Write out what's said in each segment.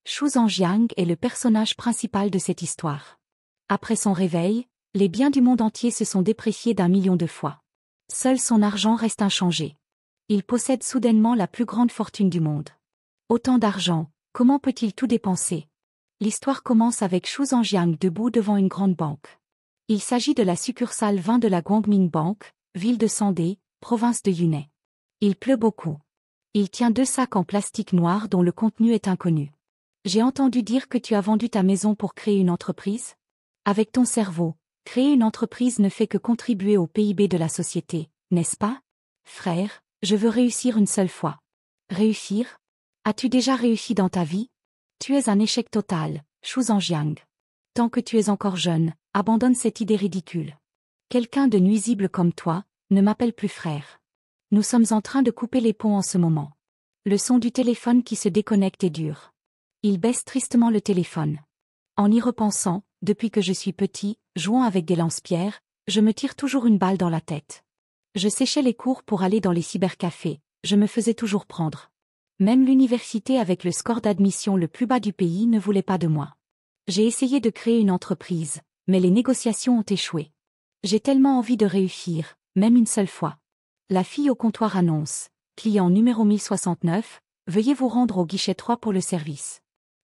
Xu Zhangjiang est le personnage principal de cette histoire. Après son réveil, les biens du monde entier se sont dépréciés d'1 million de fois. Seul son argent reste inchangé. Il possède soudainement la plus grande fortune du monde. Autant d'argent, comment peut-il tout dépenser? L'histoire commence avec Xu Zhangjiang debout devant une grande banque. Il s'agit de la succursale 20 de la Guangming Bank, ville de Sandé, province de Yunnan. Il pleut beaucoup. Il tient 2 sacs en plastique noir dont le contenu est inconnu. J'ai entendu dire que tu as vendu ta maison pour créer une entreprise? Avec ton cerveau, créer une entreprise ne fait que contribuer au PIB de la société, n'est-ce pas? Frère, je veux réussir une seule fois. Réussir? As-tu déjà réussi dans ta vie? Tu es un échec total, Xu Zhangjiang. Tant que tu es encore jeune, abandonne cette idée ridicule. Quelqu'un de nuisible comme toi, ne m'appelle plus frère. Nous sommes en train de couper les ponts en ce moment. Le son du téléphone qui se déconnecte est dur. Il baisse tristement le téléphone. En y repensant, depuis que je suis petit, jouant avec des lance-pierres, je me tire toujours une balle dans la tête. Je séchais les cours pour aller dans les cybercafés, je me faisais toujours prendre. Même l'université avec le score d'admission le plus bas du pays ne voulait pas de moi. J'ai essayé de créer une entreprise, mais les négociations ont échoué. J'ai tellement envie de réussir, même une seule fois. La fille au comptoir annonce, client numéro 1069, veuillez vous rendre au guichet 3 pour le service.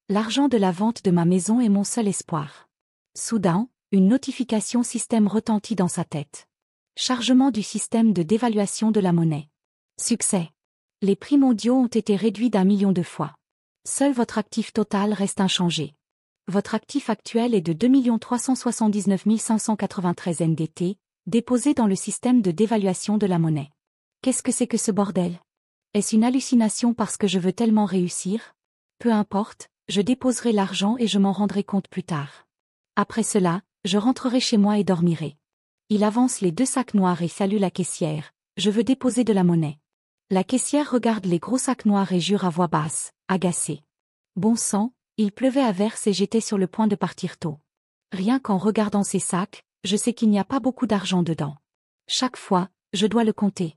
L'argent de la vente de ma maison est mon seul espoir. Soudain, une notification système retentit dans sa tête. Chargement du système de dévaluation de la monnaie. Succès. Les prix mondiaux ont été réduits d'1 million de fois. Seul votre actif total reste inchangé. Votre actif actuel est de 2 379 593 NDT, déposé dans le système de dévaluation de la monnaie. Qu'est-ce que c'est que ce bordel? Est-ce une hallucination parce que je veux tellement réussir? Peu importe, je déposerai l'argent et je m'en rendrai compte plus tard. Après cela, je rentrerai chez moi et dormirai. Il avance les 2 sacs noirs et salue la caissière. Je veux déposer de la monnaie. La caissière regarde les gros sacs noirs et jure à voix basse, agacée. Bon sang, il pleuvait à verse et j'étais sur le point de partir tôt. Rien qu'en regardant ces sacs, je sais qu'il n'y a pas beaucoup d'argent dedans. Chaque fois, je dois le compter.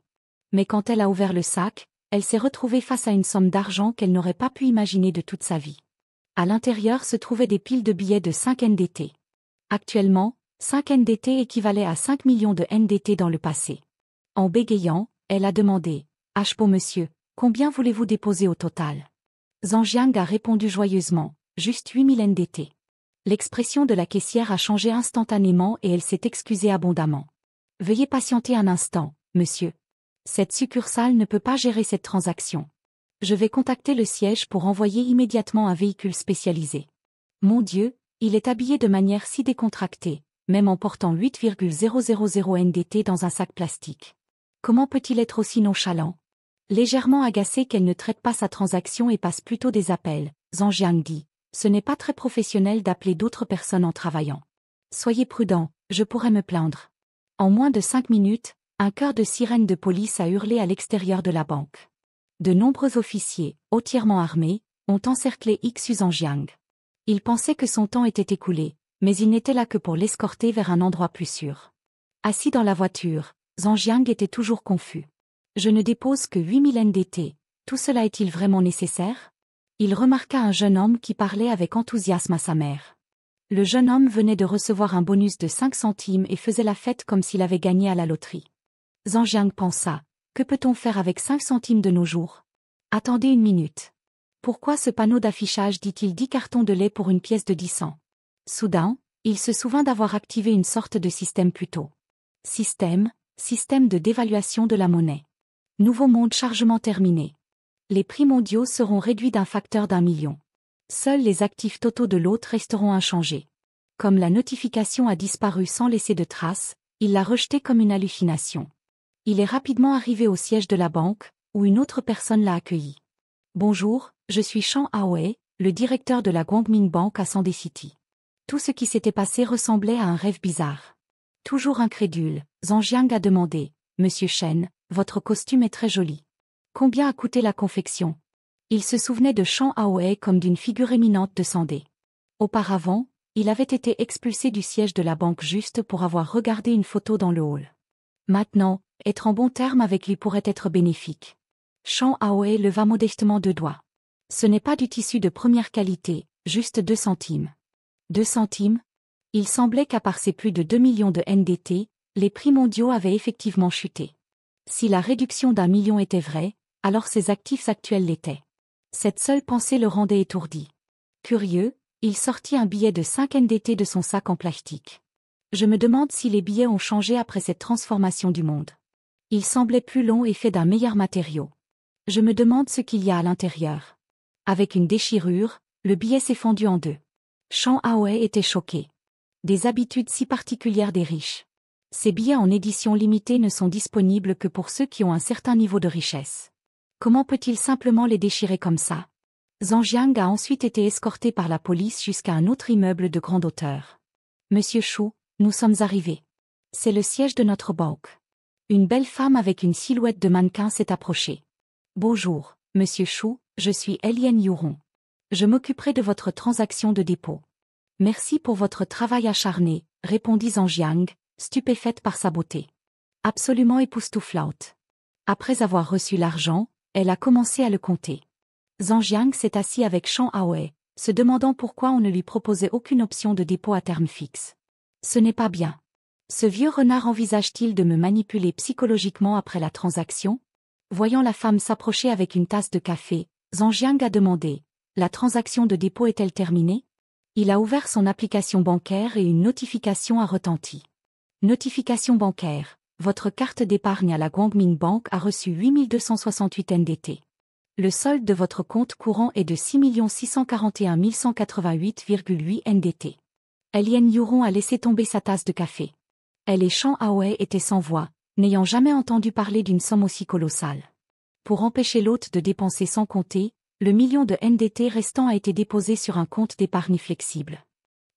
Mais quand elle a ouvert le sac, elle s'est retrouvée face à une somme d'argent qu'elle n'aurait pas pu imaginer de toute sa vie. À l'intérieur se trouvaient des piles de billets de 5 NDT. Actuellement, 5 NDT équivalaient à 5 millions de NDT dans le passé. En bégayant, elle a demandé, « Hpo monsieur, combien voulez-vous déposer au total ?» Zhangjiang a répondu joyeusement, « Juste 8000 NDT. » L'expression de la caissière a changé instantanément et elle s'est excusée abondamment. « Veuillez patienter un instant, monsieur. Cette succursale ne peut pas gérer cette transaction. Je vais contacter le siège pour envoyer immédiatement un véhicule spécialisé. » Mon Dieu, il est habillé de manière si décontractée, même en portant 8,000 NDT dans un sac plastique. Comment peut-il être aussi nonchalant? Légèrement agacé qu'elle ne traite pas sa transaction et passe plutôt des appels, Zhangjiang dit, ce n'est pas très professionnel d'appeler d'autres personnes en travaillant. Soyez prudent, je pourrais me plaindre. En moins de 5 minutes, un chœur de sirène de police a hurlé à l'extérieur de la banque. De nombreux officiers, hautement armés, ont encerclé Xu Zhangjiang. Il pensait que son temps était écoulé, mais il n'était là que pour l'escorter vers un endroit plus sûr. Assis dans la voiture, Zhangjiang était toujours confus. Je ne dépose que 8000 NDT, tout cela est-il vraiment nécessaire? Il remarqua un jeune homme qui parlait avec enthousiasme à sa mère. Le jeune homme venait de recevoir un bonus de 5 centimes et faisait la fête comme s'il avait gagné à la loterie. Zhangjiang pensa, que peut-on faire avec 5 centimes de nos jours? Attendez une minute. Pourquoi ce panneau d'affichage dit-il 10 cartons de lait pour une pièce de 10 cents? Soudain, il se souvint d'avoir activé une sorte de système plus tôt. Système de dévaluation de la monnaie. Nouveau monde chargement terminé. Les prix mondiaux seront réduits d'un facteur d'1 million. Seuls les actifs totaux de l'hôte resteront inchangés. Comme la notification a disparu sans laisser de traces, il l'a rejetée comme une hallucination. Il est rapidement arrivé au siège de la banque, où une autre personne l'a accueilli. Bonjour, je suis Shang Aoei, le directeur de la Guangming Bank à Sandé City. Tout ce qui s'était passé ressemblait à un rêve bizarre. Toujours incrédule, Zhangjiang a demandé, Monsieur Shen, votre costume est très joli. Combien a coûté la confection? Il se souvenait de Shang Aoei comme d'une figure éminente de Sandé. Auparavant, il avait été expulsé du siège de la banque juste pour avoir regardé une photo dans le hall. Maintenant, être en bon terme avec lui pourrait être bénéfique. Shang Aoei leva modestement 2 doigts. Ce n'est pas du tissu de première qualité, juste 2 centimes. 2 centimes? Il semblait qu'à part ces plus de 2 millions de NDT, les prix mondiaux avaient effectivement chuté. Si la réduction d'1 million était vraie, alors ses actifs actuels l'étaient. Cette seule pensée le rendait étourdi. Curieux, il sortit un billet de 5 NDT de son sac en plastique. Je me demande si les billets ont changé après cette transformation du monde. Il semblait plus long et fait d'un meilleur matériau. Je me demande ce qu'il y a à l'intérieur. Avec une déchirure, le billet s'est fendu en deux. Chan Aoe était choqué. Des habitudes si particulières des riches. Ces billets en édition limitée ne sont disponibles que pour ceux qui ont un certain niveau de richesse. Comment peut-il simplement les déchirer comme ça? Zhang Jiang a ensuite été escorté par la police jusqu'à un autre immeuble de grande hauteur. Monsieur Shu, nous sommes arrivés. C'est le siège de notre banque. Une belle femme avec une silhouette de mannequin s'est approchée. Bonjour, Monsieur Shu, je suis Eliane Yuron. Je m'occuperai de votre transaction de dépôt. Merci pour votre travail acharné, répondit Zhang Jiang, stupéfaite par sa beauté. Absolument époustouflante. Après avoir reçu l'argent, elle a commencé à le compter. Zhang Jiang s'est assis avec Chan Aoe, se demandant pourquoi on ne lui proposait aucune option de dépôt à terme fixe. Ce n'est pas bien. Ce vieux renard envisage-t-il de me manipuler psychologiquement après la transaction? Voyant la femme s'approcher avec une tasse de café, Zhang Jiang a demandé, la transaction de dépôt est-elle terminée? Il a ouvert son application bancaire et une notification a retenti. Notification bancaire. Votre carte d'épargne à la Guangming Bank a reçu 8268 NDT. Le solde de votre compte courant est de 6 641 188,8 NDT. Eliane Yuron a laissé tomber sa tasse de café. Elle et Chan Aoe étaient sans voix, n'ayant jamais entendu parler d'une somme aussi colossale. Pour empêcher l'hôte de dépenser sans compter, le million de NDT restant a été déposé sur un compte d'épargne flexible.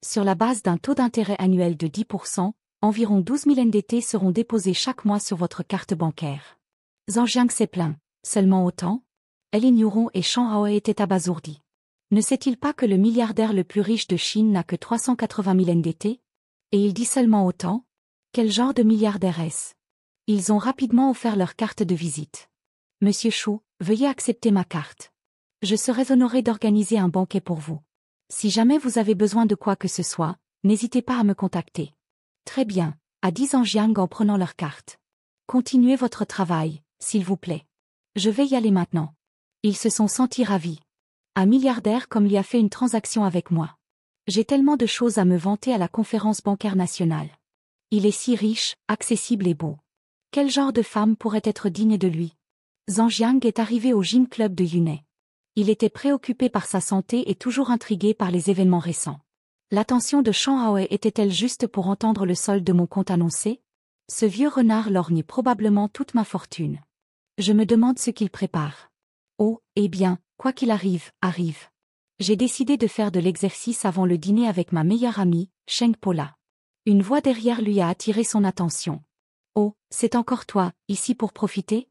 Sur la base d'un taux d'intérêt annuel de 10%, environ 12 000 NDT seront déposés chaque mois sur votre carte bancaire. Zhang Jiang s'est plaint. Seulement autant? Eliane Yuron et Chan Aoe étaient abasourdis. Ne sait-il pas que le milliardaire le plus riche de Chine n'a que 380 000 NDT? Et il dit seulement autant? Quel genre de milliardaire est-ce? Ils ont rapidement offert leur carte de visite. Monsieur Shu, veuillez accepter ma carte. Je serais honoré d'organiser un banquet pour vous. Si jamais vous avez besoin de quoi que ce soit, n'hésitez pas à me contacter. Très bien, a dit Zhang Jiang en prenant leur carte. Continuez votre travail, s'il vous plaît. Je vais y aller maintenant. Ils se sont sentis ravis. Un milliardaire comme lui a fait une transaction avec moi. J'ai tellement de choses à me vanter à la conférence bancaire nationale. Il est si riche, accessible et beau. Quel genre de femme pourrait être digne de lui? Zhang Jiang est arrivé au gym club de Yunai. Il était préoccupé par sa santé et toujours intrigué par les événements récents. L'attention de Chan Aoe était-elle juste pour entendre le solde de mon compte annoncé? Ce vieux renard lorgne probablement toute ma fortune. Je me demande ce qu'il prépare. Oh, eh bien, quoi qu'il arrive, arrive. J'ai décidé de faire de l'exercice avant le dîner avec ma meilleure amie, Sheng Paula. Une voix derrière lui a attiré son attention. Oh, c'est encore toi, ici pour profiter?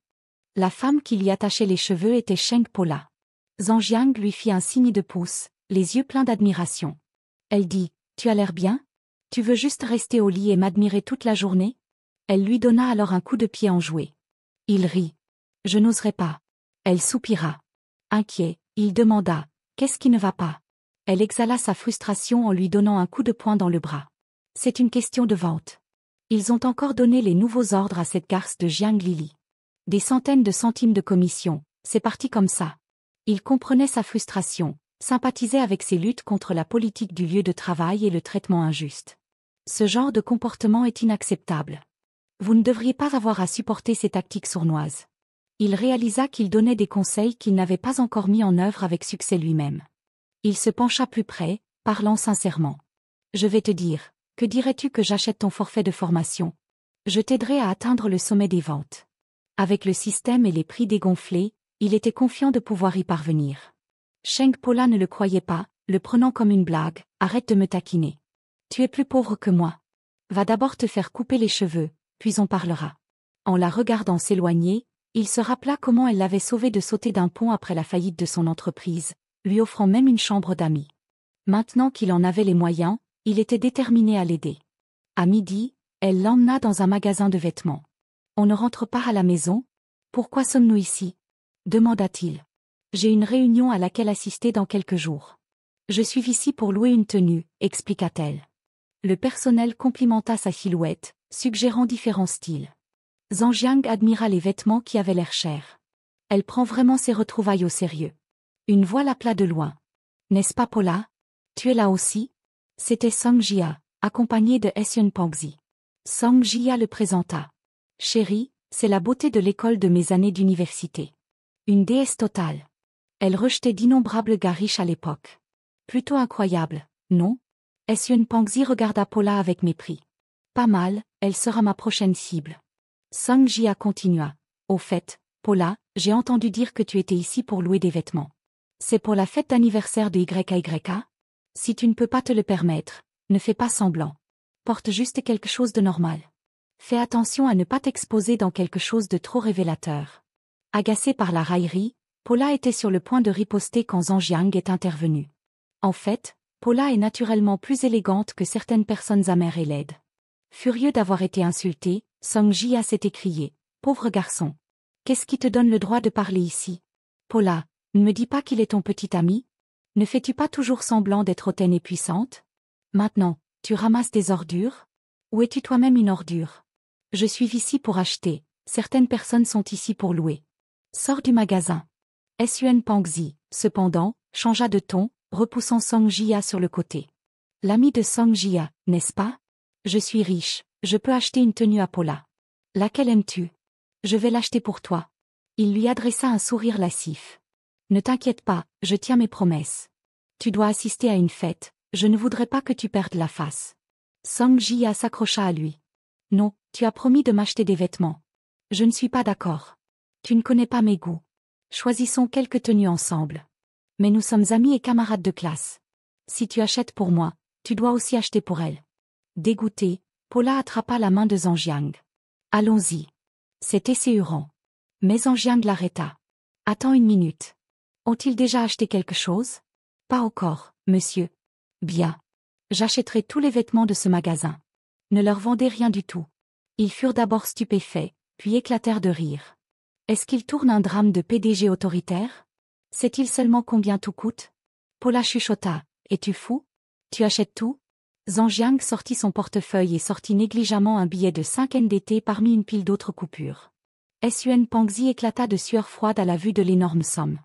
La femme qui lui attachait les cheveux était Sheng Paula. Zhang Jiang lui fit un signe de pouce, les yeux pleins d'admiration. Elle dit, tu as l'air bien? Tu veux juste rester au lit et m'admirer toute la journée? Elle lui donna alors un coup de pied enjoué. Il rit. Je n'oserais pas. Elle soupira. Inquiet, il demanda, qu'est-ce qui ne va pas? Elle exhala sa frustration en lui donnant un coup de poing dans le bras. C'est une question de vente. Ils ont encore donné les nouveaux ordres à cette garce de Jiang Lili. Des centaines de centimes de commission, c'est parti comme ça. Il comprenait sa frustration, sympathisait avec ses luttes contre la politique du lieu de travail et le traitement injuste. Ce genre de comportement est inacceptable. Vous ne devriez pas avoir à supporter ces tactiques sournoises. Il réalisa qu'il donnait des conseils qu'il n'avait pas encore mis en œuvre avec succès lui-même. Il se pencha plus près, parlant sincèrement. Je vais te dire, que dirais-tu que j'achète ton forfait de formation? Je t'aiderai à atteindre le sommet des ventes. Avec le système et les prix dégonflés, il était confiant de pouvoir y parvenir. Sheng Paula ne le croyait pas, le prenant comme une blague, arrête de me taquiner. Tu es plus pauvre que moi. Va d'abord te faire couper les cheveux, puis on parlera. En la regardant s'éloigner, il se rappela comment elle l'avait sauvé de sauter d'un pont après la faillite de son entreprise, lui offrant même une chambre d'amis. Maintenant qu'il en avait les moyens, il était déterminé à l'aider. À midi, elle l'emmena dans un magasin de vêtements. On ne rentre pas à la maison? Pourquoi sommes-nous ici? Demanda-t-il. J'ai une réunion à laquelle assister dans quelques jours. Je suis ici pour louer une tenue, expliqua-t-elle. Le personnel complimenta sa silhouette, suggérant différents styles. Zhang Jiang admira les vêtements qui avaient l'air chers. Elle prend vraiment ses retrouvailles au sérieux. Une voix l'appela de loin. N'est-ce pas Paula? Tu es là aussi? C'était Song Jia, accompagné de Hyun Pangzi. Song Jia le présenta. Chérie, c'est la beauté de l'école de mes années d'université. Une déesse totale. Elle rejetait d'innombrables gars riches à l'époque. Plutôt incroyable, non? Hyun Pangzi regarda Paula avec mépris. Pas mal, elle sera ma prochaine cible. Song Jia continua. Au fait, Paula, j'ai entendu dire que tu étais ici pour louer des vêtements. C'est pour la fête d'anniversaire de YYA? Si tu ne peux pas te le permettre, ne fais pas semblant. Porte juste quelque chose de normal. Fais attention à ne pas t'exposer dans quelque chose de trop révélateur. Agacée par la raillerie, Paula était sur le point de riposter quand Zhang Jiang est intervenu. En fait, Paula est naturellement plus élégante que certaines personnes amères et laides. Furieux d'avoir été insulté, Song Jia s'est écrié. Pauvre garçon. Qu'est-ce qui te donne le droit de parler ici? Paula, ne me dis pas qu'il est ton petit ami? Ne fais-tu pas toujours semblant d'être hautaine et puissante? Maintenant, tu ramasses des ordures? Ou es-tu toi-même une ordure? Je suis ici pour acheter, certaines personnes sont ici pour louer. Sors du magasin. Hyun Pangzi, cependant, changea de ton, repoussant Song Jia sur le côté. L'ami de Song Jia, n'est-ce pas? Je suis riche, je peux acheter une tenue à Paula. Laquelle aimes-tu? Je vais l'acheter pour toi. Il lui adressa un sourire lascif. Ne t'inquiète pas, je tiens mes promesses. Tu dois assister à une fête, je ne voudrais pas que tu perdes la face. Song Jia s'accrocha à lui. Non, tu as promis de m'acheter des vêtements. Je ne suis pas d'accord. Tu ne connais pas mes goûts. Choisissons quelques tenues ensemble. Mais nous sommes amis et camarades de classe. Si tu achètes pour moi, tu dois aussi acheter pour elle. Dégoûtée, Paula attrapa la main de Zhang Jiang. Allons-y. C'est esséurant. Mais Zhang Jiang l'arrêta. Attends une minute. Ont-ils déjà acheté quelque chose? Pas encore, monsieur. Bien. J'achèterai tous les vêtements de ce magasin. Ne leur vendez rien du tout. Ils furent d'abord stupéfaits, puis éclatèrent de rire. Est-ce qu'ils tournent un drame de PDG autoritaire? Sait-il seulement combien tout coûte? Paula chuchota. Es-tu fou? Tu achètes tout? Zhang Jiang sortit son portefeuille et sortit négligemment un billet de 5 NDT parmi une pile d'autres coupures. Hyun Pangzi éclata de sueur froide à la vue de l'énorme somme.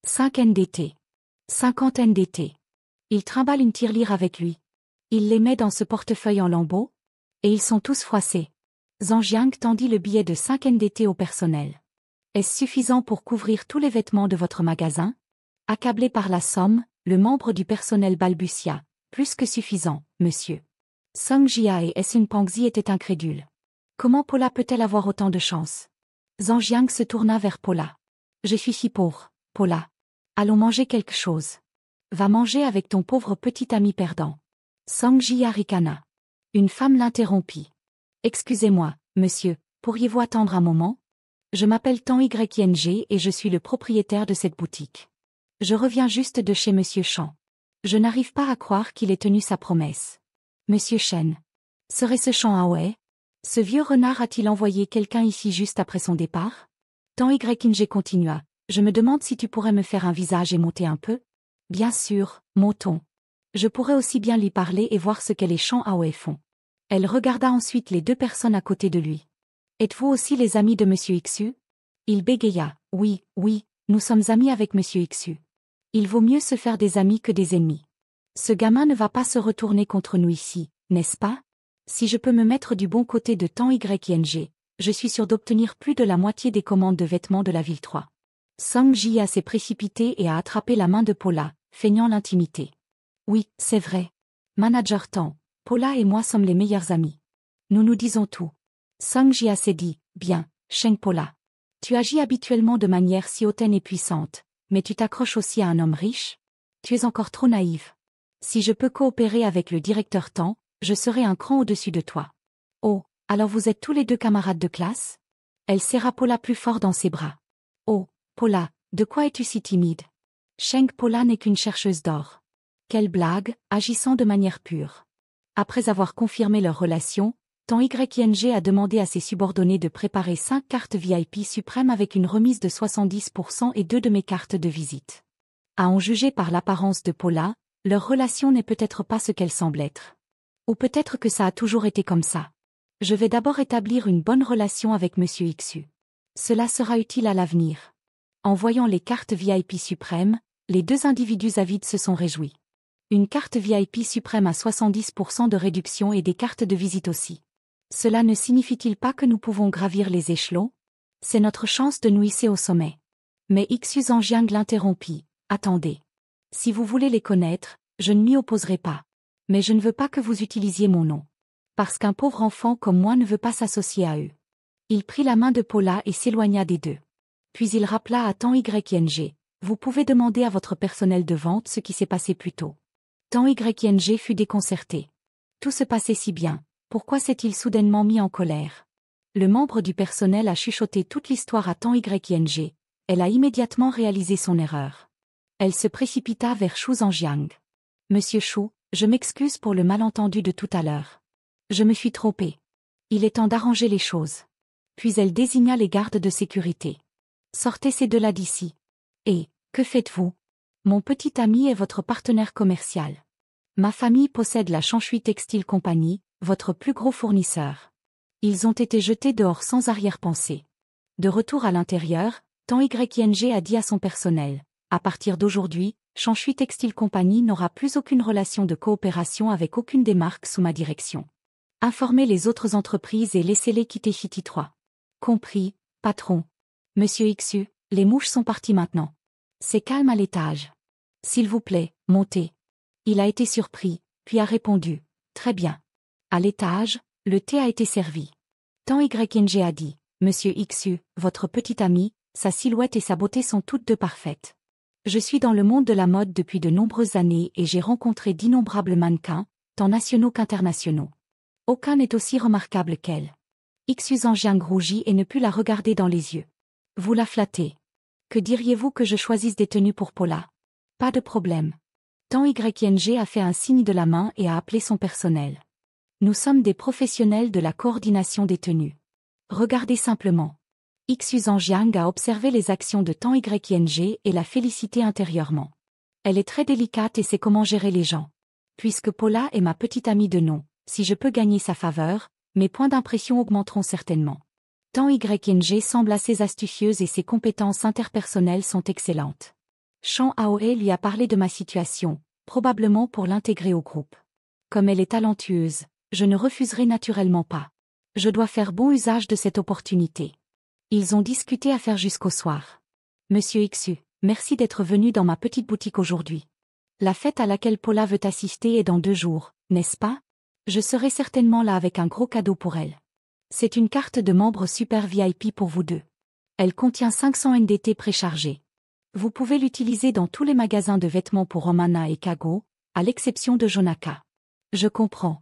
5 NDT. 50 NDT. Il trimballe une tirelire avec lui. Il les met dans ce portefeuille en lambeaux. Et ils sont tous froissés. Zhang Jiang tendit le billet de 5 NDT au personnel. Est-ce suffisant pour couvrir tous les vêtements de votre magasin? Accablé par la somme, le membre du personnel balbutia. Plus que suffisant, monsieur. Song Jia et Hyun Pangzi étaient incrédules. Comment Paula peut-elle avoir autant de chance? Zhang Jiang se tourna vers Paula. Je suis si pauvre, Paula. Allons manger quelque chose. Va manger avec ton pauvre petit ami perdant. Song Jia ricana. Une femme l'interrompit. Excusez-moi, monsieur, pourriez-vous attendre un moment? Je m'appelle Tan YNG et je suis le propriétaire de cette boutique. Je reviens juste de chez monsieur Chan. Je n'arrive pas à croire qu'il ait tenu sa promesse. Monsieur Shen. Serait-ce Chan Aoe? Ce vieux renard a-t-il envoyé quelqu'un ici juste après son départ? Tan YNG continua. Je me demande si tu pourrais me faire un visage et monter un peu? Bien sûr, montons. Je pourrais aussi bien lui parler et voir ce que les Chan Aoe font. Elle regarda ensuite les deux personnes à côté de lui. Êtes-vous aussi les amis de monsieur Xu? Il bégaya. Oui, nous sommes amis avec monsieur Xu. Il vaut mieux se faire des amis que des ennemis. Ce gamin ne va pas se retourner contre nous ici, n'est-ce pas? Si je peux me mettre du bon côté de Tan YNG, je suis sûr d'obtenir plus de la moitié des commandes de vêtements de la ville 3. Song Jia s'est précipité et a attrapé la main de Paula, feignant l'intimité. Oui, c'est vrai. Manager Tan, Paula et moi sommes les meilleurs amis. Nous nous disons tout. Song Jia s'est dit, bien, Sheng Paula. Tu agis habituellement de manière si hautaine et puissante, mais tu t'accroches aussi à un homme riche? Tu es encore trop naïve. Si je peux coopérer avec le directeur Tan, je serai un cran au-dessus de toi. Oh, alors vous êtes tous les deux camarades de classe? Elle serra Paula plus fort dans ses bras. Oh, Paula, de quoi es-tu si timide? Sheng Paula n'est qu'une chercheuse d'or. Quelle blague, agissant de manière pure. Après avoir confirmé leur relation, Tant YING a demandé à ses subordonnés de préparer 5 cartes VIP suprêmes avec une remise de 70% et 2 de mes cartes de visite. À en juger par l'apparence de Paula, leur relation n'est peut-être pas ce qu'elle semble être. Ou peut-être que ça a toujours été comme ça. Je vais d'abord établir une bonne relation avec Monsieur XU. Cela sera utile à l'avenir. En voyant les cartes VIP suprêmes, les deux individus avides se sont réjouis. Une carte VIP suprême à 70% de réduction et des cartes de visite aussi. Cela ne signifie-t-il pas que nous pouvons gravir les échelons? C'est notre chance de nous hisser au sommet. Mais Xu Zhangjiang l'interrompit. Attendez. Si vous voulez les connaître, je ne m'y opposerai pas. Mais je ne veux pas que vous utilisiez mon nom. Parce qu'un pauvre enfant comme moi ne veut pas s'associer à eux. Il prit la main de Paula et s'éloigna des deux. Puis il rappela à Tant YING. Vous pouvez demander à votre personnel de vente ce qui s'est passé plus tôt. Tant YING fut déconcerté. Tout se passait si bien. Pourquoi s'est-il soudainement mis en colère? Le membre du personnel a chuchoté toute l'histoire à Tant YING. Elle a immédiatement réalisé son erreur. Elle se précipita vers Xu Zhangjiang. Monsieur Xu, je m'excuse pour le malentendu de tout à l'heure. Je me suis trompée. Il est temps d'arranger les choses. Puis elle désigna les gardes de sécurité. Sortez ces deux-là d'ici. Et, que faites-vous? Mon petit ami est votre partenaire commercial. Ma famille possède la Shanshui Textile Company, votre plus gros fournisseur. Ils ont été jetés dehors sans arrière-pensée. De retour à l'intérieur, Tant YING a dit à son personnel. À partir d'aujourd'hui, Shanshui Textile Company n'aura plus aucune relation de coopération avec aucune des marques sous ma direction. Informez les autres entreprises et laissez-les quitter Fiti 3. Compris, patron. Monsieur XU, les mouches sont parties maintenant. C'est calme à l'étage. S'il vous plaît, montez. Il a été surpris, puis a répondu. Très bien. À l'étage, le thé a été servi. Tant YING a dit. Monsieur XU, votre petit ami, sa silhouette et sa beauté sont toutes deux parfaites. Je suis dans le monde de la mode depuis de nombreuses années et j'ai rencontré d'innombrables mannequins, tant nationaux qu'internationaux. Aucun n'est aussi remarquable qu'elle. Xu Zhangjiang rougit et ne put la regarder dans les yeux. Vous la flattez. Que diriez-vous que je choisisse des tenues pour Paula? Pas de problème. Tant YING a fait un signe de la main et a appelé son personnel. Nous sommes des professionnels de la coordination des tenues. Regardez simplement. Xu Zhangjiang a observé les actions de Tant YING et l'a félicité intérieurement. Elle est très délicate et sait comment gérer les gens. Puisque Paula est ma petite amie de nom, si je peux gagner sa faveur, mes points d'impression augmenteront certainement. Tant YING semble assez astucieuse et ses compétences interpersonnelles sont excellentes. Shang Aoe lui a parlé de ma situation, probablement pour l'intégrer au groupe. Comme elle est talentueuse, je ne refuserai naturellement pas. Je dois faire bon usage de cette opportunité. Ils ont discuté à faire jusqu'au soir. Monsieur XU, merci d'être venu dans ma petite boutique aujourd'hui. La fête à laquelle Paula veut assister est dans 2 jours, n'est-ce pas? Je serai certainement là avec un gros cadeau pour elle. C'est une carte de membre super VIP pour vous deux. Elle contient 500 NDT préchargés. Vous pouvez l'utiliser dans tous les magasins de vêtements pour Romana et Kago, à l'exception de Jonaka. Je comprends.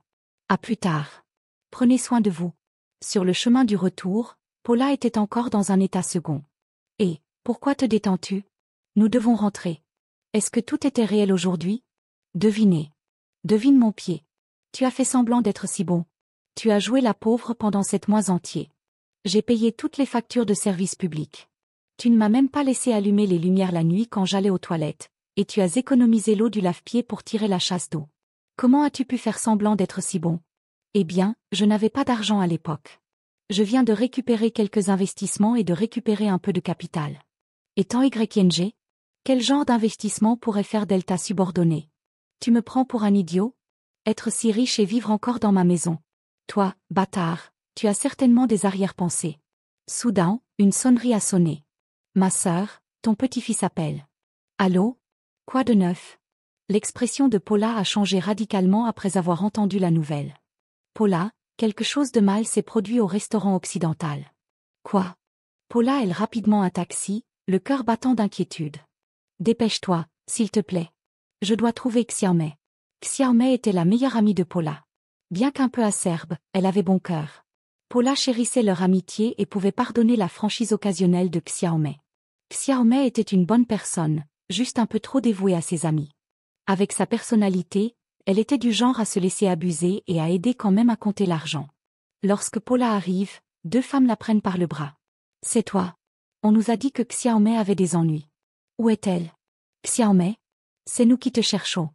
À plus tard. Prenez soin de vous. Sur le chemin du retour, Paula était encore dans un état second. Et, pourquoi te détends-tu? Nous devons rentrer. Est-ce que tout était réel aujourd'hui? Devinez. Devine mon pied. Tu as fait semblant d'être si bon. Tu as joué la pauvre pendant 7 mois entiers. J'ai payé toutes les factures de service public. Tu ne m'as même pas laissé allumer les lumières la nuit quand j'allais aux toilettes, et tu as économisé l'eau du lave-pied pour tirer la chasse d'eau. Comment as-tu pu faire semblant d'être si bon? Eh bien, je n'avais pas d'argent à l'époque. Je viens de récupérer quelques investissements et de récupérer un peu de capital. Et Tant YING? Quel genre d'investissement pourrait faire Delta subordonné? Tu me prends pour un idiot? Être si riche et vivre encore dans ma maison. Toi, bâtard, tu as certainement des arrière-pensées. Soudain, une sonnerie a sonné. Ma sœur, ton petit-fils appelle. Allô? Quoi de neuf? L'expression de Paula a changé radicalement après avoir entendu la nouvelle. Paula, quelque chose de mal s'est produit au restaurant occidental. Quoi? Paula aile rapidement un taxi, le cœur battant d'inquiétude. Dépêche-toi, s'il te plaît. Je dois trouver Xiaomei. Xiaomei était la meilleure amie de Paula. Bien qu'un peu acerbe, elle avait bon cœur. Paula chérissait leur amitié et pouvait pardonner la franchise occasionnelle de Xiaomei. Xiaomei était une bonne personne, juste un peu trop dévouée à ses amis. Avec sa personnalité, elle était du genre à se laisser abuser et à aider quand même à compter l'argent. Lorsque Paula arrive, deux femmes la prennent par le bras. C'est toi. On nous a dit que Xiaomei avait des ennuis. Où est-elle? Xiaomei? C'est nous qui te cherchons.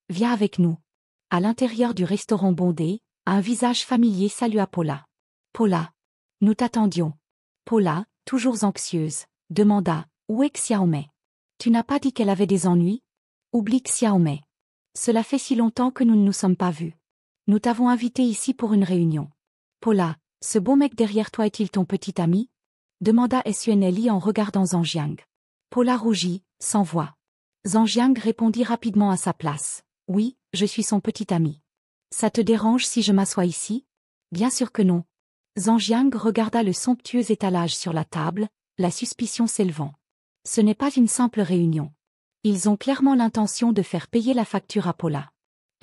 Viens avec nous. À l'intérieur du restaurant bondé, un visage familier salua Paula. Paula. Nous t'attendions. Paula, toujours anxieuse, demanda, où est Xiaomei? Tu n'as pas dit qu'elle avait des ennuis? Oublie Xiaomei. Cela fait si longtemps que nous ne nous sommes pas vus. Nous t'avons invité ici pour une réunion. Paula, ce beau mec derrière toi est-il ton petit ami? Demanda Sunli en regardant Zhang. Paula rougit, sans voix. Zhang répondit rapidement à sa place. Oui, je suis son petit ami. Ça te dérange si je m'assois ici? Bien sûr que non. Zhang regarda le somptueux étalage sur la table, la suspicion s'élevant. Ce n'est pas une simple réunion. Ils ont clairement l'intention de faire payer la facture à Paula.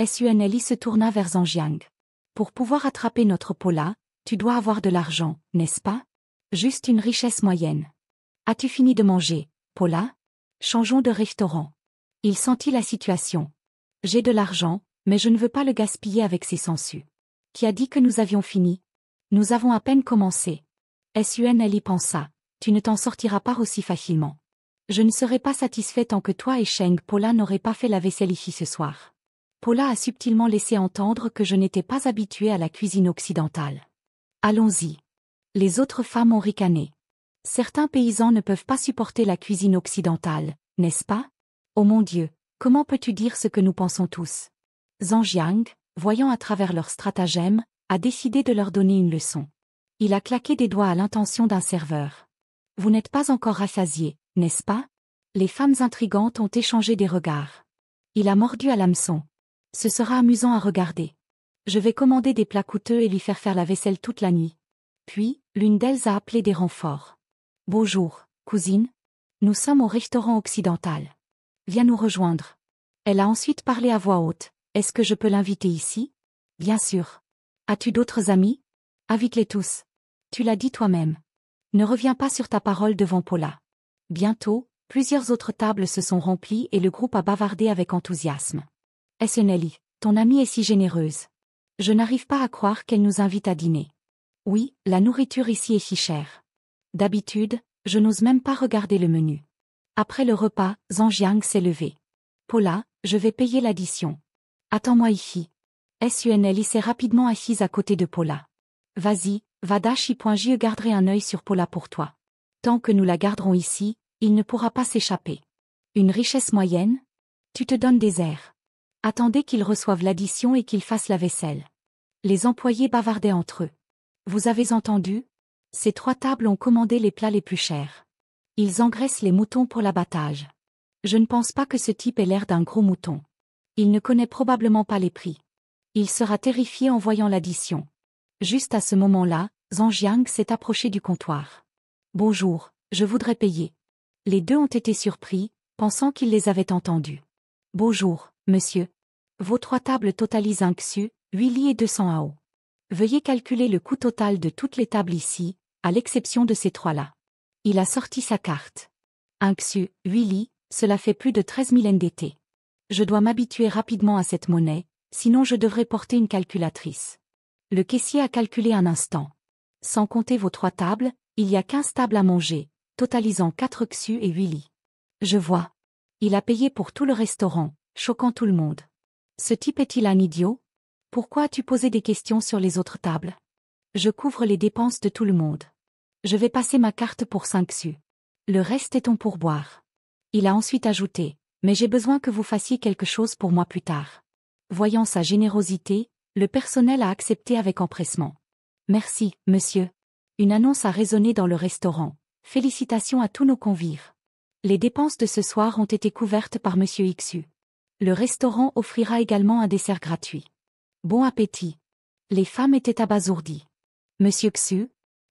Sunli se tourna vers Zhang. Pour pouvoir attraper notre Paula, tu dois avoir de l'argent, n'est-ce pas? Juste une richesse moyenne. As-tu fini de manger, Paula? Changeons de restaurant. Il sentit la situation. J'ai de l'argent, mais je ne veux pas le gaspiller avec ces sangsues. Qui a dit que nous avions fini? Nous avons à peine commencé. Sunli pensa. Tu ne t'en sortiras pas aussi facilement. Je ne serai pas satisfait tant que toi et Sheng Paula n'aurez pas fait la vaisselle ici ce soir. Paula a subtilement laissé entendre que je n'étais pas habituée à la cuisine occidentale. Allons-y. Les autres femmes ont ricané. Certains paysans ne peuvent pas supporter la cuisine occidentale, n'est-ce pas? Oh mon Dieu, comment peux-tu dire ce que nous pensons tous? Zhang, voyant à travers leur stratagème, a décidé de leur donner une leçon. Il a claqué des doigts à l'intention d'un serveur. Vous n'êtes pas encore rassasiés, n'est-ce pas? Les femmes intrigantes ont échangé des regards. Il a mordu à l'hameçon. Ce sera amusant à regarder. Je vais commander des plats coûteux et lui faire la vaisselle toute la nuit. Puis, l'une d'elles a appelé des renforts. Bonjour, cousine. Nous sommes au restaurant occidental. Viens nous rejoindre. Elle a ensuite parlé à voix haute. Est-ce que je peux l'inviter ici? Bien sûr. As-tu d'autres amis? Invite-les tous. Tu l'as dit toi-même. Ne reviens pas sur ta parole devant Paula. Bientôt, plusieurs autres tables se sont remplies et le groupe a bavardé avec enthousiasme. Sunli, ton amie est si généreuse. Je n'arrive pas à croire qu'elle nous invite à dîner. Oui, la nourriture ici est si chère. D'habitude, je n'ose même pas regarder le menu. Après le repas, Zhang s'est levé. Paula, je vais payer l'addition. Attends-moi ici. Sunli s'est rapidement assise à côté de Paula. Vas-y, je garderai un œil sur Paula pour toi. Tant que nous la garderons ici, il ne pourra pas s'échapper. Une richesse moyenne? Tu te donnes des airs. Attendez qu'ils reçoivent l'addition et qu'ils fassent la vaisselle. Les employés bavardaient entre eux. Vous avez entendu? Ces 3 tables ont commandé les plats les plus chers. Ils engraissent les moutons pour l'abattage. Je ne pense pas que ce type ait l'air d'un gros mouton. Il ne connaît probablement pas les prix. Il sera terrifié en voyant l'addition. Juste à ce moment-là, Zhang s'est approché du comptoir. Bonjour, je voudrais payer. Les deux ont été surpris, pensant qu'il les avait entendus. Bonjour, monsieur. Vos 3 tables totalisent un xu, 8 li et 200 ao. Veuillez calculer le coût total de toutes les tables ici, à l'exception de ces 3-là. Il a sorti sa carte. Un xu, 8 li, cela fait plus de 13 000 NDT. Je dois m'habituer rapidement à cette monnaie, sinon je devrais porter une calculatrice. Le caissier a calculé un instant. Sans compter vos 3 tables, il y a 15 tables à manger, totalisant 4 xu et 8 li. Je vois. Il a payé pour tout le restaurant, choquant tout le monde. Ce type est-il un idiot? Pourquoi as-tu posé des questions sur les autres tables? Je couvre les dépenses de tout le monde. Je vais passer ma carte pour 5 xu. Le reste est ton pourboire. Il a ensuite ajouté, mais j'ai besoin que vous fassiez quelque chose pour moi plus tard. Voyant sa générosité, le personnel a accepté avec empressement. Merci, monsieur. Une annonce a résonné dans le restaurant. Félicitations à tous nos convives. Les dépenses de ce soir ont été couvertes par monsieur Xu. Le restaurant offrira également un dessert gratuit. Bon appétit. Les femmes étaient abasourdies. Monsieur Xu?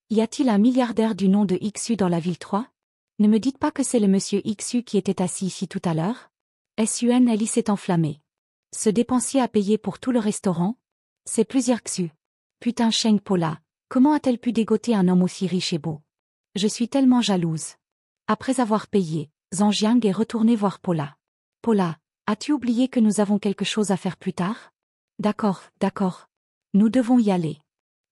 Y a-t-il un milliardaire du nom de Xu dans la ville 3? Ne me dites pas que c'est le monsieur Xu qui était assis ici tout à l'heure? Sunli s'est enflammé. Ce dépensier a payé pour tout le restaurant? C'est plusieurs Xu. Putain Sheng Paula, comment a-t-elle pu dégoter un homme aussi riche et beau? Je suis tellement jalouse. Après avoir payé, Zhang est retourné voir Paula. Paula, as-tu oublié que nous avons quelque chose à faire plus tard? D'accord. Nous devons y aller.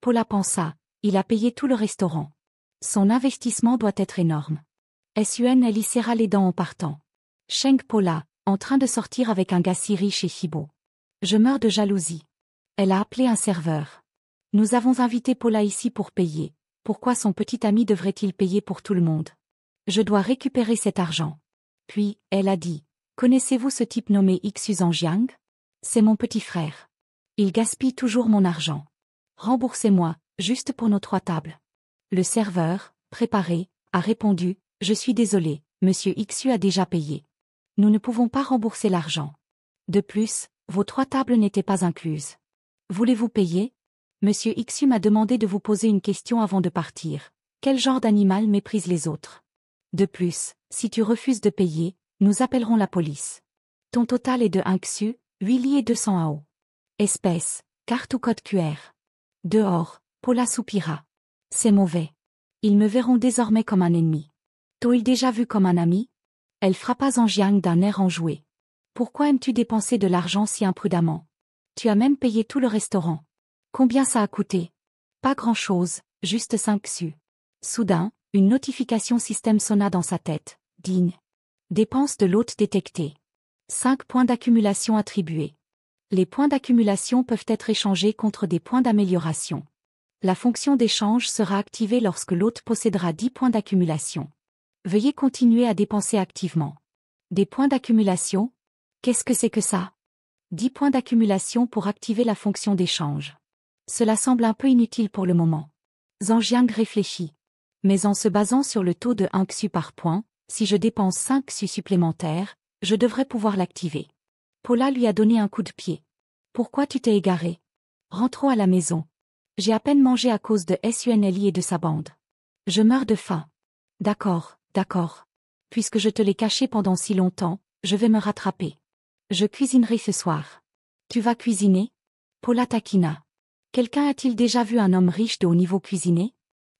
Paula pensa, il a payé tout le restaurant. Son investissement doit être énorme. Sun y serra les dents en partant. Sheng Paula, en train de sortir avec un gars si riche et si beau. Je meurs de jalousie. Elle a appelé un serveur. Nous avons invité Paula ici pour payer. Pourquoi son petit ami devrait-il payer pour tout le monde? Je dois récupérer cet argent. Puis, elle a dit, connaissez-vous ce type nommé Xu Zhangjiang? C'est mon petit frère. Il gaspille toujours mon argent. Remboursez-moi, juste pour nos 3 tables. Le serveur, préparé, a répondu, je suis désolé, monsieur Xu a déjà payé. Nous ne pouvons pas rembourser l'argent. De plus, vos 3 tables n'étaient pas incluses. Voulez-vous payer? Monsieur Xu m'a demandé de vous poser une question avant de partir. Quel genre d'animal méprise les autres? De plus, si tu refuses de payer, nous appellerons la police. Ton total est de 1 Xu, 8 li et 200 AO. Espèce, carte ou code QR. Dehors, Paula soupira. C'est mauvais. Ils me verront désormais comme un ennemi. T'ont-ils déjà vu comme un ami? Elle frappa Zhangjiang d'un air enjoué. Pourquoi aimes-tu dépenser de l'argent si imprudemment? Tu as même payé tout le restaurant. Combien ça a coûté? Pas grand-chose, juste 5 Xu. Soudain, une notification système sonna dans sa tête. Ding. Dépenses de l'hôte détectées. 5 points d'accumulation attribués. Les points d'accumulation peuvent être échangés contre des points d'amélioration. La fonction d'échange sera activée lorsque l'hôte possédera 10 points d'accumulation. Veuillez continuer à dépenser activement. Des points d'accumulation? Qu'est-ce que c'est que ça? 10 points d'accumulation pour activer la fonction d'échange. Cela semble un peu inutile pour le moment. Zhangjiang réfléchit. Mais en se basant sur le taux de 1 Xu par point, si je dépense 5 Xu supplémentaires, je devrais pouvoir l'activer. Paula lui a donné un coup de pied. Pourquoi tu t'es égaré? Rentrons à la maison. J'ai à peine mangé à cause de Sunli et de sa bande. Je meurs de faim. D'accord, d'accord. Puisque je te l'ai caché pendant si longtemps, je vais me rattraper. Je cuisinerai ce soir. Tu vas cuisiner? Paula taquina. Quelqu'un a-t-il déjà vu un homme riche de haut niveau cuisiner?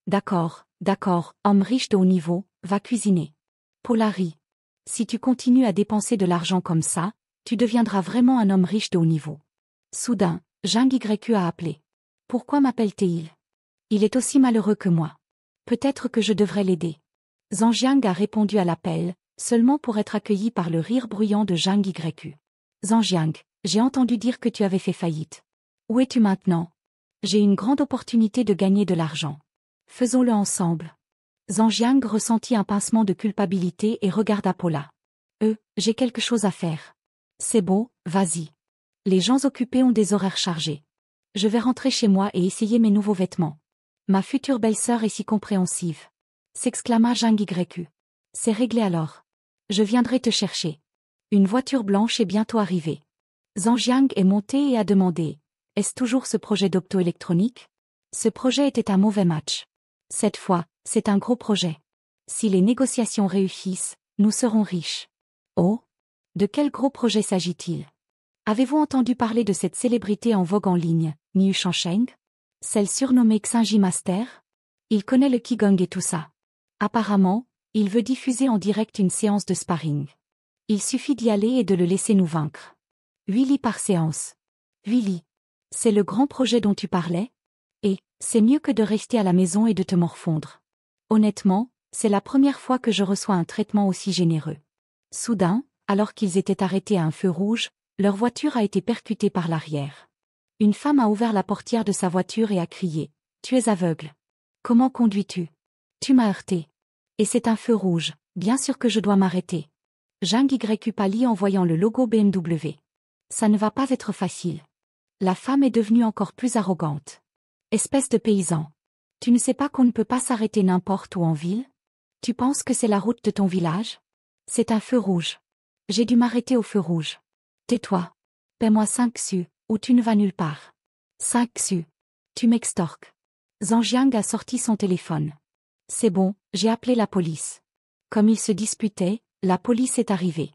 D'accord, d'accord, homme riche de haut niveau, va cuisiner. Paula rit. Si tu continues à dépenser de l'argent comme ça, tu deviendras vraiment un homme riche de haut niveau. Soudain, Zhang Yqu a appelé. Pourquoi m'appelle-t-il? Il est aussi malheureux que moi. Peut-être que je devrais l'aider. Zhangjiang a répondu à l'appel, seulement pour être accueilli par le rire bruyant de Zhang Yqu. Zhangjiang, j'ai entendu dire que tu avais fait faillite. Où es-tu maintenant? J'ai une grande opportunité de gagner de l'argent. Faisons-le ensemble. Zhangjiang ressentit un pincement de culpabilité et regarda Paula. J'ai quelque chose à faire. C'est beau, vas-y. Les gens occupés ont des horaires chargés. Je vais rentrer chez moi et essayer mes nouveaux vêtements. Ma future belle-sœur est si compréhensive. S'exclama Zhang Yqu. C'est réglé alors. Je viendrai te chercher. Une voiture blanche est bientôt arrivée. Zhangjiang est monté et a demandé. Est-ce toujours ce projet d'optoélectronique? Ce projet était un mauvais match. Cette fois, c'est un gros projet. Si les négociations réussissent, nous serons riches. Oh? De quel gros projet s'agit-il? Avez-vous entendu parler de cette célébrité en vogue en ligne, Niu Shansheng? Celle surnommée Xingji Master? Il connaît le Qigong et tout ça. Apparemment, il veut diffuser en direct une séance de sparring. Il suffit d'y aller et de le laisser nous vaincre. 8 li par séance. 8 li. C'est le grand projet dont tu parlais? Et, c'est mieux que de rester à la maison et de te morfondre. Honnêtement, c'est la première fois que je reçois un traitement aussi généreux. Soudain, alors qu'ils étaient arrêtés à un feu rouge, leur voiture a été percutée par l'arrière. Une femme a ouvert la portière de sa voiture et a crié. Tu es aveugle. Comment conduis-tu? Tu m'as heurté. Et c'est un feu rouge, bien sûr que je dois m'arrêter. Zhang Yqu pâlit en voyant le logo BMW. Ça ne va pas être facile. La femme est devenue encore plus arrogante. Espèce de paysan. Tu ne sais pas qu'on ne peut pas s'arrêter n'importe où en ville? Tu penses que c'est la route de ton village? C'est un feu rouge. J'ai dû m'arrêter au feu rouge. Tais-toi. Paie-moi 5 Xu, ou tu ne vas nulle part. 5 Xu. Tu m'extorques. Zhangjiang a sorti son téléphone. C'est bon, j'ai appelé la police. Comme ils se disputaient, la police est arrivée.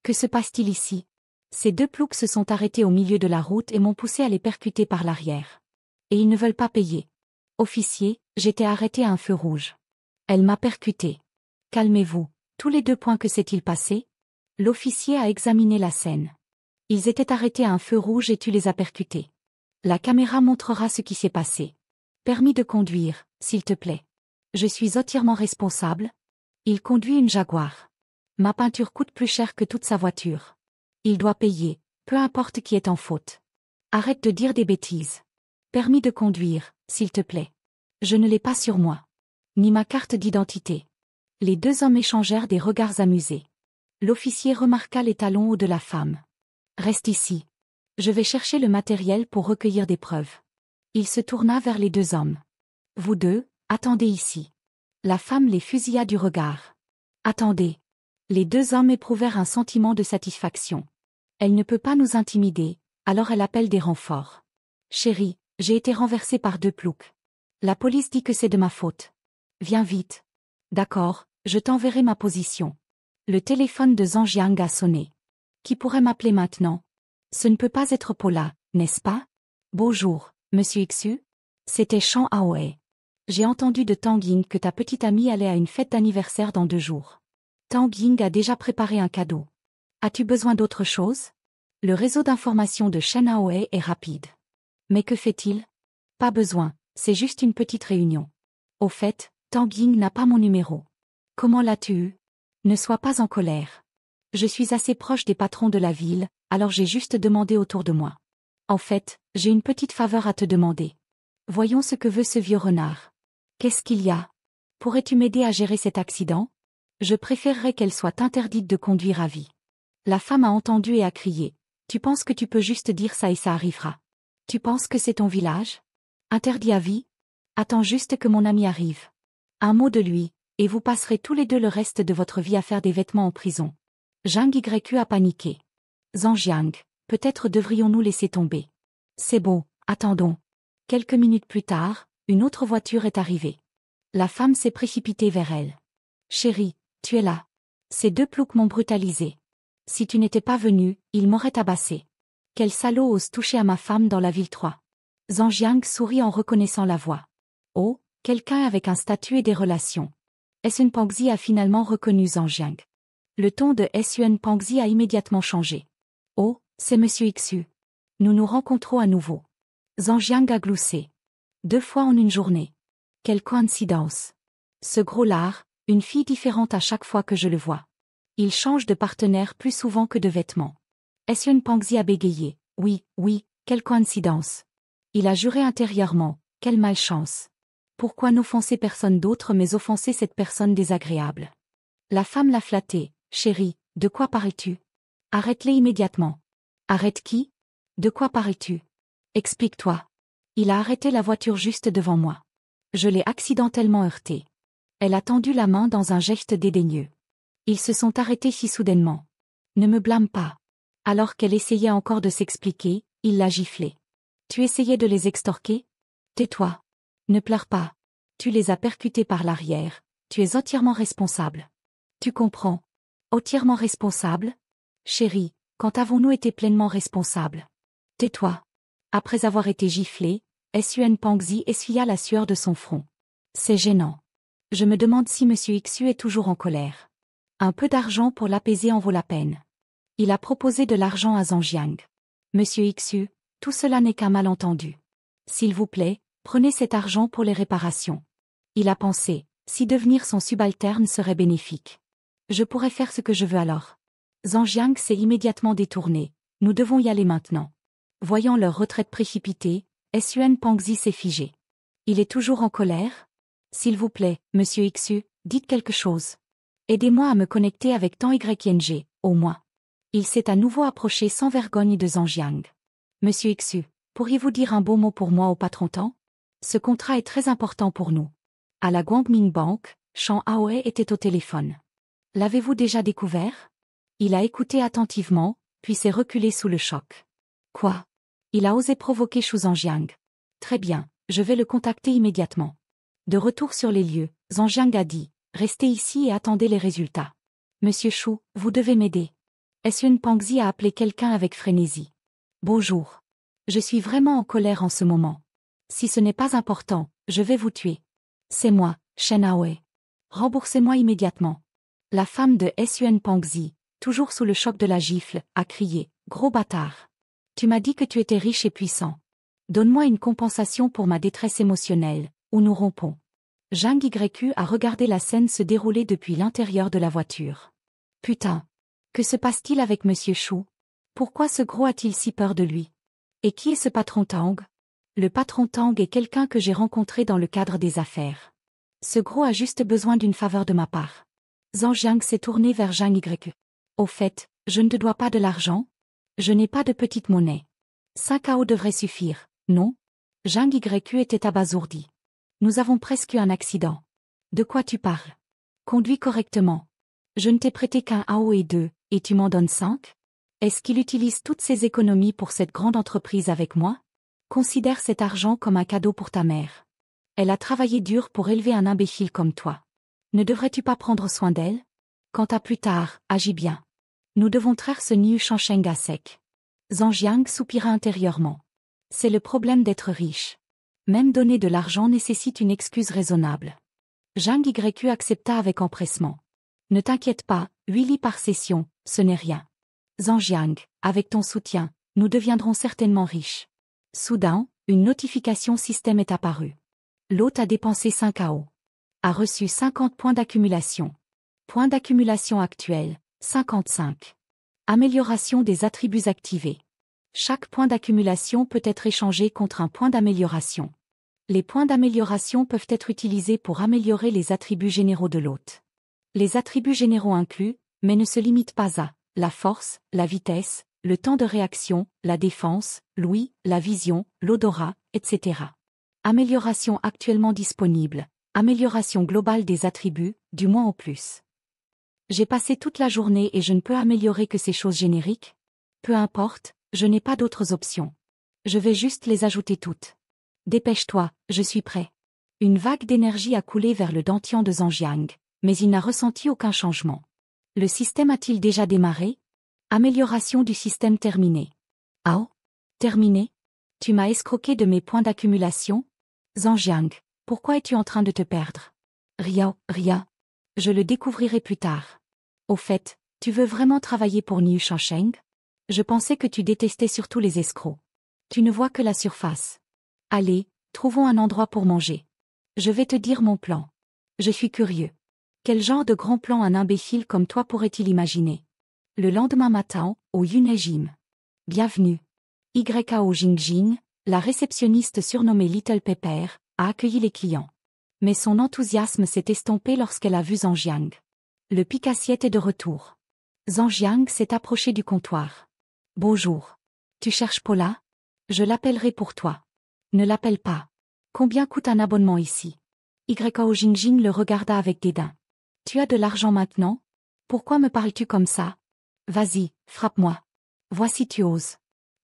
Que se passe-t-il ici? Ces 2 ploucs se sont arrêtés au milieu de la route et m'ont poussé à les percuter par l'arrière. Et ils ne veulent pas payer. Officier, j'étais arrêté à un feu rouge. Elle m'a percuté. Calmez-vous, tous les 2 points que s'est-il passé? L'officier a examiné la scène. Ils étaient arrêtés à un feu rouge et tu les as percutés. La caméra montrera ce qui s'est passé. Permis de conduire, s'il te plaît. Je suis entièrement responsable. Il conduit une Jaguar. Ma peinture coûte plus cher que toute sa voiture. Il doit payer, peu importe qui est en faute. Arrête de dire des bêtises. Permis de conduire, s'il te plaît. Je ne l'ai pas sur moi. Ni ma carte d'identité. Les deux hommes échangèrent des regards amusés. L'officier remarqua les talons hauts de la femme. Reste ici. Je vais chercher le matériel pour recueillir des preuves. Il se tourna vers les deux hommes. Vous deux, attendez ici. La femme les fusilla du regard. Attendez. Les deux hommes éprouvèrent un sentiment de satisfaction. Elle ne peut pas nous intimider, alors elle appelle des renforts. Chérie, j'ai été renversée par deux ploucs. La police dit que c'est de ma faute. Viens vite. D'accord, je t'enverrai ma position. Le téléphone de Zhang Jiang a sonné. Qui pourrait m'appeler maintenant? Ce ne peut pas être Paula, n'est-ce pas? Bonjour, monsieur Xu. C'était Shan Aoe. J'ai entendu de Tang Ying que ta petite amie allait à une fête d'anniversaire dans 2 jours. Tang Ying a déjà préparé un cadeau. As-tu besoin d'autre chose? Le réseau d'information de Shen Aoe est rapide. Mais que fait-il? Pas besoin, c'est juste une petite réunion. Au fait, Tang Ying n'a pas mon numéro. Comment l'as-tu eu? Ne sois pas en colère. Je suis assez proche des patrons de la ville, alors j'ai juste demandé autour de moi. En fait, j'ai une petite faveur à te demander. Voyons ce que veut ce vieux renard. Qu'est-ce qu'il y a? Pourrais-tu m'aider à gérer cet accident? Je préférerais qu'elle soit interdite de conduire à vie. La femme a entendu et a crié. Tu penses que tu peux juste dire ça et ça arrivera? Tu penses que c'est ton village? Interdit à vie? Attends juste que mon ami arrive. Un mot de lui, et vous passerez tous les deux le reste de votre vie à faire des vêtements en prison. Zhang YQ a paniqué. Zhang Jiang, peut-être devrions-nous laisser tomber. C'est bon, attendons. Quelques minutes plus tard, une autre voiture est arrivée. La femme s'est précipitée vers elle. Chérie, tu es là. Ces deux ploucs m'ont brutalisée. Si tu n'étais pas venu, ils m'auraient tabassé. Quel salaud ose toucher à ma femme dans la ville 3. Zhang Jiang sourit en reconnaissant la voix. Oh, quelqu'un avec un statut et des relations. Sun Pangzi a finalement reconnu Zhang Jiang. Le ton de Sun Pangzi a immédiatement changé. Oh, c'est monsieur Xu. Nous nous rencontrons à nouveau. Zhang Jiang a gloussé. 2 fois en une journée. Quelle coïncidence. Ce gros lard, une fille différente à chaque fois que je le vois. Il change de partenaire plus souvent que de vêtements. Sun Pangzi a bégayé. Oui, quelle coïncidence. Il a juré intérieurement, quelle malchance. Pourquoi n'offenser personne d'autre mais offenser cette personne désagréable? La femme l'a flatté. Chérie, de quoi parles-tu? Arrête-les immédiatement. Arrête qui? De quoi parles-tu? Explique-toi. Il a arrêté la voiture juste devant moi. Je l'ai accidentellement heurté. Elle a tendu la main dans un geste dédaigneux. Ils se sont arrêtés si soudainement. Ne me blâme pas. Alors qu'elle essayait encore de s'expliquer, il l'a giflée. Tu essayais de les extorquer? Tais-toi. Ne pleure pas. Tu les as percutés par l'arrière. Tu es entièrement responsable. Tu comprends? Entièrement responsable? Chérie, quand avons-nous été pleinement responsables? Tais-toi. Après avoir été giflé, Sun Pangzi essuya la sueur de son front. C'est gênant. Je me demande si monsieur Xu est toujours en colère. Un peu d'argent pour l'apaiser en vaut la peine. Il a proposé de l'argent à Zhang Jiang. Monsieur Xu, tout cela n'est qu'un malentendu. S'il vous plaît, prenez cet argent pour les réparations. Il a pensé, si devenir son subalterne serait bénéfique. Je pourrais faire ce que je veux alors. Zhang Jiang s'est immédiatement détourné. Nous devons y aller maintenant. Voyant leur retraite précipitée, Sun Pangzi s'est figé. Il est toujours en colère? S'il vous plaît, monsieur Xu, dites quelque chose. Aidez-moi à me connecter avec Tang Yng, au moins. Il s'est à nouveau approché sans vergogne de Zhang Jiang. Monsieur Xu, pourriez-vous dire un beau mot pour moi au patron Tang? Ce contrat est très important pour nous. À la Guangming Bank, Shan Aoe était au téléphone. L'avez-vous déjà découvert? Il a écouté attentivement, puis s'est reculé sous le choc. Quoi? Il a osé provoquer Shu Zhangjiang. Très bien, je vais le contacter immédiatement. De retour sur les lieux, Zhangjiang a dit, restez ici et attendez les résultats. Monsieur Shu, vous devez m'aider. Sun Pangzi a appelé quelqu'un avec frénésie. Bonjour. Je suis vraiment en colère en ce moment. Si ce n'est pas important, je vais vous tuer. C'est moi, Shen Aoe. Remboursez-moi immédiatement. La femme de Sun Pangzi, toujours sous le choc de la gifle, a crié, gros bâtard. Tu m'as dit que tu étais riche et puissant. Donne-moi une compensation pour ma détresse émotionnelle, ou nous rompons. Zhang YQ a regardé la scène se dérouler depuis l'intérieur de la voiture. Putain. Que se passe-t-il avec Monsieur Shu? Pourquoi ce gros a-t-il si peur de lui? Et qui est ce patron Tang? Le patron Tang est quelqu'un que j'ai rencontré dans le cadre des affaires. Ce gros a juste besoin d'une faveur de ma part. Zhang Jiang s'est tourné vers Zhang YQ. Au fait, je ne te dois pas de l'argent? Je n'ai pas de petite monnaie. 5 AO devrait suffire, non? Zhang YQ était abasourdi. Nous avons presque eu un accident. De quoi tu parles? Conduis correctement. Je ne t'ai prêté qu'un AO et 2, et tu m'en donnes 5? Est-ce qu'il utilise toutes ses économies pour cette grande entreprise avec moi? Considère cet argent comme un cadeau pour ta mère. Elle a travaillé dur pour élever un imbécile comme toi. Ne devrais-tu pas prendre soin d'elle? Quant à plus tard, agis bien. Nous devons traire ce Niu Shansheng à sec. Zhang Jiang soupira intérieurement. C'est le problème d'être riche. Même donner de l'argent nécessite une excuse raisonnable. Zhang YQ accepta avec empressement. Ne t'inquiète pas, 8 lits par session, ce n'est rien. Zhang Jiang, avec ton soutien, nous deviendrons certainement riches. Soudain, une notification système est apparue. L'hôte a dépensé 5 AO. A reçu 50 points d'accumulation. Point d'accumulation actuel, 55. Amélioration des attributs activés. Chaque point d'accumulation peut être échangé contre un point d'amélioration. Les points d'amélioration peuvent être utilisés pour améliorer les attributs généraux de l'hôte. Les attributs généraux incluent, mais ne se limitent pas à, la force, la vitesse, le temps de réaction, la défense, l'ouïe, la vision, l'odorat, etc. Amélioration actuellement disponible. Amélioration globale des attributs, du moins au plus. J'ai passé toute la journée et je ne peux améliorer que ces choses génériques? Peu importe, je n'ai pas d'autres options. Je vais juste les ajouter toutes. Dépêche-toi, je suis prêt. Une vague d'énergie a coulé vers le dantian de Zhang Jiang, mais il n'a ressenti aucun changement. Le système a-t-il déjà démarré? Amélioration du système terminée. Ah oh? Terminé? Tu m'as escroqué de mes points d'accumulation? Zhang Jiang, pourquoi es-tu en train de te perdre? Rien. Je le découvrirai plus tard. Au fait, tu veux vraiment travailler pour Niu Shansheng? Je pensais que tu détestais surtout les escrocs. Tu ne vois que la surface. Allez, trouvons un endroit pour manger. Je vais te dire mon plan. Je suis curieux. Quel genre de grand plan un imbécile comme toi pourrait-il imaginer? Le lendemain matin, au Yunhe Gym. Bienvenue. YAO Jingjing, la réceptionniste surnommée Little Pepper, a accueilli les clients. Mais son enthousiasme s'est estompé lorsqu'elle a vu Zhang Jiang. Le pique-assiette est de retour. Zhang Jiang s'est approché du comptoir. Bonjour. Tu cherches Paula? Je l'appellerai pour toi. Ne l'appelle pas. Combien coûte un abonnement ici? YAO Jingjing le regarda avec dédain. Tu as de l'argent maintenant? Pourquoi me parles-tu comme ça? Vas-y, frappe-moi. Voici tu oses.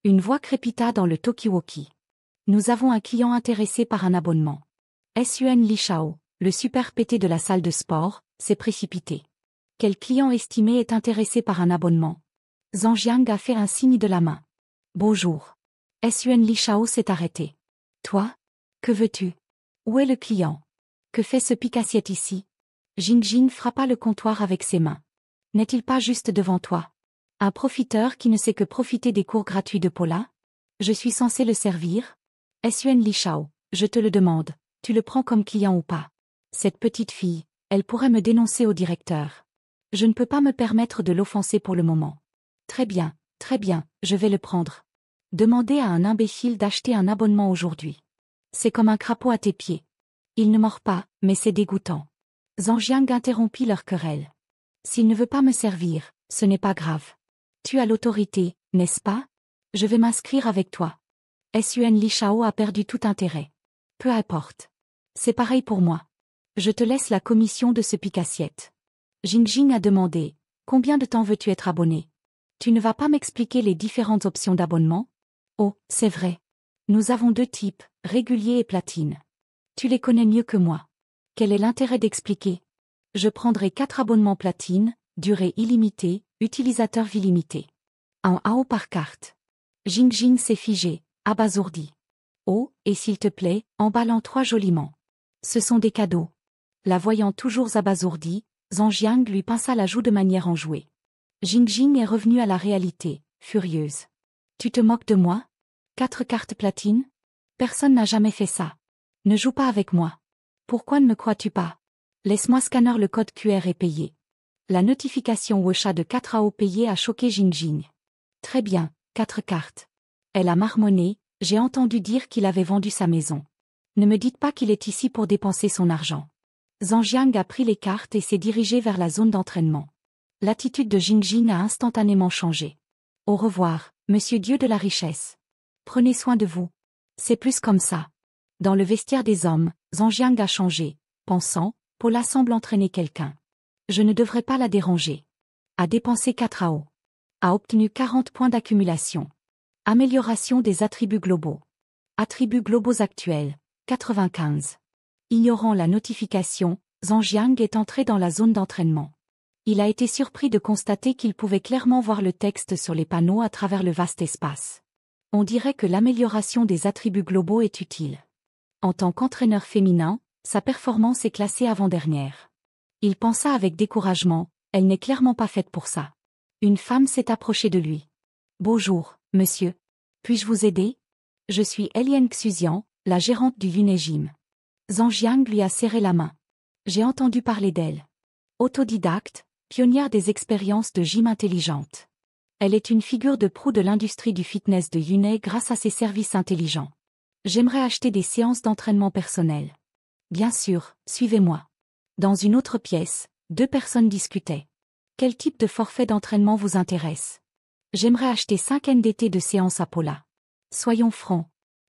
Une voix crépita dans le talkie-walkie. Nous avons un client intéressé par un abonnement. Sun Li Shao, le super pété de la salle de sport, s'est précipité. Quel client estimé est intéressé par un abonnement? Zhang Jiang a fait un signe de la main. Bonjour. Sun Li Shao s'est arrêté. Toi? Que veux-tu? Où est le client? Que fait ce pique-assiette ici? Jingjing frappa le comptoir avec ses mains. N'est-il pas juste devant toi? Un profiteur qui ne sait que profiter des cours gratuits de Paula? Je suis censé le servir? Sun Li Shao, je te le demande, tu le prends comme client ou pas? Cette petite fille, elle pourrait me dénoncer au directeur. Je ne peux pas me permettre de l'offenser pour le moment. Très bien, je vais le prendre. Demandez à un imbécile d'acheter un abonnement aujourd'hui. C'est comme un crapaud à tes pieds. Il ne mord pas, mais c'est dégoûtant. Zhang Jiang interrompit leur querelle. S'il ne veut pas me servir, ce n'est pas grave. Tu as l'autorité, n'est-ce pas? Je vais m'inscrire avec toi. Sun Li Shao a perdu tout intérêt. Peu importe. C'est pareil pour moi. Je te laisse la commission de ce pique-assiette. Jingjing a demandé, combien de temps veux-tu être abonné? Tu ne vas pas m'expliquer les différentes options d'abonnement? Oh, c'est vrai. Nous avons 2 types, régulier et platine. Tu les connais mieux que moi. Quel est l'intérêt d'expliquer? Je prendrai 4 abonnements platine, durée illimitée, utilisateur vie limitée. Un AO par carte. Jingjing s'est figé, abasourdi. Oh, et s'il te plaît, emballe-en 3 joliment. Ce sont des cadeaux. La voyant toujours abasourdie, Zhang Jiang lui pinça la joue de manière enjouée. Jingjing est revenue à la réalité, furieuse. Tu te moques de moi? 4 cartes platine? Personne n'a jamais fait ça. Ne joue pas avec moi. Pourquoi ne me crois-tu pas? Laisse-moi scanner le code QR et payer. La notification Wosha de 4 AO payé a choqué Jingjing. Très bien, 4 cartes. Elle a marmonné, j'ai entendu dire qu'il avait vendu sa maison. Ne me dites pas qu'il est ici pour dépenser son argent. Zhang a pris les cartes et s'est dirigé vers la zone d'entraînement. L'attitude de Jingjing a instantanément changé. Au revoir, monsieur Dieu de la richesse. Prenez soin de vous. C'est plus comme ça. Dans le vestiaire des hommes, Zhang a changé, pensant, Paula semble entraîner quelqu'un. Je ne devrais pas la déranger. A dépensé 4 AO. A obtenu 40 points d'accumulation. Amélioration des attributs globaux. Attributs globaux actuels, 95. Ignorant la notification, Zhang est entré dans la zone d'entraînement. Il a été surpris de constater qu'il pouvait clairement voir le texte sur les panneaux à travers le vaste espace. On dirait que l'amélioration des attributs globaux est utile. En tant qu'entraîneur féminin, sa performance est classée avant-dernière. Il pensa avec découragement, elle n'est clairement pas faite pour ça. Une femme s'est approchée de lui. Bonjour, monsieur. Puis-je vous aider? Je suis Eliane Xuzian, la gérante du Yunei Gym. Zhang lui a serré la main. J'ai entendu parler d'elle. Autodidacte, pionnière des expériences de gym intelligentes. Elle est une figure de proue de l'industrie du fitness de Yunei grâce à ses services intelligents. J'aimerais acheter des séances d'entraînement personnel. Bien sûr, suivez-moi. Dans une autre pièce, 2 personnes discutaient. Quel type de forfait d'entraînement vous intéresse? J'aimerais acheter 5 NDT de séances à Paula. Soyons francs.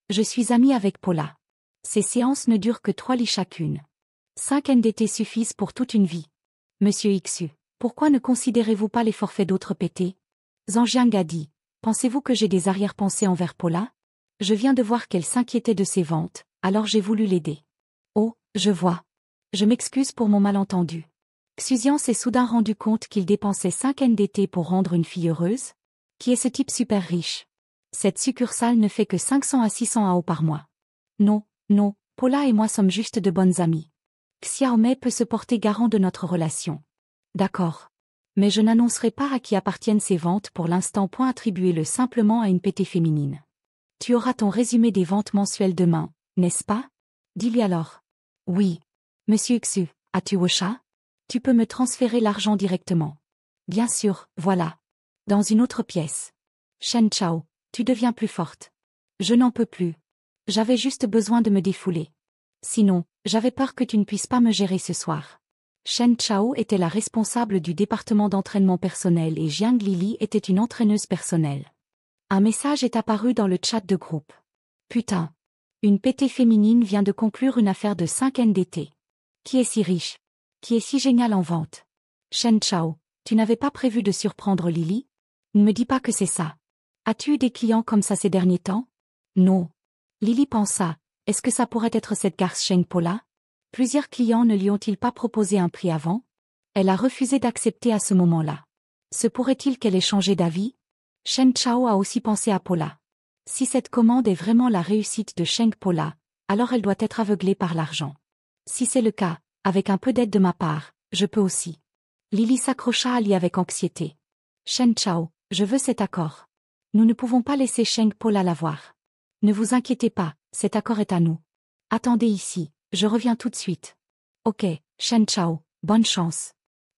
Je suis amie avec Paula. Ces séances ne durent que 3 lits chacune. 5 NDT suffisent pour toute une vie. Monsieur Xu, pourquoi ne considérez-vous pas les forfaits d'autres PT? Zhang a dit, pensez-vous que j'ai des arrière-pensées envers Paula? Je viens de voir qu'elle s'inquiétait de ses ventes, alors j'ai voulu l'aider. Oh, je vois. Je m'excuse pour mon malentendu. Xuzian s'est soudain rendu compte qu'il dépensait 5 NDT pour rendre une fille heureuse? Qui est ce type super riche? Cette succursale ne fait que 500 à 600 AO par mois. Non, Paula et moi sommes juste de bonnes amies. Xiaomei peut se porter garant de notre relation. D'accord. Mais je n'annoncerai pas à qui appartiennent ces ventes pour l'instant. Attribuez-le simplement à une PT féminine. Tu auras ton résumé des ventes mensuelles demain, n'est-ce pas? Dis-lui alors. Oui. Monsieur Xu, as-tu Wosha? Tu peux me transférer l'argent directement. Bien sûr, voilà. Dans une autre pièce. Shen Chao, tu deviens plus forte. Je n'en peux plus. J'avais juste besoin de me défouler. Sinon, j'avais peur que tu ne puisses pas me gérer ce soir. Shen Chao était la responsable du département d'entraînement personnel et Jiang Lili était une entraîneuse personnelle. Un message est apparu dans le chat de groupe. Putain. Une PT féminine vient de conclure une affaire de 5 NDT. Qui est si riche? Qui est si génial en vente? Shen Chao, tu n'avais pas prévu de surprendre Lily? Ne me dis pas que c'est ça. As-tu eu des clients comme ça ces derniers temps? Non. Lily pensa, est-ce que ça pourrait être cette garce Sheng Paula? Plusieurs clients ne lui ont-ils pas proposé un prix avant? Elle a refusé d'accepter à ce moment-là. Se pourrait-il qu'elle ait changé d'avis? Shen Chao a aussi pensé à Paula. Si cette commande est vraiment la réussite de Sheng Paula, alors elle doit être aveuglée par l'argent. Si c'est le cas, avec un peu d'aide de ma part, je peux aussi. Lily s'accrocha à lui avec anxiété. Shen Chao, je veux cet accord. Nous ne pouvons pas laisser Sheng Paula l'avoir. Ne vous inquiétez pas, cet accord est à nous. Attendez ici, je reviens tout de suite. Ok, Shen Chao, bonne chance.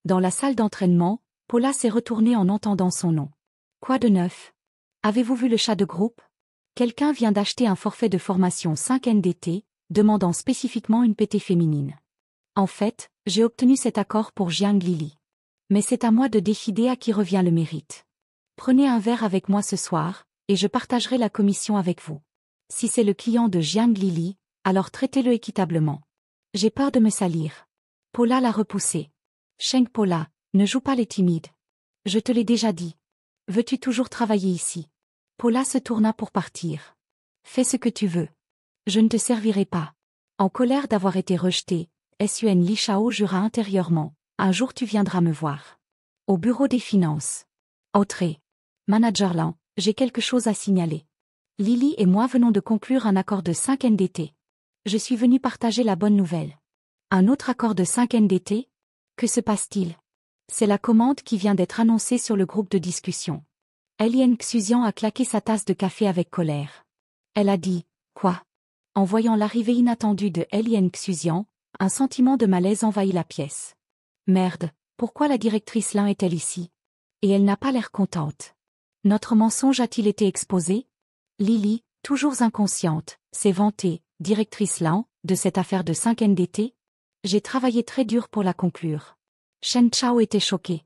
Dans la salle d'entraînement, Paula s'est retournée en entendant son nom. Quoi de neuf? Avez-vous vu le chat de groupe? Quelqu'un vient d'acheter un forfait de formation 5 NDT, demandant spécifiquement une PT féminine. En fait, j'ai obtenu cet accord pour Jiang Lili. Mais c'est à moi de décider à qui revient le mérite. Prenez un verre avec moi ce soir, et je partagerai la commission avec vous. Si c'est le client de Jiang Lili, alors traitez-le équitablement. J'ai peur de me salir. Paula l'a repoussé. Sheng Paula, ne joue pas les timides. Je te l'ai déjà dit. Veux-tu toujours travailler ici? Paula se tourna pour partir. Fais ce que tu veux. Je ne te servirai pas. En colère d'avoir été rejetée, Sun Li Shao jura intérieurement. Un jour tu viendras me voir. Au bureau des finances. Entrée. Manager Lan, j'ai quelque chose à signaler. Lily et moi venons de conclure un accord de 5 NDT. Je suis venu partager la bonne nouvelle. Un autre accord de 5 NDT? Que se passe-t-il? C'est la commande qui vient d'être annoncée sur le groupe de discussion. Eliane Xuzian a claqué sa tasse de café avec colère. Elle a dit, quoi? En voyant l'arrivée inattendue de Lien Xuzian, un sentiment de malaise envahit la pièce. Merde, pourquoi la directrice Lin est-elle ici? Et elle n'a pas l'air contente. Notre mensonge a-t-il été exposé? Lily, toujours inconsciente, s'est vantée, directrice Lin, de cette affaire de 5 NDT? J'ai travaillé très dur pour la conclure. Shen Chao était choquée.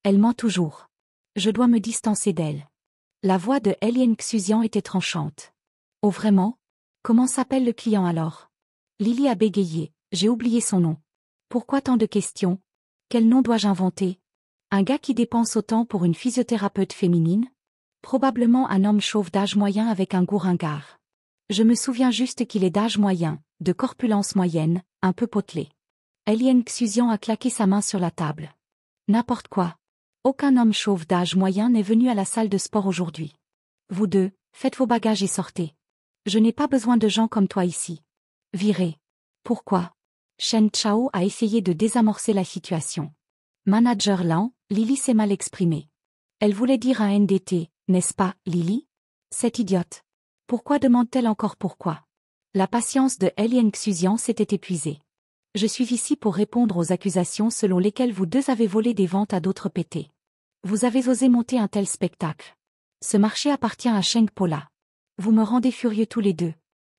Elle ment toujours. Je dois me distancer d'elle. La voix de Lien Xuzian était tranchante. Oh vraiment? Comment s'appelle le client alors? Lily a bégayé, j'ai oublié son nom. Pourquoi tant de questions? Quel nom dois-je inventer? Un gars qui dépense autant pour une physiothérapeute féminine? Probablement un homme chauve d'âge moyen avec un goût ringard. Je me souviens juste qu'il est d'âge moyen, de corpulence moyenne, un peu potelé. Lien Xuzian a claqué sa main sur la table. N'importe quoi. Aucun homme chauve d'âge moyen n'est venu à la salle de sport aujourd'hui. Vous deux, faites vos bagages et sortez. Je n'ai pas besoin de gens comme toi ici. Virez. Pourquoi? Shen Chao a essayé de désamorcer la situation. Manager lent, Lily s'est mal exprimée. Elle voulait dire un NDT, n'est-ce pas, Lily? Cette idiote. Pourquoi demande-t-elle encore pourquoi? La patience de Lien Xuzian s'était épuisée. Je suis ici pour répondre aux accusations selon lesquelles vous deux avez volé des ventes à d'autres pétés. Vous avez osé monter un tel spectacle. Ce marché appartient à Sheng Paula. Vous me rendez furieux tous les deux.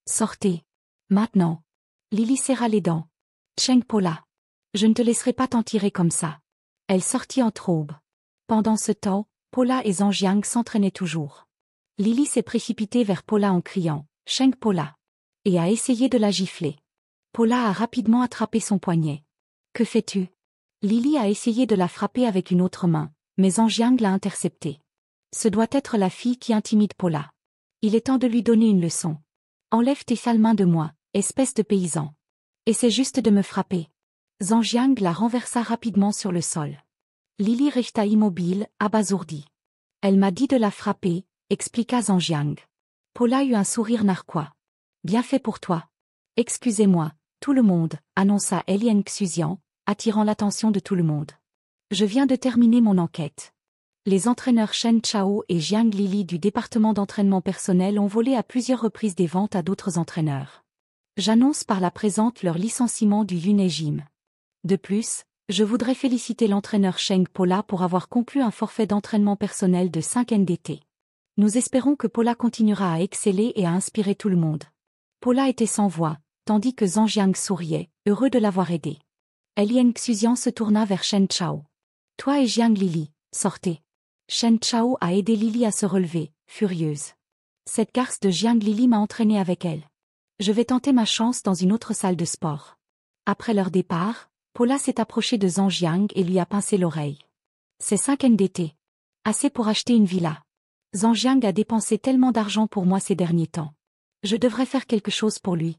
Sortez. Maintenant. Lily serra les dents. Sheng Paula. Je ne te laisserai pas t'en tirer comme ça. Elle sortit en traube. Pendant ce temps, Paula et Zhang s'entraînaient toujours. Lily s'est précipitée vers Paula en criant « Sheng Paula » et a essayé de la gifler. Paula a rapidement attrapé son poignet. « Que fais-tu » Lily a essayé de la frapper avec une autre main, mais Zhang l'a interceptée. Ce doit être la fille qui intimide Paula. Il est temps de lui donner une leçon. Enlève tes sales mains de moi, espèce de paysan. Essaie juste de me frapper. Zhang la renversa rapidement sur le sol. Lily resta immobile, abasourdie. Elle m'a dit de la frapper, expliqua Zhang. Paula eut un sourire narquois. Bien fait pour toi. Excusez-moi, tout le monde, annonça Lien Xuzian, attirant l'attention de tout le monde. Je viens de terminer mon enquête. Les entraîneurs Shen Chao et Jiang Lili du département d'entraînement personnel ont volé à plusieurs reprises des ventes à d'autres entraîneurs. J'annonce par la présente leur licenciement du Yunei Gym. De plus, je voudrais féliciter l'entraîneur Sheng Paula pour avoir conclu un forfait d'entraînement personnel de 5 NDT. Nous espérons que Paula continuera à exceller et à inspirer tout le monde. Paula était sans voix, tandis que Zhang souriait, heureux de l'avoir aidé. Lien Xuzian se tourna vers Shen Chao. Toi et Jiang Lili, sortez. Shen Chao a aidé Lily à se relever, furieuse. Cette garce de Jiang Lili m'a entraînée avec elle. Je vais tenter ma chance dans une autre salle de sport. Après leur départ, Paula s'est approchée de Zhang et lui a pincé l'oreille. C'est 5 NDT. Assez pour acheter une villa. Zhang a dépensé tellement d'argent pour moi ces derniers temps. Je devrais faire quelque chose pour lui.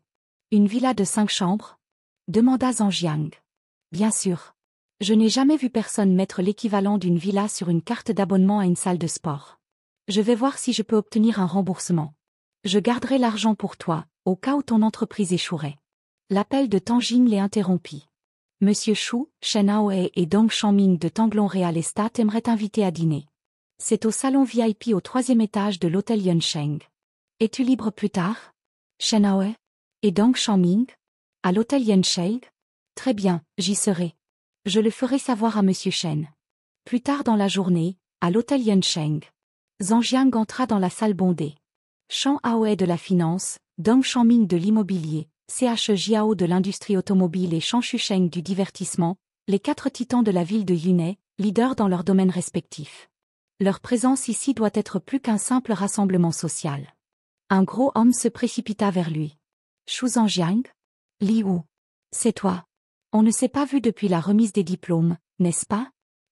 Une villa de 5 chambres? Demanda Zhang. Bien sûr. Je n'ai jamais vu personne mettre l'équivalent d'une villa sur une carte d'abonnement à une salle de sport. Je vais voir si je peux obtenir un remboursement. Je garderai l'argent pour toi, au cas où ton entreprise échouerait. L'appel de Tangjing les interrompit. Monsieur Shu, Shen Aoe et Dong Shangming de Tanglong Real Estate aimeraient inviter à dîner. C'est au salon VIP au 3e étage de l'hôtel Yunsheng. Es-tu libre plus tard? Shen Aoe et Dong Shangming? À l'hôtel Yunsheng? Très bien, j'y serai. Je le ferai savoir à Monsieur Shen. Plus tard dans la journée, à l'hôtel Yunsheng. Zhang entra dans la salle bondée. Shang Aoe de la finance, Dong Shangming de l'immobilier, CH Jiao de l'industrie automobile et Shang Shusheng du divertissement, les 4 titans de la ville de Yunai, leaders dans leurs domaines respectifs. Leur présence ici doit être plus qu'un simple rassemblement social. Un gros homme se précipita vers lui. Shu Zhang? Li Wu. C'est toi. On ne s'est pas vu depuis la remise des diplômes, n'est-ce pas?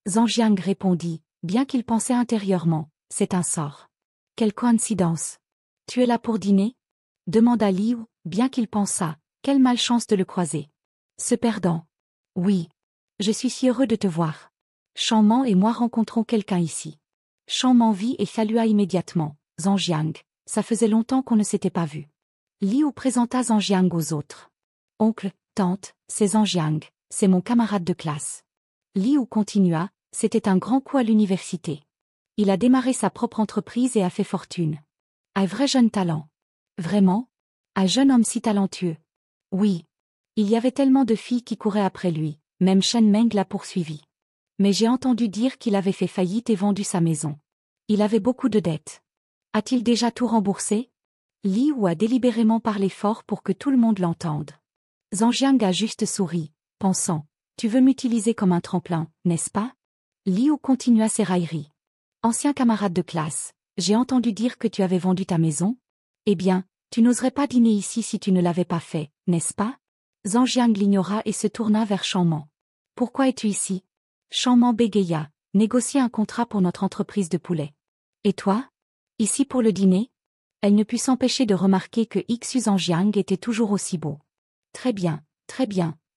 Zhang répondit, bien qu'il pensait intérieurement, c'est un sort. Quelle coïncidence. Tu es là pour dîner? Demanda Li Wu, bien qu'il pensât, quelle malchance de le croiser. Se perdant. Oui. Je suis si heureux de te voir. Shangman et moi rencontrons quelqu'un ici. Shangman vit et salua immédiatement. Zhang, ça faisait longtemps qu'on ne s'était pas vu. Li Wu présenta Zhang aux autres. Oncle, tante, c'est Zhang, c'est mon camarade de classe. Li Wu continua, c'était un grand coup à l'université. Il a démarré sa propre entreprise et a fait fortune. Un vrai jeune talent. Vraiment? Un jeune homme si talentueux. Oui. Il y avait tellement de filles qui couraient après lui, même Shen Meng l'a poursuivi. Mais j'ai entendu dire qu'il avait fait faillite et vendu sa maison. Il avait beaucoup de dettes. A-t-il déjà tout remboursé? Li Wu a délibérément parlé fort pour que tout le monde l'entende. Zhang Jiang a juste souri, pensant, tu veux m'utiliser comme un tremplin, n'est-ce pas? Li Wu continua ses railleries. Ancien camarade de classe, j'ai entendu dire que tu avais vendu ta maison? Eh bien, tu n'oserais pas dîner ici si tu ne l'avais pas fait, n'est-ce pas? Zhang Jiang l'ignora et se tourna vers Shaman. Pourquoi es-tu ici? Shaman bégaya, négocier un contrat pour notre entreprise de poulet. Et toi? Ici pour le dîner? Elle ne put s'empêcher de remarquer que Xu Zhang Jiang était toujours aussi beau. Très bien,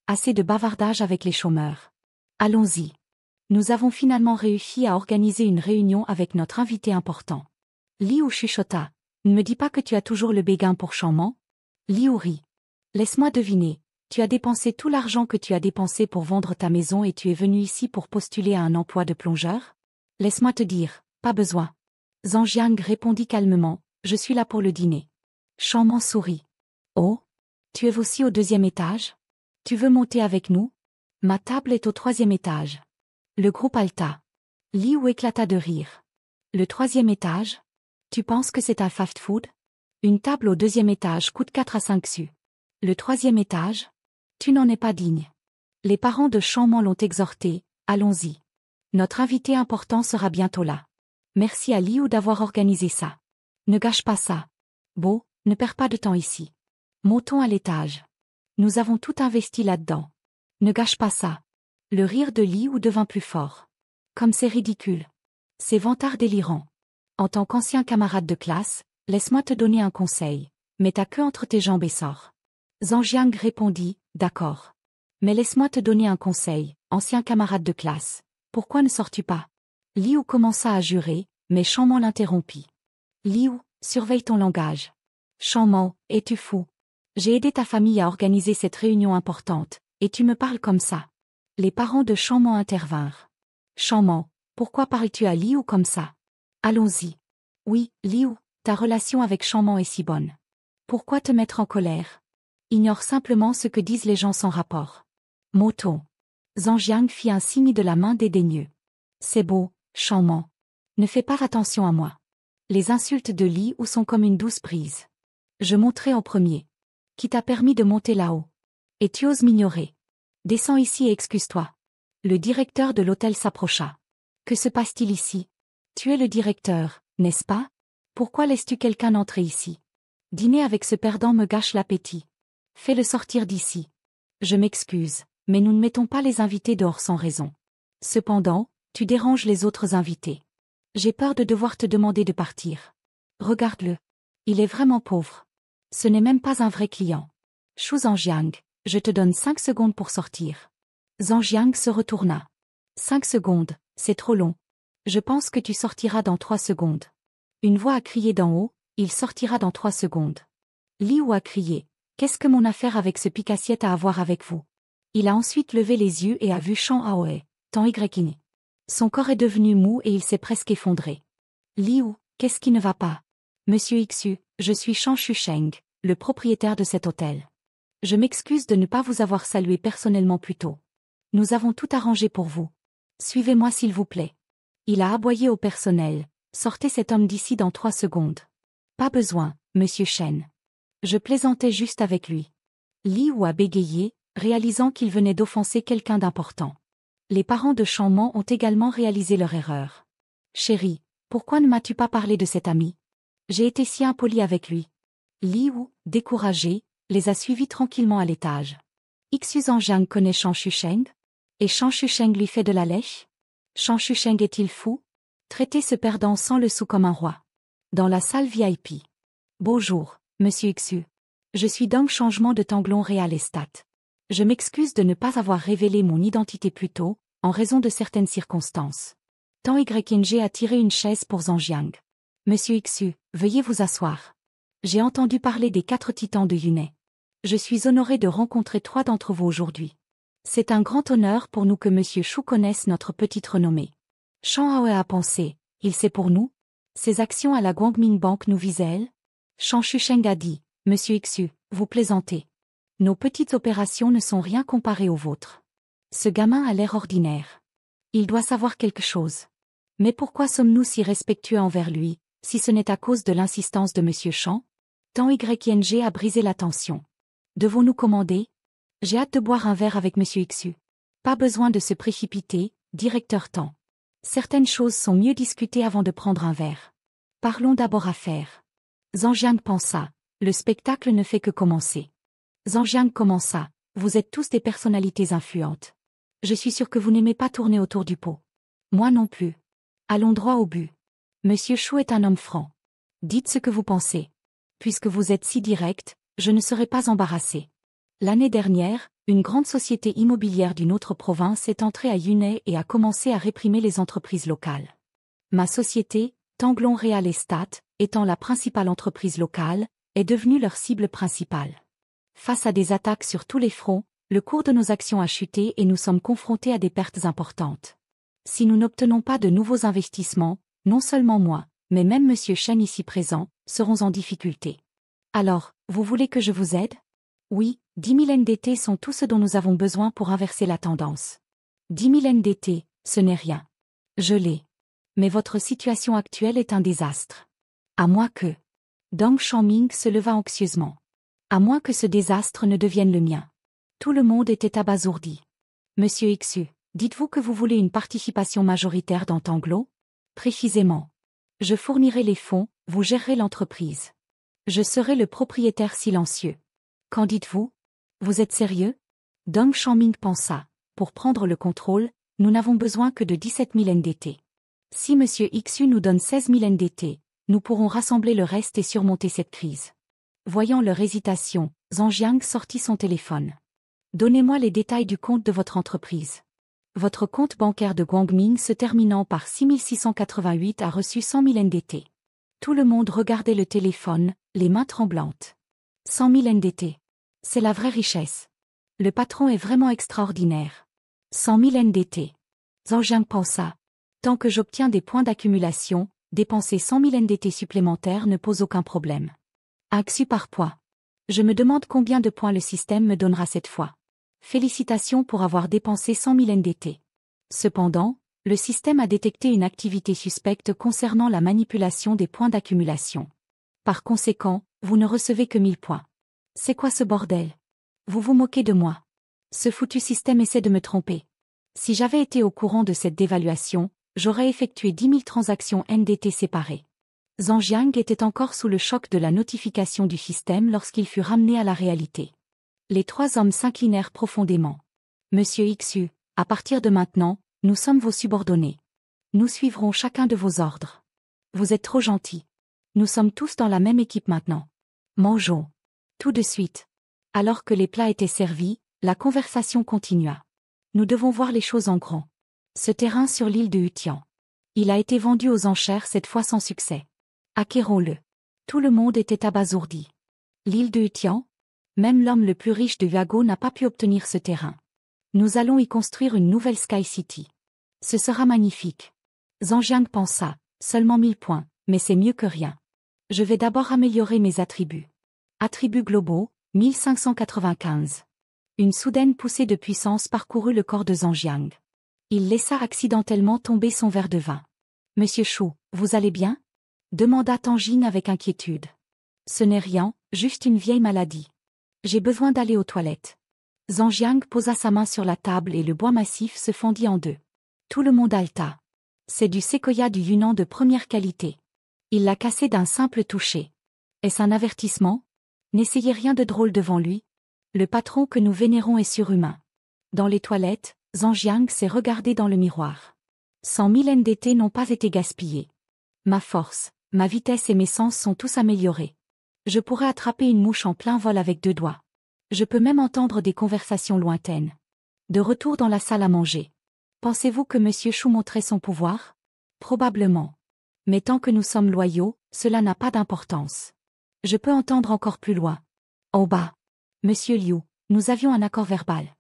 assez de bavardage avec les chômeurs. Allons-y. Nous avons finalement réussi à organiser une réunion avec notre invité important. Liu chuchota. Ne me dis pas que tu as toujours le béguin pour Shaman? Liu rit. Laisse-moi deviner. Tu as dépensé tout l'argent que tu as dépensé pour vendre ta maison et tu es venu ici pour postuler à un emploi de plongeur? Laisse-moi te dire, pas besoin. Zhang Jiang répondit calmement, je suis là pour le dîner. Shaman sourit. Oh? Tu es aussi au 2e étage? Tu veux monter avec nous? Ma table est au 3e étage. Le groupe halta. Liu éclata de rire. Le 3e étage? Tu penses que c'est un fast-food? Une table au 2e étage coûte 4 à 5 su. Le 3e étage? Tu n'en es pas digne. Les parents de Shaman l'ont exhorté, allons-y. Notre invité important sera bientôt là. Merci à Liu d'avoir organisé ça. Ne gâche pas ça. Beau, ne perds pas de temps ici. Montons à l'étage. Nous avons tout investi là-dedans. Ne gâche pas ça. Le rire de Liu devint plus fort. Comme c'est ridicule. C'est vantard délirant. En tant qu'ancien camarade de classe, laisse-moi te donner un conseil. Mets ta queue entre tes jambes et sors. Zhang Jiang répondit, d'accord. Mais laisse-moi te donner un conseil, ancien camarade de classe. Pourquoi ne sors-tu pas? Liu commença à jurer, mais Shaman l'interrompit. Liu, surveille ton langage. Shaman, es-tu fou? J'ai aidé ta famille à organiser cette réunion importante, et tu me parles comme ça. Les parents de Shaman intervinrent. Shaman, pourquoi parles-tu à Liu comme ça? Allons-y. Oui, Liu, ta relation avec Shaman est si bonne. Pourquoi te mettre en colère? Ignore simplement ce que disent les gens sans rapport. Moton. Zhang Jiang fit un signe de la main dédaigneux. C'est beau, Shaman. Ne fais pas attention à moi. Les insultes de Liu sont comme une douce brise. Je monterai en premier. Qui t'a permis de monter là-haut? Et tu oses m'ignorer. Descends ici et excuse-toi. Le directeur de l'hôtel s'approcha. Que se passe-t-il ici? Tu es le directeur, n'est-ce pas? Pourquoi laisses-tu quelqu'un entrer ici? Dîner avec ce perdant me gâche l'appétit. Fais-le sortir d'ici. Je m'excuse, mais nous ne mettons pas les invités dehors sans raison. Cependant, tu déranges les autres invités. J'ai peur de devoir te demander de partir. Regarde-le. Il est vraiment pauvre. Ce n'est même pas un vrai client. Shu Zhangjiang, je te donne 5 secondes pour sortir. Zhangjiang se retourna. 5 secondes, c'est trop long. Je pense que tu sortiras dans 3 secondes. Une voix a crié d'en haut, il sortira dans 3 secondes. Liu a crié, qu'est-ce que mon affaire avec ce pique-assiette a à voir avec vous? Il a ensuite levé les yeux et a vu Shang Aoe, tant Y. Son corps est devenu mou et il s'est presque effondré. Liu, qu'est-ce qui ne va pas? Monsieur Xu, je suis Shang Shusheng, le propriétaire de cet hôtel. Je m'excuse de ne pas vous avoir salué personnellement plus tôt. Nous avons tout arrangé pour vous. Suivez-moi s'il vous plaît. Il a aboyé au personnel. Sortez cet homme d'ici dans 3 secondes. Pas besoin, monsieur Shen. Je plaisantais juste avec lui. Liu a bégayé, réalisant qu'il venait d'offenser quelqu'un d'important. Les parents de Shaman ont également réalisé leur erreur. Chérie, pourquoi ne m'as-tu pas parlé de cet ami? J'ai été si impoli avec lui. Liu, découragé, les a suivis tranquillement à l'étage. Xu Zhangjiang connaît Shang Shusheng? Et Shang Shusheng lui fait de la lèche? Shang Shusheng est-il fou? Traitez ce perdant sans le sou comme un roi. Dans la salle VIP. Bonjour, monsieur Xu. Je suis Dong Changement de Tanglon Real Estate. Je m'excuse de ne pas avoir révélé mon identité plus tôt, en raison de certaines circonstances. Tant YNG a tiré une chaise pour Zhangjiang. Monsieur Xu, veuillez vous asseoir. J'ai entendu parler des 4 titans de Yunai. Je suis honoré de rencontrer 3 d'entre vous aujourd'hui. C'est un grand honneur pour nous que monsieur Shu connaisse notre petite renommée. Shang Aoe a pensé, il sait pour nous? Ses actions à la Guangming Bank nous visent-elles? Shang Shusheng a dit, Monsieur Xu, vous plaisantez. Nos petites opérations ne sont rien comparées aux vôtres. Ce gamin a l'air ordinaire. Il doit savoir quelque chose. Mais pourquoi sommes-nous si respectueux envers lui, si ce n'est à cause de l'insistance de Monsieur Chan? Tant YNG a brisé la tension. Devons-nous commander? J'ai hâte de boire un verre avec Monsieur Xu. Pas besoin de se précipiter, directeur Tan. Certaines choses sont mieux discutées avant de prendre un verre. Parlons d'abord affaires. Zhang Jiang pensa, le spectacle ne fait que commencer. Zhang Jiang commença, vous êtes tous des personnalités influentes. Je suis sûr que vous n'aimez pas tourner autour du pot. Moi non plus. Allons droit au but. Monsieur Chou est un homme franc. Dites ce que vous pensez. Puisque vous êtes si direct, je ne serai pas embarrassé. L'année dernière, une grande société immobilière d'une autre province est entrée à Yunai et a commencé à réprimer les entreprises locales. Ma société, Tanglong Real Estate, étant la principale entreprise locale, est devenue leur cible principale. Face à des attaques sur tous les fronts, le cours de nos actions a chuté et nous sommes confrontés à des pertes importantes. Si nous n'obtenons pas de nouveaux investissements, non seulement moi, mais même Monsieur Chen ici présent, serons en difficulté. Alors, vous voulez que je vous aide? Oui, 10 000 NDT sont tout ce dont nous avons besoin pour inverser la tendance. 10 000 NDT, ce n'est rien. Je l'ai. Mais votre situation actuelle est un désastre. À moins que... Deng Xiaoming se leva anxieusement. À moins que ce désastre ne devienne le mien. Tout le monde était abasourdi. Monsieur Xu, dites-vous que vous voulez une participation majoritaire dans Tanglo? Précisément. Je fournirai les fonds, vous gérerez l'entreprise. Je serai le propriétaire silencieux. Qu'en dites-vous? Vous êtes sérieux? Deng Xiaoming pensa. Pour prendre le contrôle, nous n'avons besoin que de 17 000 NDT. Si Monsieur Xu nous donne 16 000 NDT, nous pourrons rassembler le reste et surmonter cette crise. Voyant leur hésitation, Zhang Jiang sortit son téléphone. Donnez-moi les détails du compte de votre entreprise. Votre compte bancaire de Guangming se terminant par 6688 a reçu 100 000 NDT. Tout le monde regardait le téléphone, les mains tremblantes. 100 000 NDT. C'est la vraie richesse. Le patron est vraiment extraordinaire. 100 000 NDT. Zhang Jiang pensa. Tant que j'obtiens des points d'accumulation, dépenser 100 000 NDT supplémentaires ne pose aucun problème. Axu par poids. Je me demande combien de points le système me donnera cette fois. Félicitations pour avoir dépensé 100 000 NDT. Cependant, le système a détecté une activité suspecte concernant la manipulation des points d'accumulation. Par conséquent, vous ne recevez que 1000 points. C'est quoi ce bordel? Vous vous moquez de moi. Ce foutu système essaie de me tromper. Si j'avais été au courant de cette dévaluation, j'aurais effectué 10 000 transactions NDT séparées. Zhang Jiang était encore sous le choc de la notification du système lorsqu'il fut ramené à la réalité. Les trois hommes s'inclinèrent profondément. Monsieur Xu, à partir de maintenant, nous sommes vos subordonnés. Nous suivrons chacun de vos ordres. Vous êtes trop gentil. Nous sommes tous dans la même équipe maintenant. Mangeons. Tout de suite. Alors que les plats étaient servis, la conversation continua. Nous devons voir les choses en grand. Ce terrain sur l'île de Hutian. Il a été vendu aux enchères cette fois sans succès. Acquérons-le. Tout le monde était abasourdi. L'île de Hutian? Même l'homme le plus riche de Huago n'a pas pu obtenir ce terrain. Nous allons y construire une nouvelle Sky City. Ce sera magnifique. Zhang Jiang pensa, seulement 1000 points, mais c'est mieux que rien. Je vais d'abord améliorer mes attributs. Attributs globaux, 1595. Une soudaine poussée de puissance parcourut le corps de Zhang Jiang. Il laissa accidentellement tomber son verre de vin. Monsieur Chou, vous allez bien? Demanda Tanjin avec inquiétude. Ce n'est rien, juste une vieille maladie. J'ai besoin d'aller aux toilettes. Zhang Jiang posa sa main sur la table et le bois massif se fendit en deux. Tout le monde haleta. C'est du séquoia du Yunnan de première qualité. Il l'a cassé d'un simple toucher. Est-ce un avertissement? N'essayez rien de drôle devant lui. Le patron que nous vénérons est surhumain. Dans les toilettes, Zhang Jiang s'est regardé dans le miroir. 100 000 NDT n'ont pas été gaspillés. Ma force, ma vitesse et mes sens sont tous améliorés. Je pourrais attraper une mouche en plein vol avec 2 doigts. Je peux même entendre des conversations lointaines. De retour dans la salle à manger. Pensez-vous que Monsieur Chou montrait son pouvoir? Probablement. Mais tant que nous sommes loyaux, cela n'a pas d'importance. Je peux entendre encore plus loin. En bas. Monsieur Liu, nous avions un accord verbal.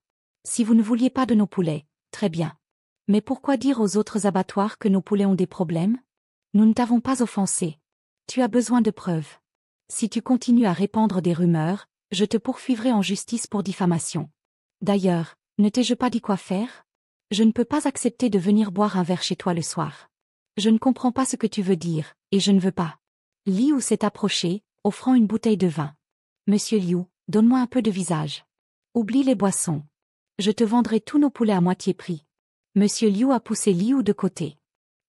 Si vous ne vouliez pas de nos poulets, très bien. Mais pourquoi dire aux autres abattoirs que nos poulets ont des problèmes? Nous ne t'avons pas offensé. Tu as besoin de preuves. Si tu continues à répandre des rumeurs, je te poursuivrai en justice pour diffamation. D'ailleurs, ne t'ai-je pas dit quoi faire? Je ne peux pas accepter de venir boire un verre chez toi le soir. Je ne comprends pas ce que tu veux dire, et je ne veux pas. Liu s'est approché, offrant une bouteille de vin. Monsieur Liu, donne-moi un peu de visage. Oublie les boissons. Je te vendrai tous nos poulets à moitié prix. Monsieur Liu a poussé Liu de côté.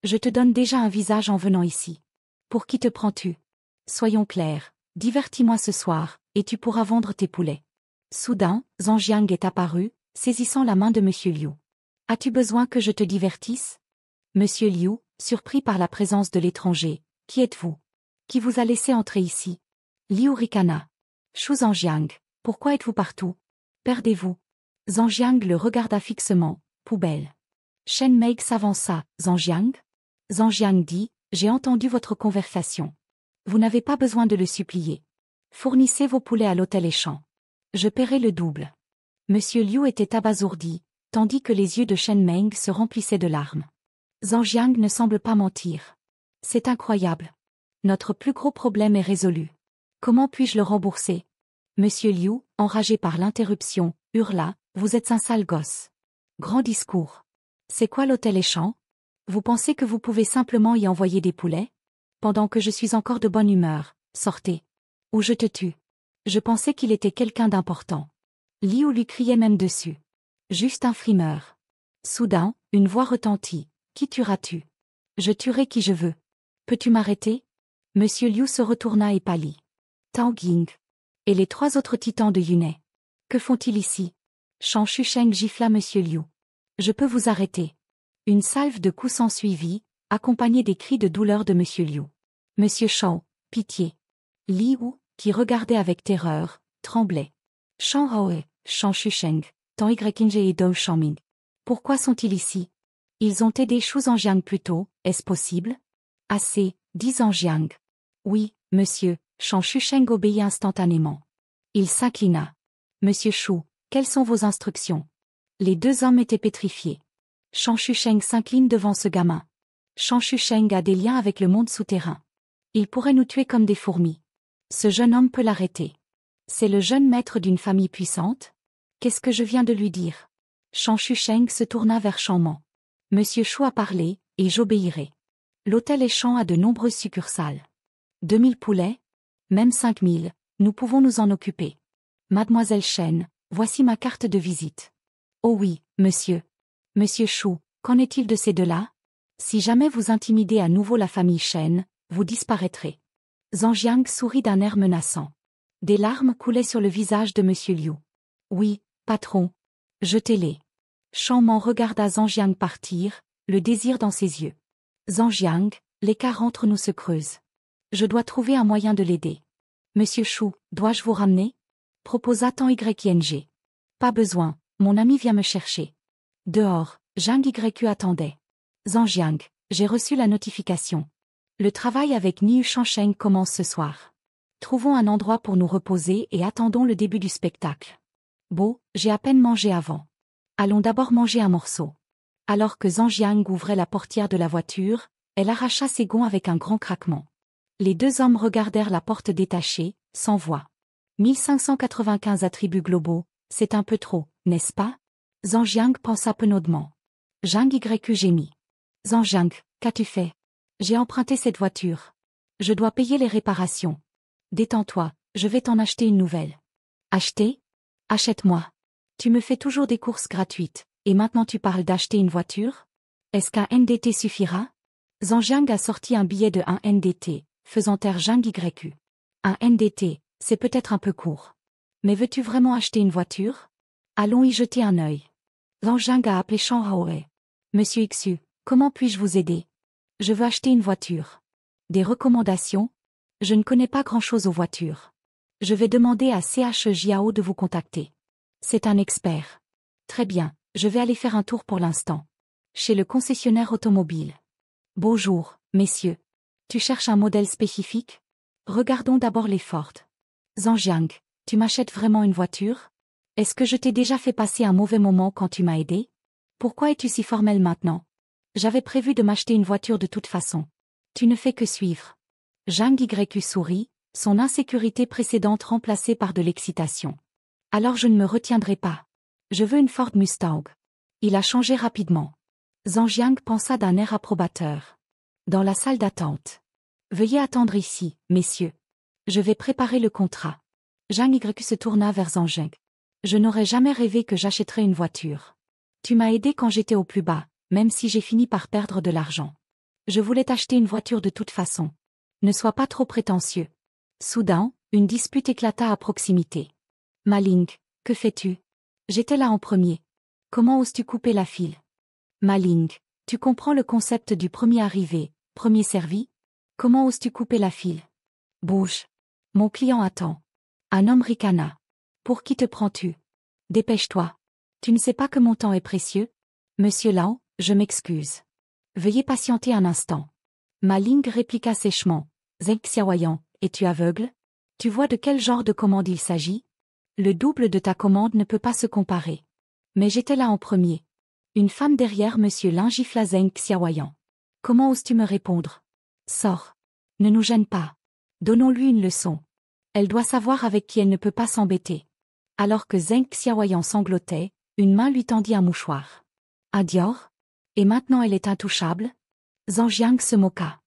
Je te donne déjà un visage en venant ici. Pour qui te prends-tu? Soyons clairs, divertis-moi ce soir, et tu pourras vendre tes poulets. Soudain, Zhang Jiang est apparu, saisissant la main de Monsieur Liu. As-tu besoin que je te divertisse? Monsieur Liu, surpris par la présence de l'étranger, qui êtes-vous? Qui vous a laissé entrer ici? Liu ricana. Shu Zhang Jiang, pourquoi êtes-vous partout? Perdez-vous. Zhang Jiang le regarda fixement, poubelle. Shen Mei s'avança, Zhang Jiang? Zhang Jiang dit, j'ai entendu votre conversation. Vous n'avez pas besoin de le supplier. Fournissez vos poulets à l'hôtel Échamp. Je paierai le double. Monsieur Liu était abasourdi, tandis que les yeux de Shen Meng se remplissaient de larmes. Zhang Jiang ne semble pas mentir. C'est incroyable. Notre plus gros problème est résolu. Comment puis-je le rembourser? Monsieur Liu, enragé par l'interruption, hurla, vous êtes un sale gosse. Grand discours. C'est quoi l'hôtel Échamp? Vous pensez que vous pouvez simplement y envoyer des poulets? Pendant que je suis encore de bonne humeur, sortez. Ou je te tue. Je pensais qu'il était quelqu'un d'important. Liu lui criait même dessus. Juste un frimeur. Soudain, une voix retentit. Qui tueras-tu? Je tuerai qui je veux. Peux-tu m'arrêter? Monsieur Liu se retourna et pâlit. Tao Ying. Et les trois autres titans de Yunai. Que font-ils ici? Shan Shusheng gifla Monsieur Liu. Je peux vous arrêter. Une salve de coups s'ensuivit, accompagnée des cris de douleur de Monsieur Liu. Monsieur Shao, pitié. Liu, qui regardait avec terreur, tremblait. Shan Haoe, Shan Shusheng, Tan Yinge et Dou Shanming. Pourquoi sont-ils ici? Ils ont aidé Shu Zhangjiang plus tôt, est-ce possible? Assez, dit Zhang Jiang. Oui, monsieur, Shan Shusheng obéit instantanément. Il s'inclina. Monsieur Shu, quelles sont vos instructions? Les deux hommes étaient pétrifiés. Shan Shusheng s'incline devant ce gamin. Shan Shusheng a des liens avec le monde souterrain. Il pourrait nous tuer comme des fourmis. Ce jeune homme peut l'arrêter. C'est le jeune maître d'une famille puissante? Qu'est-ce que je viens de lui dire? Shan Shusheng se tourna vers Shanman. Monsieur Shu a parlé, et j'obéirai. L'hôtel Échamp a de nombreuses succursales. 2000 poulets? Même 5000, nous pouvons nous en occuper. Mademoiselle Shen, voici ma carte de visite. Oh oui, monsieur. Monsieur Shu, qu'en est-il de ces deux-là? Si jamais vous intimidez à nouveau la famille Shen, vous disparaîtrez. Zhang Jiang sourit d'un air menaçant. Des larmes coulaient sur le visage de Monsieur Liu. Oui, patron. Jetez-les. Shanman regarda Zhang Jiang partir, le désir dans ses yeux. Zhang Jiang, l'écart entre nous se creuse. Je dois trouver un moyen de l'aider. Monsieur Shu, dois-je vous ramener? Proposa Tan Ying. Pas besoin, mon ami vient me chercher. Dehors, Zhang Yq attendait. Zhang Jiang, j'ai reçu la notification. Le travail avec Niu Shansheng commence ce soir. Trouvons un endroit pour nous reposer et attendons le début du spectacle. Bon, j'ai à peine mangé avant. Allons d'abord manger un morceau. Alors que Zhang Jiang ouvrait la portière de la voiture, elle arracha ses gonds avec un grand craquement. Les deux hommes regardèrent la porte détachée, sans voix. 1595 attributs globaux, c'est un peu trop, n'est-ce pas? Zhang Jiang pensa penaudement. Zhang Yq gémit. Zhang Jiang, qu'as-tu fait? J'ai emprunté cette voiture. Je dois payer les réparations. Détends-toi, je vais t'en acheter une nouvelle. Acheter? Achète-moi. Tu me fais toujours des courses gratuites, et maintenant tu parles d'acheter une voiture? Est-ce qu'un NDT suffira? Zhang Jiang a sorti un billet de 1 NDT, faisant taire Zhang Yq. Un NDT, c'est peut-être un peu court. Mais veux-tu vraiment acheter une voiture? Allons y jeter un œil. Zhang Jiang a appelé Shan Haoe. Monsieur Xu, comment puis-je vous aider? Je veux acheter une voiture. Des recommandations? Je ne connais pas grand-chose aux voitures. Je vais demander à CH Jiao de vous contacter. C'est un expert. Très bien, je vais aller faire un tour pour l'instant. Chez le concessionnaire automobile. Bonjour, messieurs. Tu cherches un modèle spécifique? Regardons d'abord les Ford. Zhang Jiang, tu m'achètes vraiment une voiture? Est-ce que je t'ai déjà fait passer un mauvais moment quand tu m'as aidé? Pourquoi es-tu si formel maintenant? J'avais prévu de m'acheter une voiture de toute façon. Tu ne fais que suivre. Zhang Yq sourit, Son insécurité précédente remplacée par de l'excitation. Alors je ne me retiendrai pas. Je veux une Ford Mustang. Il a changé rapidement. Zhang Jiang pensa d'un air approbateur. Dans la salle d'attente. Veuillez attendre ici, messieurs. Je vais préparer le contrat. Zhang Y se tourna vers Zhang Jiang. Je n'aurais jamais rêvé que j'achèterais une voiture. Tu m'as aidé quand j'étais au plus bas, même si j'ai fini par perdre de l'argent. Je voulais t'acheter une voiture de toute façon. Ne sois pas trop prétentieux. Soudain, une dispute éclata à proximité. Maling, que fais-tu? J'étais là en premier. Comment oses-tu couper la file? Maling, tu comprends le concept du premier arrivé, premier servi? Comment oses-tu couper la file? Bouge. Mon client attend. Un homme ricana. Pour qui te prends-tu? Dépêche-toi. Tu ne sais pas que mon temps est précieux? Monsieur Lao, je m'excuse. Veuillez patienter un instant. Maling répliqua sèchement. Zheng Xiaoyan, es-tu aveugle? Tu vois de quel genre de commande il s'agit? Le double de ta commande ne peut pas se comparer. Mais j'étais là en premier. Une femme derrière Monsieur Lin gifla Zheng Xiaoyan. Comment oses-tu me répondre? Sors. Ne nous gêne pas. Donnons-lui une leçon. Elle doit savoir avec qui elle ne peut pas s'embêter. Alors que Zheng Xiaoyan sanglotait, une main lui tendit un mouchoir. Un Dior? Et maintenant elle est intouchable? Zhang Jiang se moqua.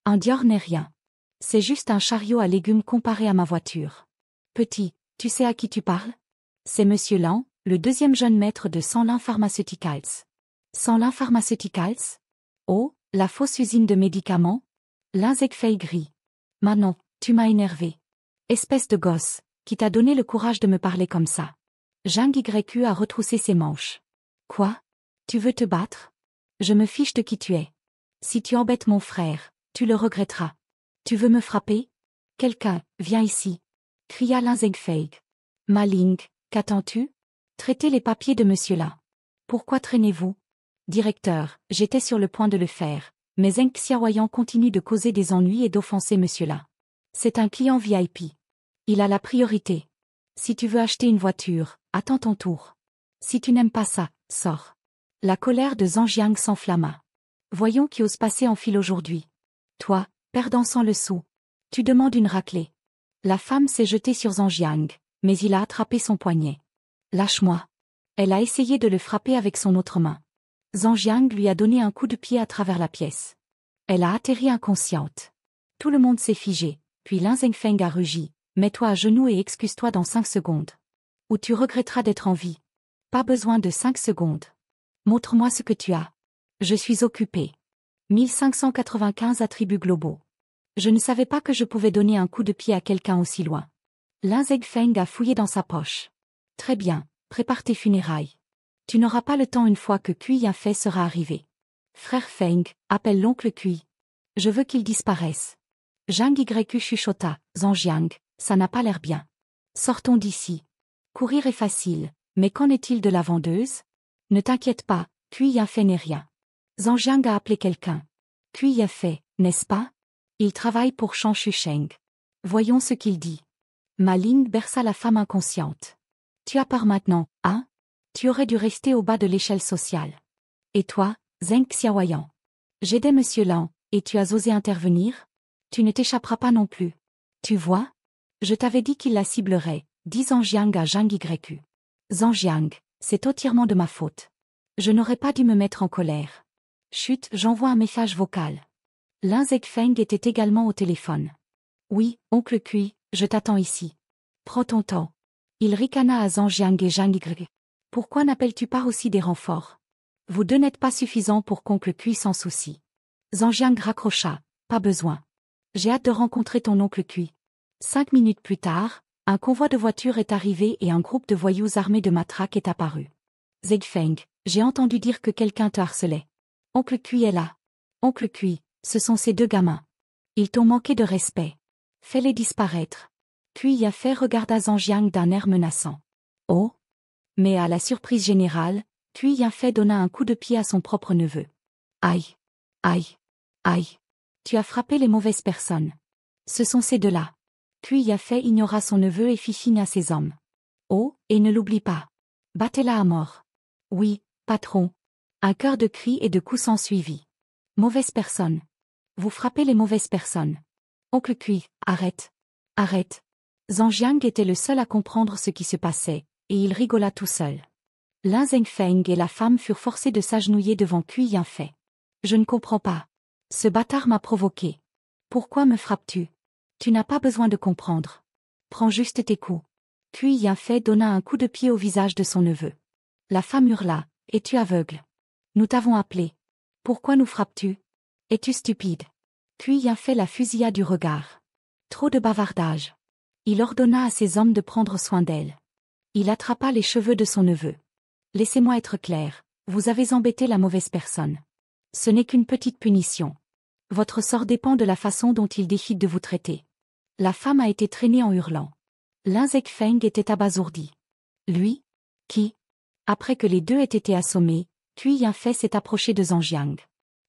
Un Dior n'est rien. C'est juste un chariot à légumes comparé à ma voiture. Petit, tu sais à qui tu parles? C'est Monsieur Lan, le deuxième jeune maître de Sanlin Pharmaceuticals. Sanlin Pharmaceuticals? Oh, la fausse usine de médicaments? L'insecte gris. Manon, tu m'as énervé. Espèce de gosse, qui t'a donné le courage de me parler comme ça? Zhang YQ a retroussé ses manches. Quoi? Tu veux te battre? Je me fiche de qui tu es. Si tu embêtes mon frère, tu le regretteras. Tu veux me frapper? Quelqu'un, viens ici. Cria Lin Zhengfei. Maling, qu'attends-tu? Traitez les papiers de monsieur là. Pourquoi traînez-vous? Directeur, j'étais sur le point de le faire, mais Zheng Xiaoyan continue de causer des ennuis et d'offenser monsieur là. C'est un client VIP. Il a la priorité. Si tu veux acheter une voiture, attends ton tour. Si tu n'aimes pas ça, sors. La colère de Zhang Jiang s'enflamma. Voyons qui ose passer en file aujourd'hui. Toi, perdant sans le sou. Tu demandes une raclée. La femme s'est jetée sur Zhang Jiang, mais il a attrapé son poignet. Lâche-moi. Elle a essayé de le frapper avec son autre main. Zhang Jiang lui a donné un coup de pied à travers la pièce. Elle a atterri inconsciente. Tout le monde s'est figé, puis Lin Zhengfeng a rugi. Mets-toi à genoux et excuse-toi dans 5 secondes. Ou tu regretteras d'être en vie. Pas besoin de 5 secondes. Montre-moi ce que tu as. Je suis occupé. 1595 attributs globaux. Je ne savais pas que je pouvais donner un coup de pied à quelqu'un aussi loin. Lin Zhengfeng a fouillé dans sa poche. Très bien, prépare tes funérailles. Tu n'auras pas le temps une fois que Cui Yafei sera arrivé. Frère Feng, appelle l'oncle Cui. Je veux qu'il disparaisse. Zhang YQ chuchota, Zhang Jiang, ça n'a pas l'air bien. Sortons d'ici. Courir est facile, mais qu'en est-il de la vendeuse? Ne t'inquiète pas, Cui Yafei n'est rien. Zhang Jiang a appelé quelqu'un. Cui Yafei, n'est-ce pas? Il travaille pour Shang Shusheng. Voyons ce qu'il dit. Maling berça la femme inconsciente. Tu as peur maintenant, hein? Tu aurais dû rester au bas de l'échelle sociale. Et toi, Zheng Xiaoyan? J'aidais Monsieur Lan, et tu as osé intervenir? Tu ne t'échapperas pas non plus. Tu vois? Je t'avais dit qu'il la ciblerait, dit Zhang Jiang à Zhang YQ. Zhang Jiang, c'est entièrement de ma faute. Je n'aurais pas dû me mettre en colère. Chut, j'envoie un message vocal. Lin Zhengfeng était également au téléphone. Oui, oncle Cui, je t'attends ici. Prends ton temps. Il ricana à Zhang Jiang et Zhang Y. Pourquoi n'appelles-tu pas aussi des renforts? Vous deux n'êtes pas suffisants pour qu'oncle Cui s'en soucie. Zhang Jiang raccrocha. Pas besoin. J'ai hâte de rencontrer ton oncle Cui. 5 minutes plus tard, un convoi de voitures est arrivé et un groupe de voyous armés de matraques est apparu. Zhengfeng, j'ai entendu dire que quelqu'un te harcelait. Oncle Cui est là. Oncle Cui, ce sont ces deux gamins. Ils t'ont manqué de respect. Fais-les disparaître. Cui Yafei regarda Zhang Jiang d'un air menaçant. Oh! Mais à la surprise générale, Cui Yafei donna un coup de pied à son propre neveu. Aïe! Aïe! Aïe! Tu as frappé les mauvaises personnes. Ce sont ces deux-là. Cui Yafei ignora son neveu et fit signe à ses hommes. Oh, et ne l'oublie pas. Battez-la à mort. Oui, patron. Un chœur de cris et de coups s'ensuivit. Mauvaise personne. Vous frappez les mauvaises personnes. Oncle Cui, arrête. Arrête. Zhang Jiang était le seul à comprendre ce qui se passait, et il rigola tout seul. Lin Zhengfeng et la femme furent forcés de s'agenouiller devant Cui Yanfei. Je ne comprends pas. Ce bâtard m'a provoqué. Pourquoi me frappes-tu? Tu n'as pas besoin de comprendre. Prends juste tes coups. Cui Yanfei donna un coup de pied au visage de son neveu. La femme hurla. Es-tu aveugle? Nous t'avons appelé. Pourquoi nous frappes-tu? Es-tu stupide? Cui Yanfei la fusilla du regard. Trop de bavardage. Il ordonna à ses hommes de prendre soin d'elle. Il attrapa les cheveux de son neveu. Laissez-moi être clair, vous avez embêté la mauvaise personne. Ce n'est qu'une petite punition. Votre sort dépend de la façon dont il décide de vous traiter. La femme a été traînée en hurlant. Lin Zhengfeng était abasourdi. Lui? Qui? Après que les deux aient été assommés, Cui Yanfei s'est approché de Zhang Jiang.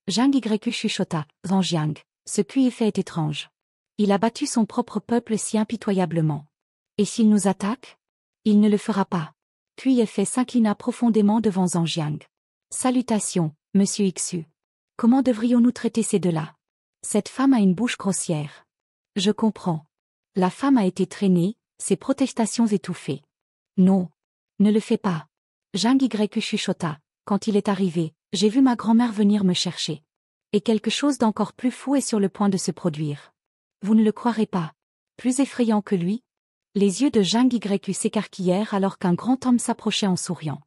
Zhang Y chuchota, Zhang Jiang, ce Cui Yanfei est étrange. Il a battu son propre peuple si impitoyablement. Et s'il nous attaque? Il ne le fera pas. Cui Yanfei s'inclina profondément devant Zhang Jiang. Salutations, monsieur Xu. Comment devrions-nous traiter ces deux-là? Cette femme a une bouche grossière. Je comprends. La femme a été traînée, ses protestations étouffées. Non. Ne le fais pas. Zhang Y chuchota. Quand il est arrivé, j'ai vu ma grand-mère venir me chercher. Et quelque chose d'encore plus fou est sur le point de se produire. Vous ne le croirez pas. Plus effrayant que lui? Les yeux de Zhang Y s'écarquillèrent alors qu'un grand homme s'approchait en souriant.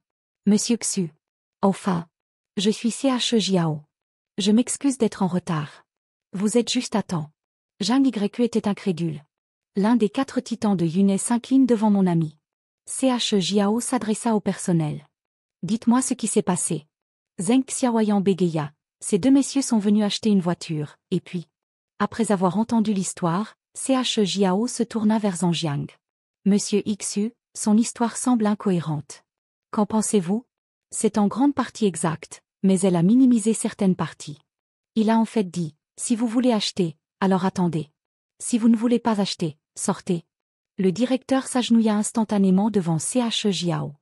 Monsieur Xu. Enfin. Je suis CH Jiao. Je m'excuse d'être en retard. Vous êtes juste à temps. Zhang Y était incrédule. L'un des 4 titans de Yunai s'incline devant mon ami. CH Jiao s'adressa au personnel. Dites-moi ce qui s'est passé. Zheng Xiaoyan bégaya. Ces deux messieurs sont venus acheter une voiture, et puis. Après avoir entendu l'histoire, CH Jiao se tourna vers Zhang Jiang. Monsieur Xu, son histoire semble incohérente. Qu'en pensez-vous? C'est en grande partie exact, mais elle a minimisé certaines parties. Il a en fait dit, si vous voulez acheter, alors attendez. Si vous ne voulez pas acheter, sortez. Le directeur s'agenouilla instantanément devant CH Jiao.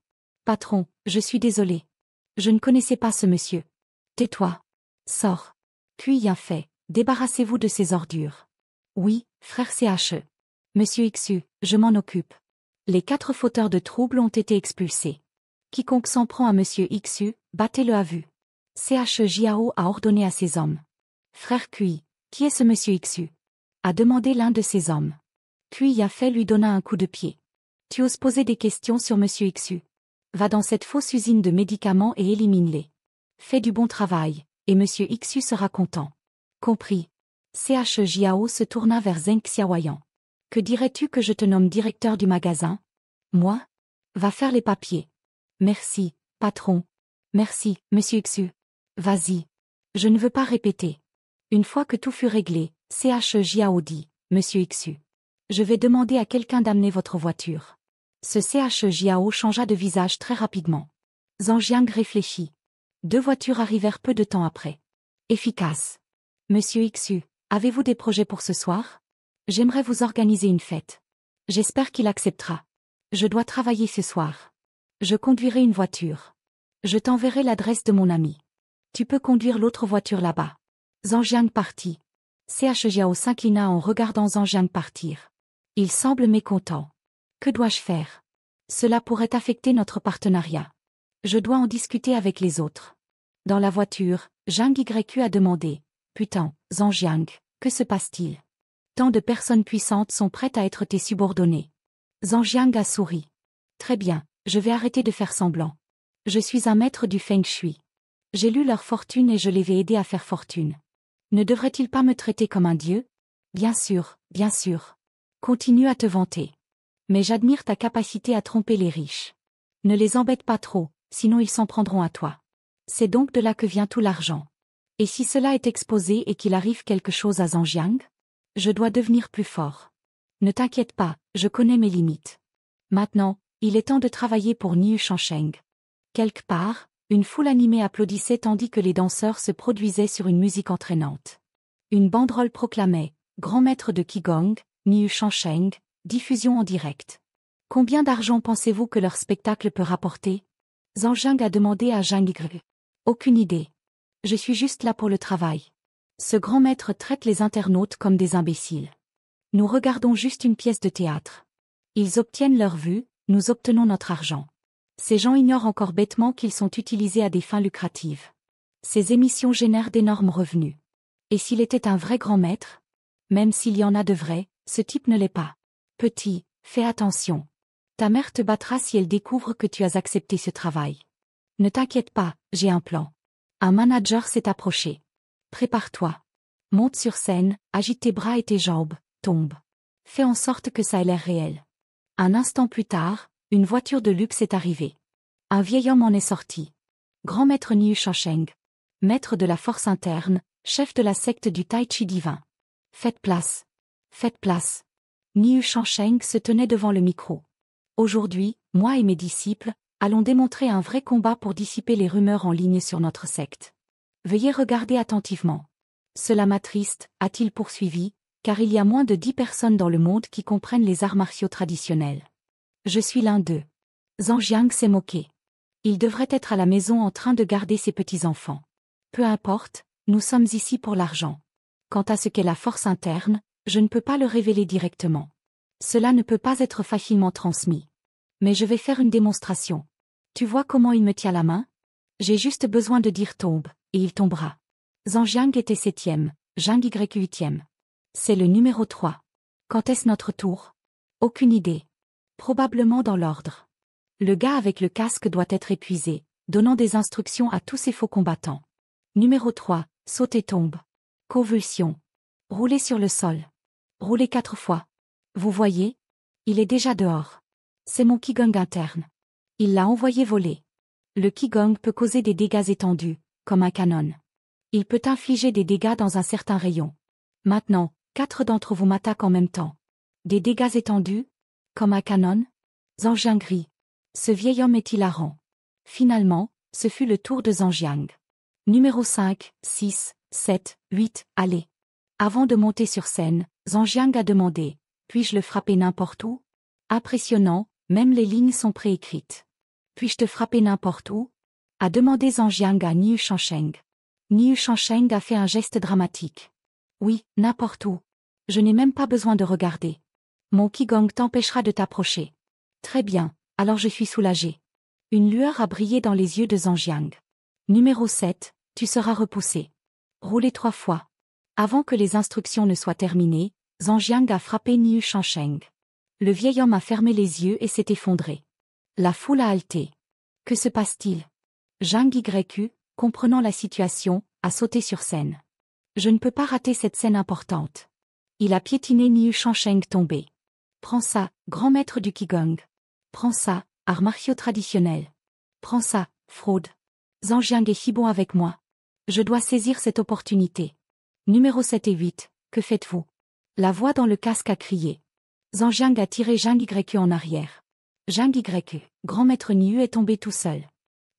Patron, je suis désolé. Je ne connaissais pas ce monsieur. Tais-toi. Sors. Cui Yanfei, débarrassez-vous de ces ordures. Oui, frère CH. Monsieur Xu, je m'en occupe. Les 4 fauteurs de troubles ont été expulsés. Quiconque s'en prend à Monsieur Xu, battez-le à vue. CH Jiao a ordonné à ses hommes. Frère Cui, qui est ce Monsieur Xu? A demandé l'un de ses hommes. Cui Yanfei lui donna un coup de pied. Tu oses poser des questions sur Monsieur Xu? Va dans cette fausse usine de médicaments et élimine-les. Fais du bon travail, et Monsieur Xu sera content. Compris. CH Jiao se tourna vers Zheng Xiaoyan. Que dirais-tu que je te nomme directeur du magasin? Moi? Va faire les papiers. Merci, patron. Merci, Monsieur Xu. Vas-y. Je ne veux pas répéter. Une fois que tout fut réglé, CH Jiao dit, Monsieur Xu. Je vais demander à quelqu'un d'amener votre voiture. Ce CH Jiao changea de visage très rapidement. Zhang Jiang réfléchit. 2 voitures arrivèrent peu de temps après. Efficace. Monsieur Xu, avez-vous des projets pour ce soir? J'aimerais vous organiser une fête. J'espère qu'il acceptera. Je dois travailler ce soir. Je conduirai une voiture. Je t'enverrai l'adresse de mon ami. Tu peux conduire l'autre voiture là-bas. Zhang Jiang partit. CH Jiao s'inclina en regardant Zhang Jiang partir. Il semble mécontent. Que dois-je faire? Cela pourrait affecter notre partenariat. Je dois en discuter avec les autres. Dans la voiture, Zhang YQ a demandé. Putain, Zhang Jiang, que se passe-t-il? Tant de personnes puissantes sont prêtes à être tes subordonnées. Zhang Jiang a souri. Très bien, je vais arrêter de faire semblant. Je suis un maître du Feng Shui. J'ai lu leur fortune et je les vais aider à faire fortune. Ne devrait-il pas me traiter comme un dieu? Bien sûr, bien sûr. Continue à te vanter. Mais j'admire ta capacité à tromper les riches. Ne les embête pas trop, sinon ils s'en prendront à toi. C'est donc de là que vient tout l'argent. Et si cela est exposé et qu'il arrive quelque chose à Zhang Jiang? Je dois devenir plus fort. Ne t'inquiète pas, je connais mes limites. Maintenant, il est temps de travailler pour Niu Shansheng. Quelque part, une foule animée applaudissait tandis que les danseurs se produisaient sur une musique entraînante. Une banderole proclamait « Grand maître de Qigong, Niu Shansheng, diffusion en direct ». Combien d'argent pensez-vous que leur spectacle peut rapporter? Zhang Jiang a demandé à Zhang Y. Aucune idée. Je suis juste là pour le travail. Ce grand maître traite les internautes comme des imbéciles. Nous regardons juste une pièce de théâtre. Ils obtiennent leur vue, nous obtenons notre argent. Ces gens ignorent encore bêtement qu'ils sont utilisés à des fins lucratives. Ces émissions génèrent d'énormes revenus. Et s'il était un vrai grand maître? Même s'il y en a de vrais, ce type ne l'est pas. Petit, fais attention. Ta mère te battra si elle découvre que tu as accepté ce travail. Ne t'inquiète pas, j'ai un plan. Un manager s'est approché. Prépare-toi. Monte sur scène, agite tes bras et tes jambes, tombe. Fais en sorte que ça ait l'air réel. Un instant plus tard, une voiture de luxe est arrivée. Un vieil homme en est sorti. Grand maître Niu Shangsheng. Maître de la force interne, chef de la secte du Tai Chi divin. Faites place. Faites place. Niu Shangsheng se tenait devant le micro. Aujourd'hui, moi et mes disciples, allons démontrer un vrai combat pour dissiper les rumeurs en ligne sur notre secte. Veuillez regarder attentivement. Cela m'attriste, a-t-il poursuivi, car il y a moins de 10 personnes dans le monde qui comprennent les arts martiaux traditionnels. Je suis l'un d'eux. Zhang Jiang s'est moqué. Il devrait être à la maison en train de garder ses petits-enfants. Peu importe, nous sommes ici pour l'argent. Quant à ce qu'est la force interne, je ne peux pas le révéler directement. Cela ne peut pas être facilement transmis. Mais je vais faire une démonstration. Tu vois comment il me tient la main? J'ai juste besoin de dire tombe, et il tombera. Zhang Jiang était 7e, Zhang Y 8e. C'est le numéro 3. Quand est-ce notre tour? Aucune idée. Probablement dans l'ordre. Le gars avec le casque doit être épuisé, donnant des instructions à tous ces faux combattants. Numéro 3, saute et tombe. Convulsion. Roulez sur le sol. Roulez 4 fois. Vous voyez? Il est déjà dehors. C'est mon Qigong interne. Il l'a envoyé voler. Le Qigong peut causer des dégâts étendus, comme un canon. Il peut infliger des dégâts dans un certain rayon. Maintenant, 4 d'entre vous m'attaquent en même temps. Des dégâts étendus? Comme un canon? Zhang Jiang rit. Ce vieil homme est hilarant. Finalement, ce fut le tour de Zhang Jiang. Numéro 5, 6, 7, 8, allez. Avant de monter sur scène, Zhang Jiang a demandé, puis-je le frapper n'importe où? Impressionnant, même les lignes sont préécrites. Puis-je te frapper n'importe où? A demandé Zhang Jiang à Niu Shangsheng. Niu Shangsheng a fait un geste dramatique. Oui, n'importe où. Je n'ai même pas besoin de regarder. Mon Qigong t'empêchera de t'approcher. Très bien, alors je suis soulagé. Une lueur a brillé dans les yeux de Zhang Jiang. Numéro 7, tu seras repoussé. Roulez 3 fois. Avant que les instructions ne soient terminées, Zhang Jiang a frappé Niu Shangsheng. Le vieil homme a fermé les yeux et s'est effondré. La foule a halté. Que se passe-t-il? Zhang YQ, comprenant la situation, a sauté sur scène. Je ne peux pas rater cette scène importante. Il a piétiné Niu Shangsheng tombé. Prends ça, grand maître du Qigong. Prends ça, arts martiaux traditionnels. Prends ça, fraude. Zhang Jiang est si bon avec moi. Je dois saisir cette opportunité. Numéro 7 et 8, que faites-vous? La voix dans le casque a crié. Zhang Jiang a tiré Zhang YQ en arrière. Zhang YQ, grand maître Niu est tombé tout seul.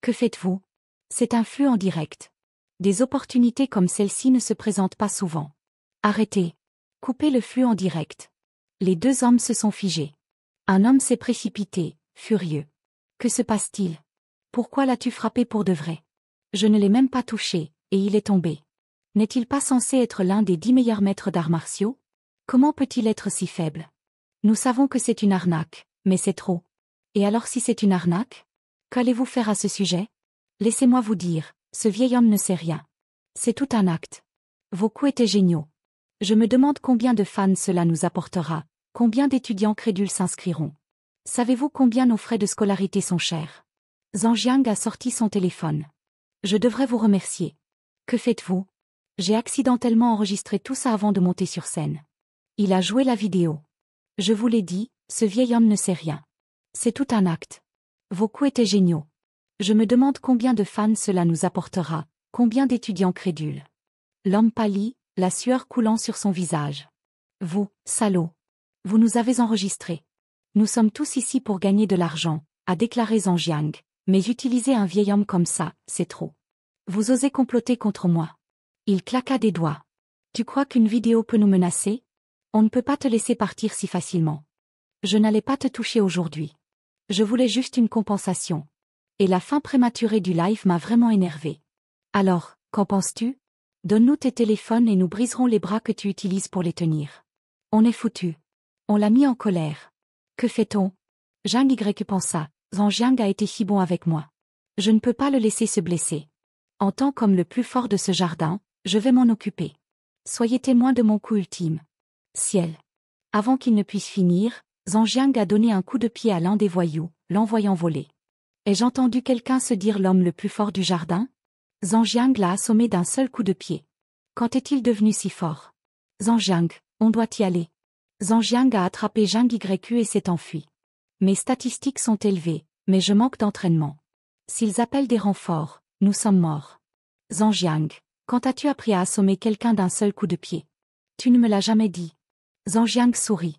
Que faites-vous? C'est un flux en direct. Des opportunités comme celle-ci ne se présentent pas souvent. Arrêtez. Coupez le flux en direct. Les 2 hommes se sont figés. Un homme s'est précipité, furieux. Que se passe-t-il? Pourquoi l'as-tu frappé pour de vrai? Je ne l'ai même pas touché, et il est tombé. N'est-il pas censé être l'un des 10 meilleurs maîtres d'arts martiaux? Comment peut-il être si faible? Nous savons que c'est une arnaque, mais c'est trop. Et alors si c'est une arnaque? Qu'allez-vous faire à ce sujet? Laissez-moi vous dire, ce vieil homme ne sait rien. C'est tout un acte. Vos coups étaient géniaux. Je me demande combien de fans cela nous apportera, combien d'étudiants crédules s'inscriront. Savez-vous combien nos frais de scolarité sont chers? Zhang Jiang a sorti son téléphone. Je devrais vous remercier. Que faites-vous? J'ai accidentellement enregistré tout ça avant de monter sur scène. Il a joué la vidéo. Je vous l'ai dit, ce vieil homme ne sait rien. C'est tout un acte. Vos coups étaient géniaux. Je me demande combien de fans cela nous apportera, combien d'étudiants crédules. L'homme pâlit, la sueur coulant sur son visage. Vous, salaud. Vous nous avez enregistrés. Nous sommes tous ici pour gagner de l'argent, a déclaré Zhang Jiang, mais utiliser un vieil homme comme ça, c'est trop. Vous osez comploter contre moi. Il claqua des doigts. Tu crois qu'une vidéo peut nous menacer? On ne peut pas te laisser partir si facilement. Je n'allais pas te toucher aujourd'hui. Je voulais juste une compensation. Et la fin prématurée du live m'a vraiment énervé. Alors, qu'en penses-tu? Donne-nous tes téléphones et nous briserons les bras que tu utilises pour les tenir. On est foutu. On l'a mis en colère. Que fait-on? Zhang Y pensa, Zhang Jiang a été si bon avec moi. Je ne peux pas le laisser se blesser. En tant qu'homme le plus fort de ce jardin, je vais m'en occuper. Soyez témoin de mon coup ultime. Ciel. Avant qu'il ne puisse finir, Zhang Jiang a donné un coup de pied à l'un des voyous, l'envoyant voler. Ai-je entendu quelqu'un se dire l'homme le plus fort du jardin? Zhang Jiang l'a assommé d'un seul coup de pied. Quand est-il devenu si fort? Zhang Jiang, on doit y aller. Zhang Jiang a attrapé Zhang YQ et s'est enfui. Mes statistiques sont élevées, mais je manque d'entraînement. S'ils appellent des renforts, nous sommes morts. Zhang Jiang, quand as-tu appris à assommer quelqu'un d'un seul coup de pied? Tu ne me l'as jamais dit. Zhang Jiang sourit.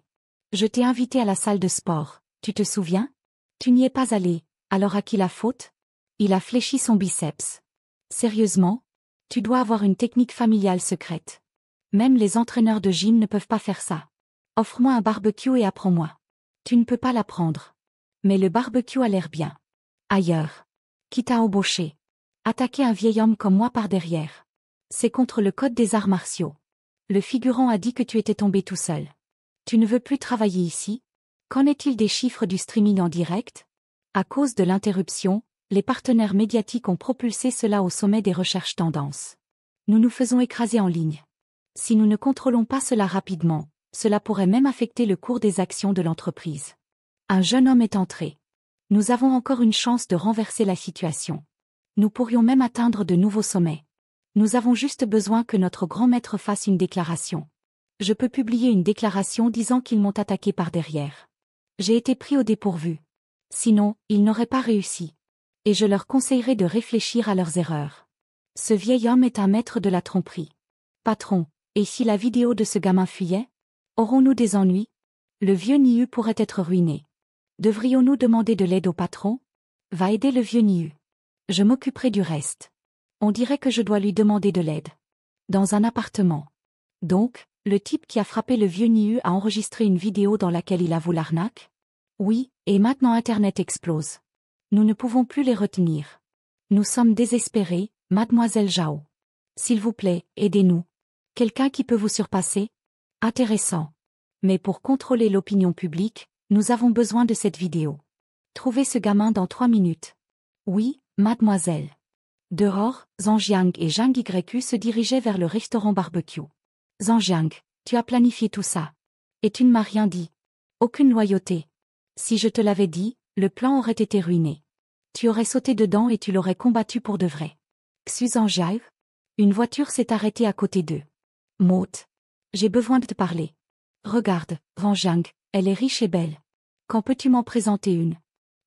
Je t'ai invité à la salle de sport, tu te souviens? Tu n'y es pas allé, alors à qui la faute? Il a fléchi son biceps. Sérieusement? Tu dois avoir une technique familiale secrète. Même les entraîneurs de gym ne peuvent pas faire ça. Offre-moi un barbecue et apprends-moi. Tu ne peux pas l'apprendre. Mais le barbecue a l'air bien. Ailleurs. Quitte à embaucher. Attaquer un vieil homme comme moi par derrière. C'est contre le code des arts martiaux. Le figurant a dit que tu étais tombé tout seul. Tu ne veux plus travailler ici? Qu'en est-il des chiffres du streaming en direct? À cause de l'interruption, les partenaires médiatiques ont propulsé cela au sommet des recherches tendances. Nous nous faisons écraser en ligne. Si nous ne contrôlons pas cela rapidement, cela pourrait même affecter le cours des actions de l'entreprise. Un jeune homme est entré. Nous avons encore une chance de renverser la situation. Nous pourrions même atteindre de nouveaux sommets. Nous avons juste besoin que notre grand maître fasse une déclaration. Je peux publier une déclaration disant qu'ils m'ont attaqué par derrière. J'ai été pris au dépourvu. Sinon, ils n'auraient pas réussi. Et je leur conseillerais de réfléchir à leurs erreurs. Ce vieil homme est un maître de la tromperie. Patron, et si la vidéo de ce gamin fuyait? Aurons-nous des ennuis? Le vieux Niu pourrait être ruiné. Devrions-nous demander de l'aide au patron? Va aider le vieux Niu. Je m'occuperai du reste. On dirait que je dois lui demander de l'aide. Dans un appartement. Donc, le type qui a frappé le vieux Niu a enregistré une vidéo dans laquelle il avoue l'arnaque? Oui, et maintenant Internet explose. Nous ne pouvons plus les retenir. Nous sommes désespérés, mademoiselle Zhao. S'il vous plaît, aidez-nous. Quelqu'un qui peut vous surpasser? Intéressant. Mais pour contrôler l'opinion publique, nous avons besoin de cette vidéo. Trouvez ce gamin dans 3 minutes. Oui, mademoiselle. Dehors, Zhang Jiang et Zhang YQ se dirigeaient vers le restaurant barbecue. Zhang Jiang, tu as planifié tout ça. Et tu ne m'as rien dit. Aucune loyauté. Si je te l'avais dit, le plan aurait été ruiné. Tu aurais sauté dedans et tu l'aurais combattu pour de vrai. Xu Zhang Jiang? Une voiture s'est arrêtée à côté d'eux. Maud. J'ai besoin de te parler. Regarde, Zhang Jiang, elle est riche et belle. Quand peux-tu m'en présenter une?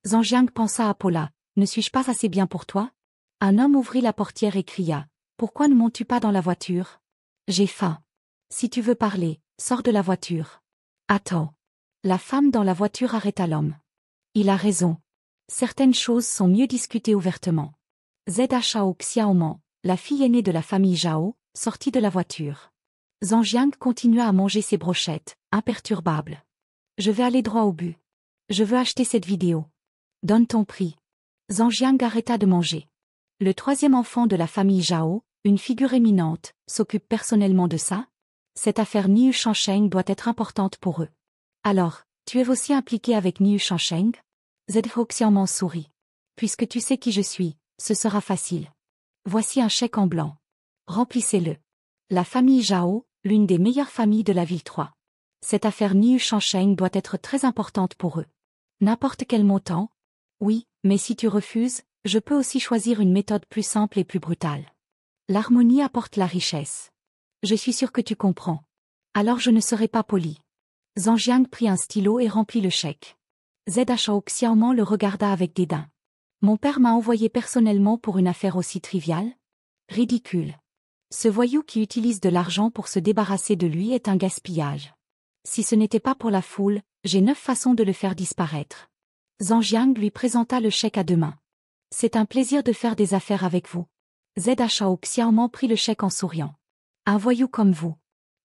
Zhang Jiang pensa à Paula. Ne suis-je pas assez bien pour toi? Un homme ouvrit la portière et cria. Pourquoi ne montes-tu pas dans la voiture? J'ai faim. Si tu veux parler, sors de la voiture. Attends. La femme dans la voiture arrêta l'homme. Il a raison. Certaines choses sont mieux discutées ouvertement. Zhao Xiaoman, la fille aînée de la famille Zhao, sortit de la voiture. Zhang Jiang continua à manger ses brochettes, imperturbable. Je vais aller droit au but. Je veux acheter cette vidéo. Donne ton prix. Zhang Jiang arrêta de manger. Le troisième enfant de la famille Zhao, une figure éminente, s'occupe personnellement de ça? Cette affaire Niu Shansheng doit être importante pour eux. Alors, tu es aussi impliqué avec Niu Shansheng? Zhao Xiaoman sourit. Puisque tu sais qui je suis, ce sera facile. Voici un chèque en blanc. Remplissez-le. La famille Zhao, l'une des meilleures familles de la ville 3. Cette affaire Niu Shansheng doit être très importante pour eux. N'importe quel montant? Oui, mais si tu refuses, je peux aussi choisir une méthode plus simple et plus brutale. L'harmonie apporte la richesse. Je suis sûr que tu comprends. Alors je ne serai pas poli. Zhang Jiang prit un stylo et remplit le chèque. Zhao Xiaoman le regarda avec dédain. Mon père m'a envoyé personnellement pour une affaire aussi triviale? Ridicule. Ce voyou qui utilise de l'argent pour se débarrasser de lui est un gaspillage. Si ce n'était pas pour la foule, j'ai 9 façons de le faire disparaître. Zhang Jiang lui présenta le chèque à 2 mains. C'est un plaisir de faire des affaires avec vous. Zhao Xiaoman prit le chèque en souriant. Un voyou comme vous.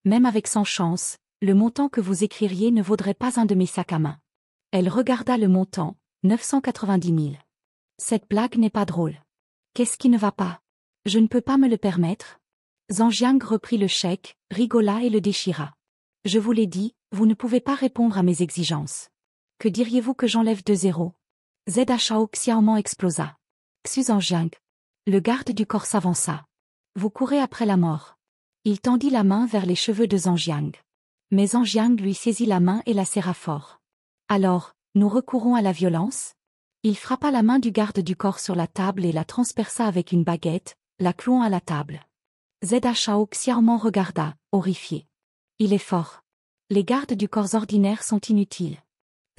Même avec 100 chances, le montant que vous écririez ne vaudrait pas un de mes sacs à main. Elle regarda le montant, 990 000. Cette blague n'est pas drôle. Qu'est-ce qui ne va pas? Je ne peux pas me le permettre. Zhang Jiang reprit le chèque, rigola et le déchira. Je vous l'ai dit, vous ne pouvez pas répondre à mes exigences. Que diriez-vous que j'enlève 2 zéros? ZHAO Xiaoman explosa. Xuzangjiang. Le garde du corps s'avança. Vous courez après la mort. Il tendit la main vers les cheveux de Zhangjiang. Mais Zhangjiang lui saisit la main et la serra fort. Alors, nous recourons à la violence? Il frappa la main du garde du corps sur la table et la transperça avec une baguette, la clouant à la table. ZHAO Xiaoman regarda, horrifié. Il est fort. Les gardes du corps ordinaires sont inutiles.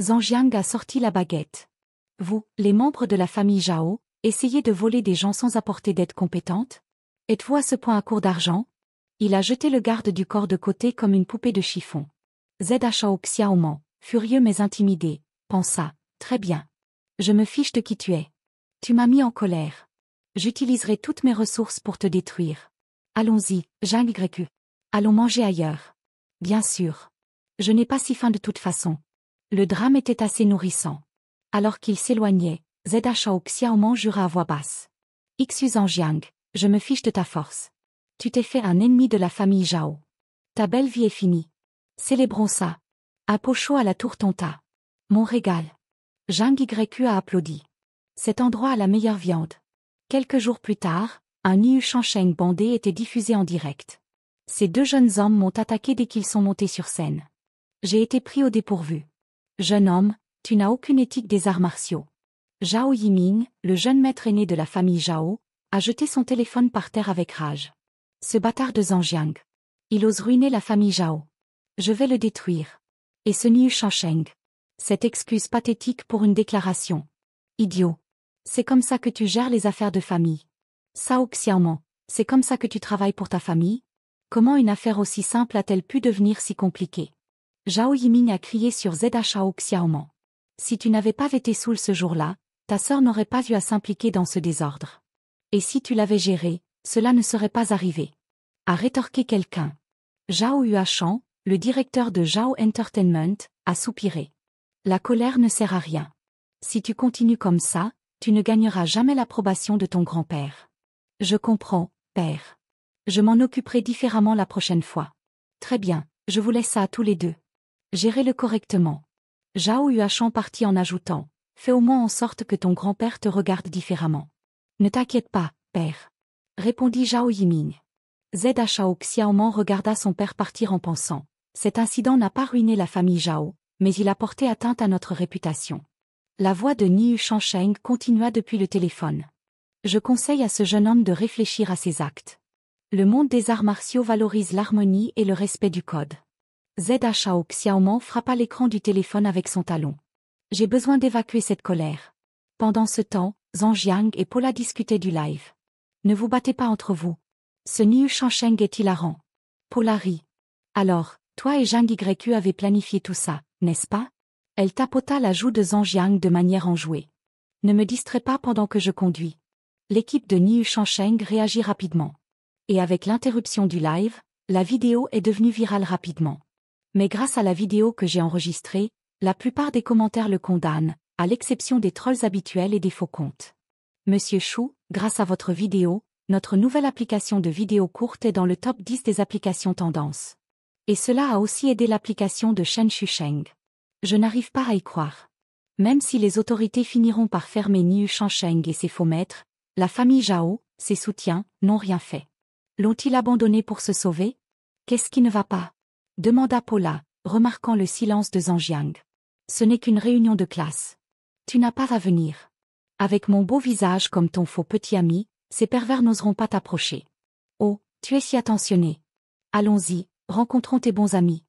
Zhangjiang a sorti la baguette. Vous, les membres de la famille Zhao, essayez de voler des gens sans apporter d'aide compétente? Êtes-vous à ce point à court d'argent? Il a jeté le garde du corps de côté comme une poupée de chiffon. ZHAO Xiaoman, furieux mais intimidé, pensa, très bien. Je me fiche de qui tu es. Tu m'as mis en colère. J'utiliserai toutes mes ressources pour te détruire. Allons-y, Zhang Yq. Allons manger ailleurs. Bien sûr. Je n'ai pas si faim de toute façon. Le drame était assez nourrissant. Alors qu'il s'éloignait, ZHAO Xiaoman jura à voix basse. Xuzangjiang, je me fiche de ta force. Tu t'es fait un ennemi de la famille Zhao. Ta belle vie est finie. Célébrons ça. Un pot chaud à la tour Tonta. Mon régal. Zhang Yq a applaudi. Cet endroit a la meilleure viande. Quelques jours plus tard, un Niu Shansheng bandé était diffusé en direct. Ces 2 jeunes hommes m'ont attaqué dès qu'ils sont montés sur scène. J'ai été pris au dépourvu. Jeune homme, tu n'as aucune éthique des arts martiaux. Zhao Yiming, le jeune maître aîné de la famille Zhao, a jeté son téléphone par terre avec rage. Ce bâtard de Zhangjiang. Il ose ruiner la famille Zhao. Je vais le détruire. Et ce Niu Shansheng. Cette excuse pathétique pour une déclaration. Idiot. C'est comme ça que tu gères les affaires de famille. Sao Xiaoman, c'est comme ça que tu travailles pour ta famille? Comment une affaire aussi simple a-t-elle pu devenir si compliquée? Zhao Yiming a crié sur ZHAO Xiaoman. Si tu n'avais pas été saoul ce jour-là, ta sœur n'aurait pas eu à s'impliquer dans ce désordre. Et si tu l'avais géré, cela ne serait pas arrivé. A rétorqué quelqu'un. Zhao Yuashan, le directeur de Zhao Entertainment, a soupiré. La colère ne sert à rien. Si tu continues comme ça, tu ne gagneras jamais l'approbation de ton grand-père. Je comprends, père. Je m'en occuperai différemment la prochaine fois. Très bien, je vous laisse ça à tous les deux. Gérez-le correctement. Zhao Yuashan partit en ajoutant, fais au moins en sorte que ton grand-père te regarde différemment. Ne t'inquiète pas, père. Répondit Zhao Yiming. ZHAO Xiaoman regarda son père partir en pensant, cet incident n'a pas ruiné la famille Zhao, mais il a porté atteinte à notre réputation. La voix de Niu Shansheng continua depuis le téléphone. Je conseille à ce jeune homme de réfléchir à ses actes. Le monde des arts martiaux valorise l'harmonie et le respect du code. ZHAO Xiaoman frappa l'écran du téléphone avec son talon. J'ai besoin d'évacuer cette colère. Pendant ce temps, Zhangjiang et Paula discutaient du live. Ne vous battez pas entre vous. Ce Niu Shansheng est hilarant. Paula rit. Alors, toi et Zhang Yq avez planifié tout ça, n'est-ce pas? Elle tapota la joue de Zhangjiang de manière enjouée. Ne me distrais pas pendant que je conduis. L'équipe de Niu Shansheng réagit rapidement. Et avec l'interruption du live, la vidéo est devenue virale rapidement. Mais grâce à la vidéo que j'ai enregistrée, la plupart des commentaires le condamnent, à l'exception des trolls habituels et des faux comptes. Monsieur Chou, grâce à votre vidéo, notre nouvelle application de vidéo courte est dans le top 10 des applications tendances. Et cela a aussi aidé l'application de Shen Shusheng. Je n'arrive pas à y croire. Même si les autorités finiront par fermer Niu Shansheng et ses faux maîtres, la famille Zhao, ses soutiens, n'ont rien fait. L'ont-ils abandonné pour se sauver? Qu'est-ce qui ne va pas? Demanda Paula, remarquant le silence de Zhangjiang. Ce n'est qu'une réunion de classe. Tu n'as pas à venir. Avec mon beau visage comme ton faux petit ami, ces pervers n'oseront pas t'approcher. Oh, tu es si attentionné. Allons-y, rencontrons tes bons amis.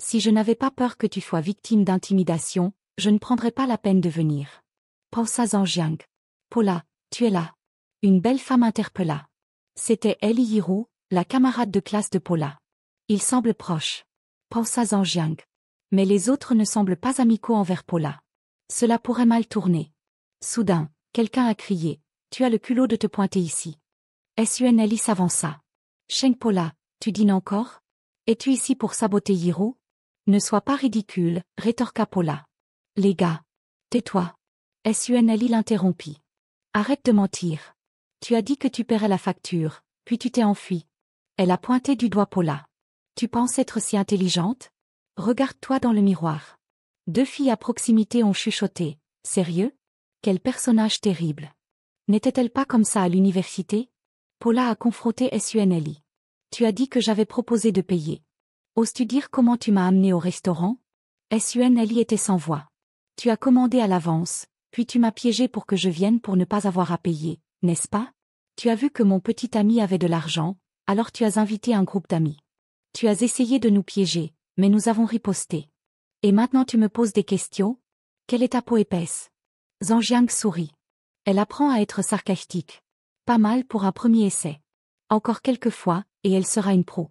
Si je n'avais pas peur que tu sois victime d'intimidation, je ne prendrais pas la peine de venir. Pensa Zhangjiang. Paula, tu es là. Une belle femme interpella. C'était Eli Yiru, la camarade de classe de Paula. Ils semblent proches. Pensa Zhangjiang. Mais les autres ne semblent pas amicaux envers Paula. Cela pourrait mal tourner. Soudain, quelqu'un a crié. Tu as le culot de te pointer ici. Sunli s'avança. Sheng Paula, tu dînes encore? Es-tu ici pour saboter Yiru? Ne sois pas ridicule, rétorqua Paula. Les gars. Tais-toi. Sunli l'interrompit. Arrête de mentir. Tu as dit que tu paierais la facture, puis tu t'es enfui. Elle a pointé du doigt Paula. Tu penses être si intelligente? Regarde-toi dans le miroir. 2 filles à proximité ont chuchoté. Sérieux? Quel personnage terrible. N'était-elle pas comme ça à l'université? Paula a confronté Sunli. Tu as dit que j'avais proposé de payer. Oses-tu dire comment tu m'as amené au restaurant? Sunli était sans voix. Tu as commandé à l'avance, puis tu m'as piégé pour que je vienne pour ne pas avoir à payer, n'est-ce pas? Tu as vu que mon petit ami avait de l'argent, alors tu as invité un groupe d'amis. Tu as essayé de nous piéger, mais nous avons riposté. Et maintenant tu me poses des questions? Quelle est ta peau épaisse? Zhang Jiang sourit. Elle apprend à être sarcastique. Pas mal pour un premier essai. Encore quelques fois, et elle sera une pro.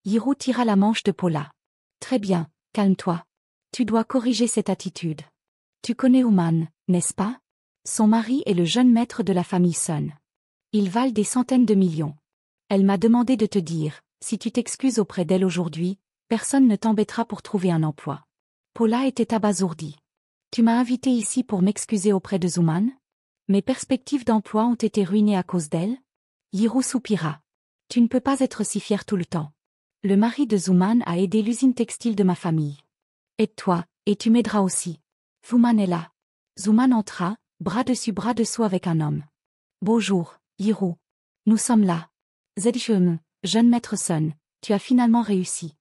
Yirou tira la manche de Paula. Très bien, calme-toi. Tu dois corriger cette attitude. Tu connais Ouman, n'est-ce pas? Son mari est le jeune maître de la famille Sun. Ils valent des centaines de millions. Elle m'a demandé de te dire, si tu t'excuses auprès d'elle aujourd'hui, personne ne t'embêtera pour trouver un emploi. Paula était abasourdie. Tu m'as invité ici pour m'excuser auprès de Zouman? Mes perspectives d'emploi ont été ruinées à cause d'elle? Yirou soupira. Tu ne peux pas être si fier tout le temps. Le mari de Zouman a aidé l'usine textile de ma famille. Aide-toi, et tu m'aideras aussi. Zouman est là. Zouman entra, bras dessus bras dessous avec un homme. Bonjour, Yirou. Nous sommes là. Zedjem, jeune maître Sun, tu as finalement réussi.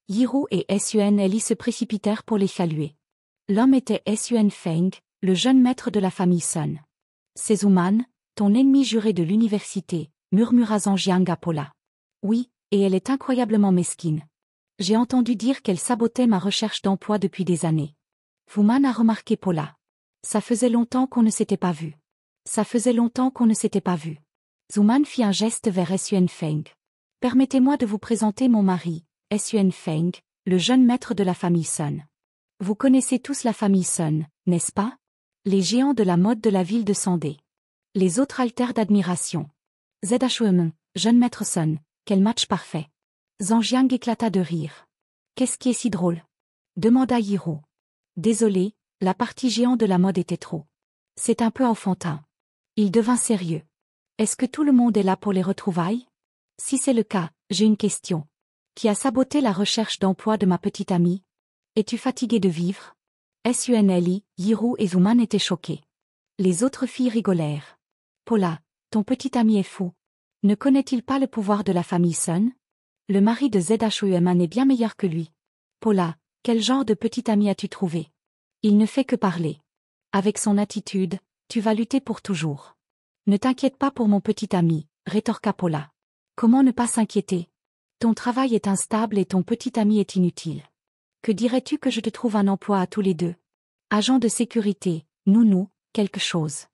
Yirou et Sunli se précipitèrent pour les saluer. L'homme était Sun Feng, le jeune maître de la famille Sun. C'est Zouman, ton ennemi juré de l'université, murmura Zhang Jiang à Paula. Oui, et elle est incroyablement mesquine. J'ai entendu dire qu'elle sabotait ma recherche d'emploi depuis des années. Zouman a remarqué Paula. Ça faisait longtemps qu'on ne s'était pas vu. Ça faisait longtemps qu'on ne s'était pas vu. Zouman fit un geste vers Sun Feng. Permettez-moi de vous présenter mon mari, Sun Feng, le jeune maître de la famille Sun. Vous connaissez tous la famille Sun, n'est-ce pas? Les géants de la mode de la ville de Sandé. Les autres altèrent d'admiration. Zhm, jeune maître Sun, quel match parfait. Zhang Jiang éclata de rire. Qu'est-ce qui est si drôle? Demanda Yirou. Désolé, la partie géant de la mode était trop. C'est un peu enfantin. Il devint sérieux. Est-ce que tout le monde est là pour les retrouvailles? Si c'est le cas, j'ai une question. Qui a saboté la recherche d'emploi de ma petite amie? Es-tu fatigué de vivre? Sunli, Yirou et Zouman étaient choqués. Les autres filles rigolèrent. Paula, ton petit ami est fou. Ne connaît-il pas le pouvoir de la famille Sun? Le mari de Zhouman est bien meilleur que lui. Paula, quel genre de petit ami as-tu trouvé? Il ne fait que parler. Avec son attitude, tu vas lutter pour toujours. Ne t'inquiète pas pour mon petit ami, rétorqua Paula. Comment ne pas s'inquiéter? Ton travail est instable et ton petit ami est inutile. Que dirais-tu que je te trouve un emploi à tous les deux? Agent de sécurité, nounou, quelque chose.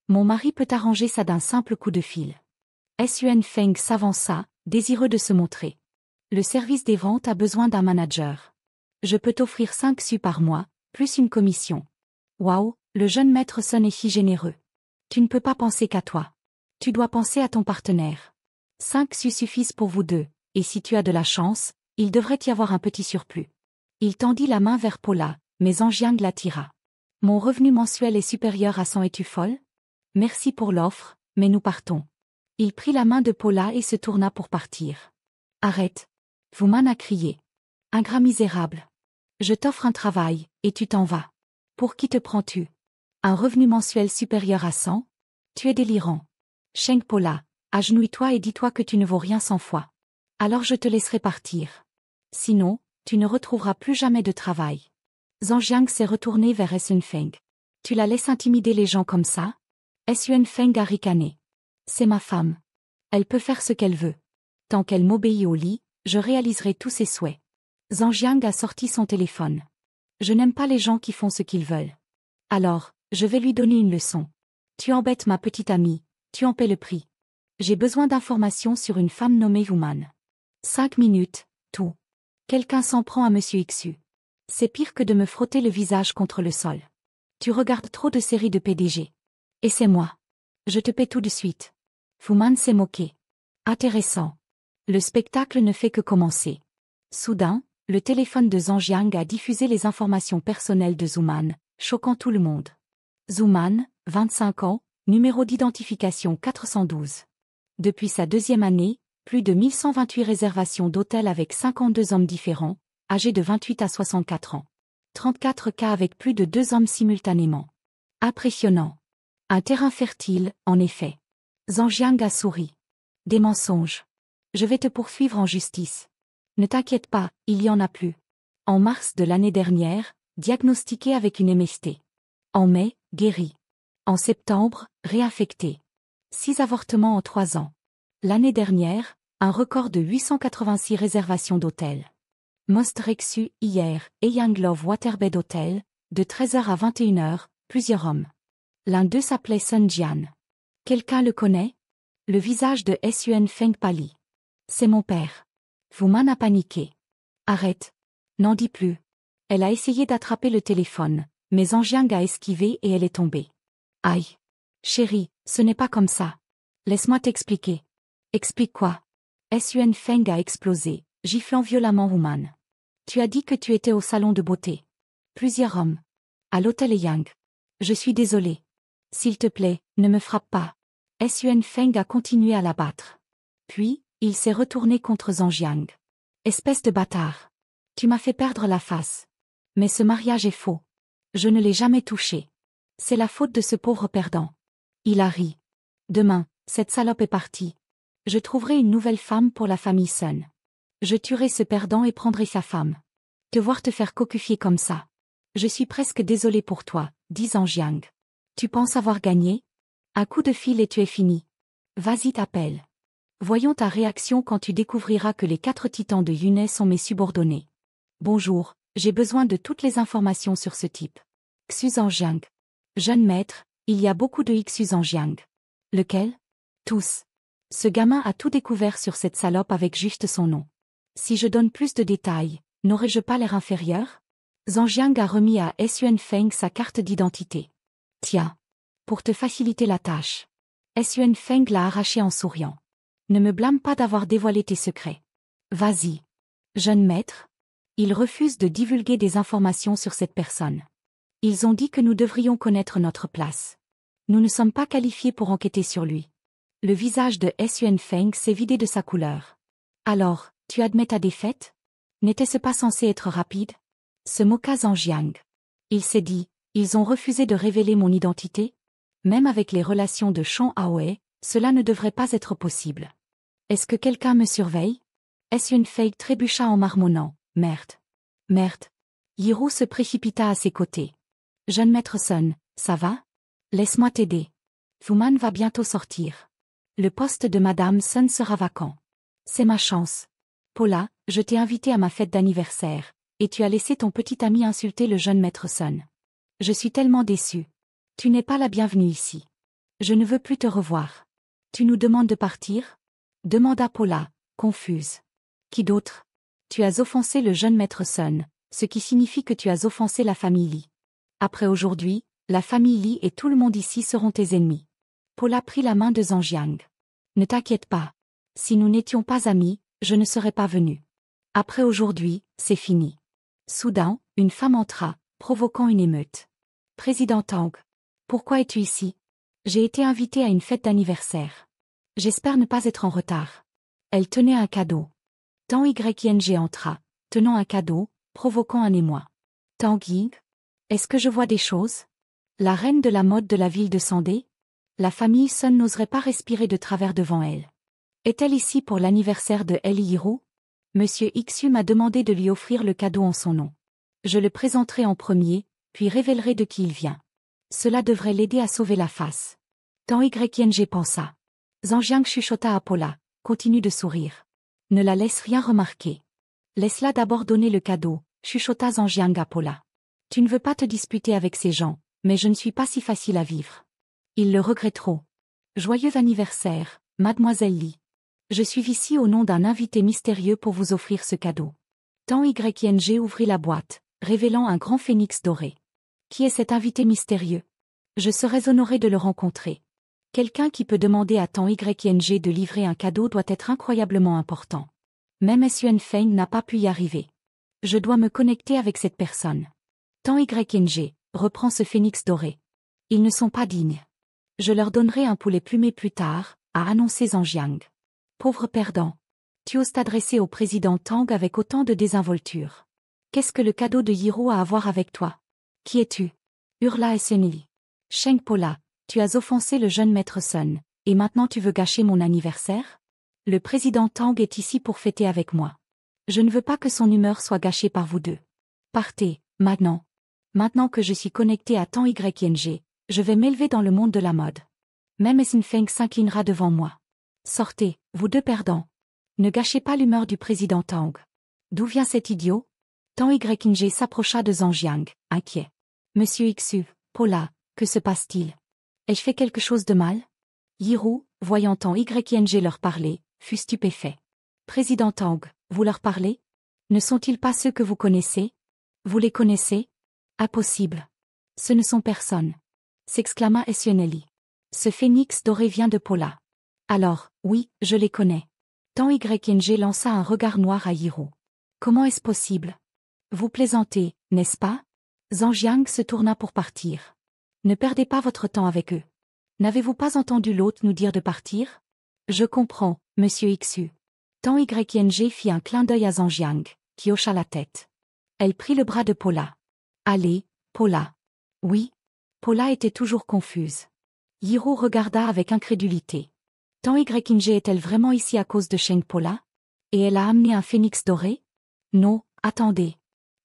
Mon mari peut arranger ça d'un simple coup de fil. Sun Feng s'avança, désireux de se montrer. Le service des ventes a besoin d'un manager. Je peux t'offrir 5 su par mois, plus une commission. Waouh, le jeune maître Sun est si généreux. Tu ne peux pas penser qu'à toi. Tu dois penser à ton partenaire. 5 su suffisent pour vous deux, et si tu as de la chance, il devrait y avoir un petit surplus. Il tendit la main vers Paula, mais Zhang Jiang l'attira. Mon revenu mensuel est supérieur à 100, es-tu folle? Merci pour l'offre, mais nous partons. Il prit la main de Paula et se tourna pour partir. Arrête. Zouman a crié. Ingrat misérable. Je t'offre un travail, et tu t'en vas. Pour qui te prends-tu? Un revenu mensuel supérieur à 100? Tu es délirant. Sheng Paula, agenouille-toi et dis-toi que tu ne vaux rien 100 fois. Alors je te laisserai partir. Sinon, tu ne retrouveras plus jamais de travail. Zhang Jiang s'est retourné vers Sun Feng. Tu la laisses intimider les gens comme ça? Sun Feng a ricané. C'est ma femme. Elle peut faire ce qu'elle veut. Tant qu'elle m'obéit au lit, je réaliserai tous ses souhaits. Zhang Jiang a sorti son téléphone. Je n'aime pas les gens qui font ce qu'ils veulent. Alors, je vais lui donner une leçon. Tu embêtes ma petite amie, tu en paies le prix. J'ai besoin d'informations sur une femme nommée Zouman. 5 minutes, tout. Quelqu'un s'en prend à Monsieur Xu. C'est pire que de me frotter le visage contre le sol. Tu regardes trop de séries de PDG. Et c'est moi. Je te paie tout de suite. Zouman s'est moqué. Intéressant. Le spectacle ne fait que commencer. Soudain, le téléphone de Zhang Jiang a diffusé les informations personnelles de Zouman, choquant tout le monde. Zouman, 25 ans, numéro d'identification 412. Depuis sa 2e année, plus de 1128 réservations d'hôtels avec 52 hommes différents, âgé de 28 à 64 ans. 34 cas avec plus de 2 hommes simultanément. Impressionnant. Un terrain fertile, en effet. Zhang Jiang a souri. Des mensonges. Je vais te poursuivre en justice. Ne t'inquiète pas, il y en a plus. En mars de l'année dernière, diagnostiqué avec une MST. En mai, guéri. En septembre, réinfecté. 6 avortements en 3 ans. L'année dernière, un record de 886 réservations d'hôtels. Most reçu hier, Eyang Love Waterbed Hotel, de 13h à 21h, plusieurs hommes. L'un d'eux s'appelait Sun Jian. Quelqu'un le connaît? Le visage de Sun Feng pâlit. C'est mon père. Wuman a paniqué. Arrête. N'en dis plus. Elle a essayé d'attraper le téléphone, mais Zhang Jiang a esquivé et elle est tombée. Aïe. Chérie, ce n'est pas comme ça. Laisse-moi t'expliquer. Explique quoi? Sun Feng a explosé, giflant violemment Wuman. Tu as dit que tu étais au salon de beauté. Plusieurs hommes. À l'hôtel Yang. Je suis désolé. S'il te plaît, ne me frappe pas. Sun Feng a continué à l'abattre. Puis, il s'est retourné contre Zhang Jiang. Espèce de bâtard. Tu m'as fait perdre la face. Mais ce mariage est faux. Je ne l'ai jamais touché. C'est la faute de ce pauvre perdant. Il a ri. Demain, cette salope est partie. Je trouverai une nouvelle femme pour la famille Sun. Je tuerai ce perdant et prendrai sa femme. Te voir te faire cocufier comme ça. Je suis presque désolé pour toi, dit Zhang Jiang. Tu penses avoir gagné? Un coup de fil et tu es fini. Vas-y t'appelle. Voyons ta réaction quand tu découvriras que les 4 titans de Yunai sont mes subordonnés. Bonjour, j'ai besoin de toutes les informations sur ce type. Xu Zhangjiang. Jeune maître, il y a beaucoup de Xu Zhangjiang. Lequel? Tous. Ce gamin a tout découvert sur cette salope avec juste son nom. Si je donne plus de détails, n'aurais-je pas l'air inférieur? Zhang Jiang a remis à Sun Feng sa carte d'identité. Tiens. Pour te faciliter la tâche. Sun Feng l'a arraché en souriant. Ne me blâme pas d'avoir dévoilé tes secrets. Vas-y. Jeune maître. Ils refusent de divulguer des informations sur cette personne. Ils ont dit que nous devrions connaître notre place. Nous ne sommes pas qualifiés pour enquêter sur lui. Le visage de Sun Feng s'est vidé de sa couleur. Alors, tu admets ta défaite? N'était-ce pas censé être rapide? Se moqua Zhang Jiang. Il s'est dit, ils ont refusé de révéler mon identité? Même avec les relations de Shang Aoe, cela ne devrait pas être possible. Est-ce que quelqu'un me surveille? Sun Feng trébucha en marmonnant. Merde. Merde. Yiru se précipita à ses côtés. Jeune maître Sun, ça va? Laisse-moi t'aider. Wuman va bientôt sortir. Le poste de Madame Sun sera vacant. C'est ma chance. Paula, je t'ai invité à ma fête d'anniversaire, et tu as laissé ton petit ami insulter le jeune maître Sun. Je suis tellement déçue. Tu n'es pas la bienvenue ici. Je ne veux plus te revoir. Tu nous demandes de partir? Demanda Paula, confuse. Qui d'autre? Tu as offensé le jeune maître Sun, ce qui signifie que tu as offensé la famille Li. Après aujourd'hui, la famille Li et tout le monde ici seront tes ennemis. Paula prit la main de Zhang Jiang. Ne t'inquiète pas. Si nous n'étions pas amis, je ne serais pas venu. Après aujourd'hui, c'est fini. Soudain, une femme entra, provoquant une émeute. Président Tang. Pourquoi es-tu ici? J'ai été invitée à une fête d'anniversaire. J'espère ne pas être en retard. Elle tenait un cadeau. Tang Ying entra, tenant un cadeau, provoquant un émoi. Tang Ying? Est-ce que je vois des choses? La reine de la mode de la ville de Sandé? La famille Sun n'oserait pas respirer de travers devant elle. Est-elle ici pour l'anniversaire de Eli Yiru? Monsieur Xu m'a demandé de lui offrir le cadeau en son nom. Je le présenterai en premier, puis révélerai de qui il vient. Cela devrait l'aider à sauver la face. Tang Ying pensa. Zhang Jiang chuchota à Paula, continue de sourire. Ne la laisse rien remarquer. Laisse-la d'abord donner le cadeau, chuchota Zhang Jiang à Paula. Tu ne veux pas te disputer avec ces gens, mais je ne suis pas si facile à vivre. Ils le regretteront. Joyeux anniversaire, mademoiselle Li. Je suis ici au nom d'un invité mystérieux pour vous offrir ce cadeau. Tang Ying ouvrit la boîte, révélant un grand phénix doré. Qui est cet invité mystérieux? Je serais honoré de le rencontrer. Quelqu'un qui peut demander à Tang Ying de livrer un cadeau doit être incroyablement important. Même Sun Feng n'a pas pu y arriver. Je dois me connecter avec cette personne. Tang Ying, reprend ce phénix doré. Ils ne sont pas dignes. Je leur donnerai un poulet plumé plus tard, a annoncé Zhang Jiang. Pauvre perdant. Tu oses t'adresser au président Tang avec autant de désinvolture. Qu'est-ce que le cadeau de Yiro a à voir avec toi? Qui es-tu? Hurla Essenili. Sheng Pola, tu as offensé le jeune maître Sun, et maintenant tu veux gâcher mon anniversaire? Le président Tang est ici pour fêter avec moi. Je ne veux pas que son humeur soit gâchée par vous deux. Partez, maintenant. Maintenant que je suis connecté à Tang YNG, je vais m'élever dans le monde de la mode. Même Sin Feng s'inclinera devant moi. Sortez, vous deux perdants. Ne gâchez pas l'humeur du président Tang. D'où vient cet idiot? Tang YNG s'approcha de Zhang Jiang, inquiet. Monsieur Xu, Pola, que se passe-t-il? Ai-je fait quelque chose de mal? Yiro, voyant Tang YNG leur parler, fut stupéfait. Président Tang, vous leur parlez? Ne sont-ils pas ceux que vous connaissez? Vous les connaissez? Impossible. Ce ne sont personne. S'exclama Essionelli. Ce phénix doré vient de Pola. Alors, oui, je les connais. Tang YNG lança un regard noir à Yiro. Comment est-ce possible? Vous plaisantez, n'est-ce pas? Zhang Jiang se tourna pour partir. Ne perdez pas votre temps avec eux. N'avez-vous pas entendu l'hôte nous dire de partir? Je comprends, monsieur Xu. Tang YNG fit un clin d'œil à Zhang Jiang, qui hocha la tête. Elle prit le bras de Pola. Allez, Pola. Oui. Pola était toujours confuse. Yiro regarda avec incrédulité. Tang YNG est-elle vraiment ici à cause de Sheng Pola? Et elle a amené un phénix doré? Non, attendez.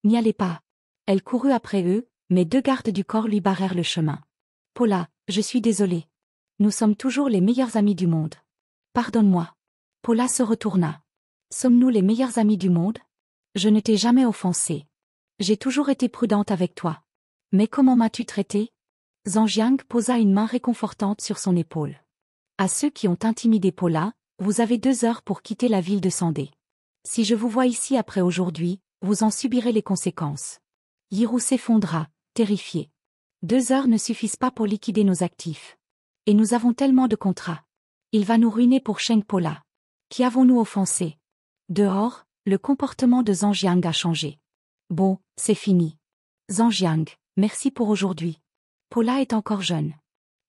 N'y allez pas. Elle courut après eux, mais deux gardes du corps lui barrèrent le chemin. Pola, je suis désolée. Nous sommes toujours les meilleurs amis du monde. Pardonne-moi. Pola se retourna. Sommes-nous les meilleurs amis du monde? Je ne t'ai jamais offensé. J'ai toujours été prudente avec toi. Mais comment m'as-tu traité? Zhang Jiang posa une main réconfortante sur son épaule. À ceux qui ont intimidé Pola, vous avez 2 heures pour quitter la ville de Sandé. Si je vous vois ici après aujourd'hui, vous en subirez les conséquences. Yiro s'effondra, terrifié. 2 heures ne suffisent pas pour liquider nos actifs. Et nous avons tellement de contrats. Il va nous ruiner pour Sheng Pola. Qui avons-nous offensé? Dehors, le comportement de Zhang Jiang a changé. Bon, c'est fini. Zhang Jiang, merci pour aujourd'hui. Pola est encore jeune.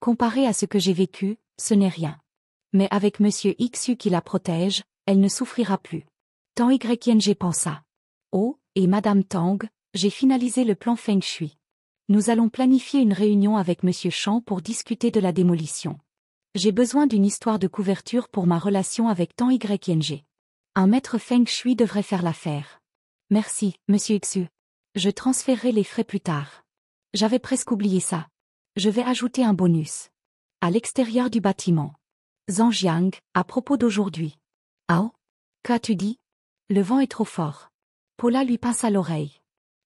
Comparé à ce que j'ai vécu, ce n'est rien. Mais avec monsieur Xu qui la protège, elle ne souffrira plus. Tang YNG pensa. Oh, et madame Tang, j'ai finalisé le plan Feng Shui. Nous allons planifier une réunion avec monsieur Shang pour discuter de la démolition. J'ai besoin d'une histoire de couverture pour ma relation avec Tang YNG. Un maître Feng Shui devrait faire l'affaire. Merci, monsieur Xu. Je transférerai les frais plus tard. J'avais presque oublié ça. Je vais ajouter un bonus. À l'extérieur du bâtiment. Zhang Jiang, à propos d'aujourd'hui. Ah oh? Qu'as-tu dit? Le vent est trop fort. Pola lui pinça l'oreille.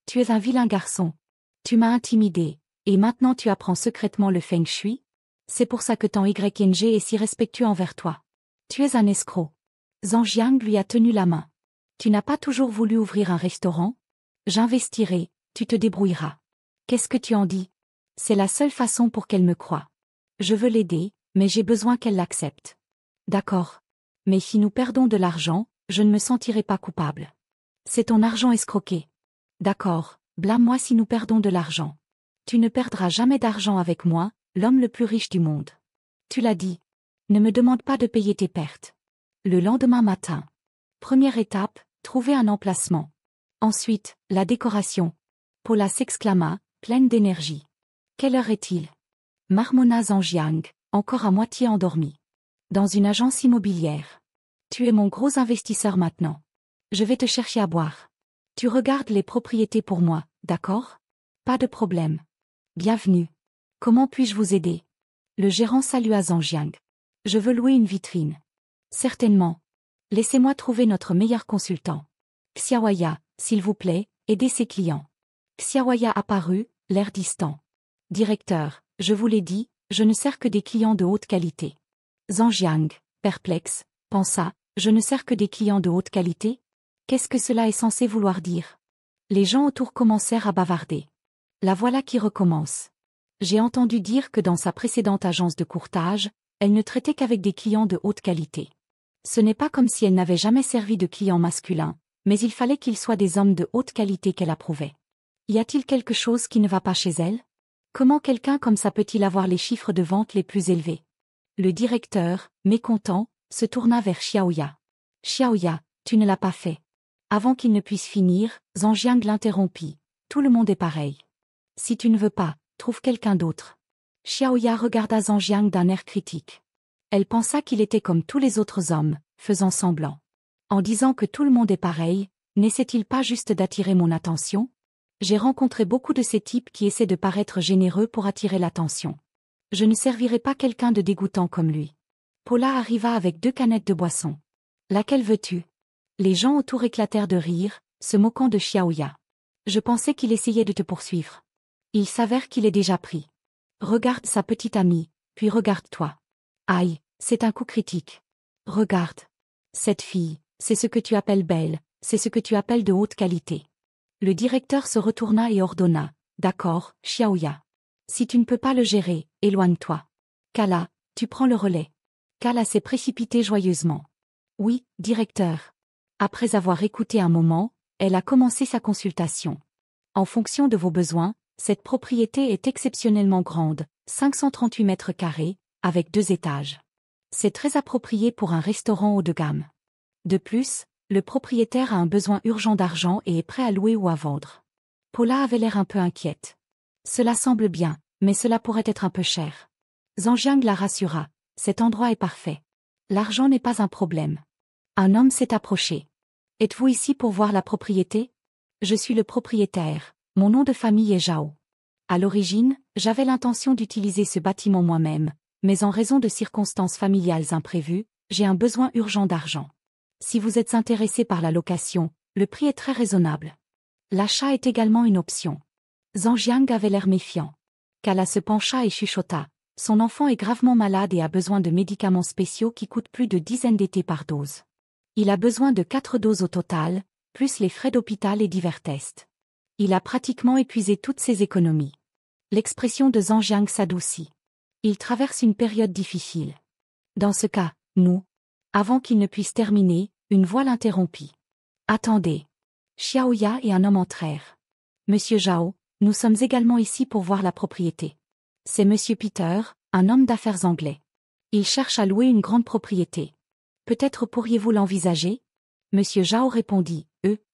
Tu es un vilain garçon. Tu m'as intimidé, et maintenant tu apprends secrètement le Feng Shui? C'est pour ça que Tang YNG est si respectueux envers toi. Tu es un escroc. Zhang Jiang lui a tenu la main. Tu n'as pas toujours voulu ouvrir un restaurant? J'investirai, tu te débrouilleras. Qu'est-ce que tu en dis? C'est la seule façon pour qu'elle me croie. Je veux l'aider, mais j'ai besoin qu'elle l'accepte. D'accord. Mais si nous perdons de l'argent, je ne me sentirai pas coupable. C'est ton argent escroqué. D'accord, blâme-moi si nous perdons de l'argent. Tu ne perdras jamais d'argent avec moi, l'homme le plus riche du monde. Tu l'as dit. Ne me demande pas de payer tes pertes. Le lendemain matin. Première étape, trouver un emplacement. Ensuite, la décoration. Pola s'exclama, pleine d'énergie. Quelle heure est-il? Marmonna Zhang Jiang, encore à moitié endormi. Dans une agence immobilière. Tu es mon gros investisseur maintenant. Je vais te chercher à boire. Tu regardes les propriétés pour moi, d'accord? Pas de problème. Bienvenue. Comment puis-je vous aider? Le gérant salua Zhang Jiang. Je veux louer une vitrine. Certainement. Laissez-moi trouver notre meilleur consultant. Xiaoya, s'il vous plaît, aidez ses clients. Xiaoya apparut, l'air distant. Directeur, je vous l'ai dit, je ne sers que des clients de haute qualité. Zhang Jiang, perplexe, pensa, je ne sers que des clients de haute qualité? Qu'est-ce que cela est censé vouloir dire? Les gens autour commencèrent à bavarder. La voilà qui recommence. J'ai entendu dire que dans sa précédente agence de courtage, elle ne traitait qu'avec des clients de haute qualité. Ce n'est pas comme si elle n'avait jamais servi de clients masculins, mais il fallait qu'ils soient des hommes de haute qualité qu'elle approuvait. Y a-t-il quelque chose qui ne va pas chez elle? Comment quelqu'un comme ça peut-il avoir les chiffres de vente les plus élevés? Le directeur, mécontent, se tourna vers Xiaoya. Xiaoya, tu ne l'as pas fait. Avant qu'il ne puisse finir, Zhang Jiang l'interrompit. Tout le monde est pareil. Si tu ne veux pas, trouve quelqu'un d'autre. Xiaoya regarda Zhang Jiang d'un air critique. Elle pensa qu'il était comme tous les autres hommes, faisant semblant. En disant que tout le monde est pareil, n'essaie-t-il pas juste d'attirer mon attention? J'ai rencontré beaucoup de ces types qui essaient de paraître généreux pour attirer l'attention. Je ne servirai pas quelqu'un de dégoûtant comme lui. Paula arriva avec 2 canettes de boisson. Laquelle veux-tu? Les gens autour éclatèrent de rire, se moquant de Xiaoya. Je pensais qu'il essayait de te poursuivre. Il s'avère qu'il est déjà pris. Regarde sa petite amie, puis regarde-toi. Aïe, c'est un coup critique. Regarde. Cette fille, c'est ce que tu appelles belle, c'est ce que tu appelles de haute qualité. Le directeur se retourna et ordonna. D'accord, Xiaoya. Si tu ne peux pas le gérer, éloigne-toi. Kala, tu prends le relais. Kala s'est précipitée joyeusement. Oui, directeur. Après avoir écouté un moment, elle a commencé sa consultation. En fonction de vos besoins, cette propriété est exceptionnellement grande, 538 mètres carrés, avec 2 étages. C'est très approprié pour un restaurant haut de gamme. De plus, le propriétaire a un besoin urgent d'argent et est prêt à louer ou à vendre. Paula avait l'air un peu inquiète. Cela semble bien, mais cela pourrait être un peu cher. Zhang Jiang la rassura. Cet endroit est parfait. L'argent n'est pas un problème. Un homme s'est approché. Êtes-vous ici pour voir la propriété? Je suis le propriétaire. Mon nom de famille est Zhao. À l'origine, j'avais l'intention d'utiliser ce bâtiment moi-même, mais en raison de circonstances familiales imprévues, j'ai un besoin urgent d'argent. Si vous êtes intéressé par la location, le prix est très raisonnable. L'achat est également une option. Zhang Jiang avait l'air méfiant. Kala se pencha et chuchota. Son enfant est gravement malade et a besoin de médicaments spéciaux qui coûtent plus de dizaines d'étés par dose. Il a besoin de 4 doses au total, plus les frais d'hôpital et divers tests. Il a pratiquement épuisé toutes ses économies. L'expression de Zhang Jiang s'adoucit. Il traverse une période difficile. Dans ce cas, nous. Avant qu'il ne puisse terminer, une voix l'interrompit. Attendez. Xiaoya et un homme entrèrent. Monsieur Zhao, nous sommes également ici pour voir la propriété. C'est Monsieur Peter, un homme d'affaires anglais. Il cherche à louer une grande propriété. Peut-être pourriez-vous l'envisager? Monsieur Zhao répondit.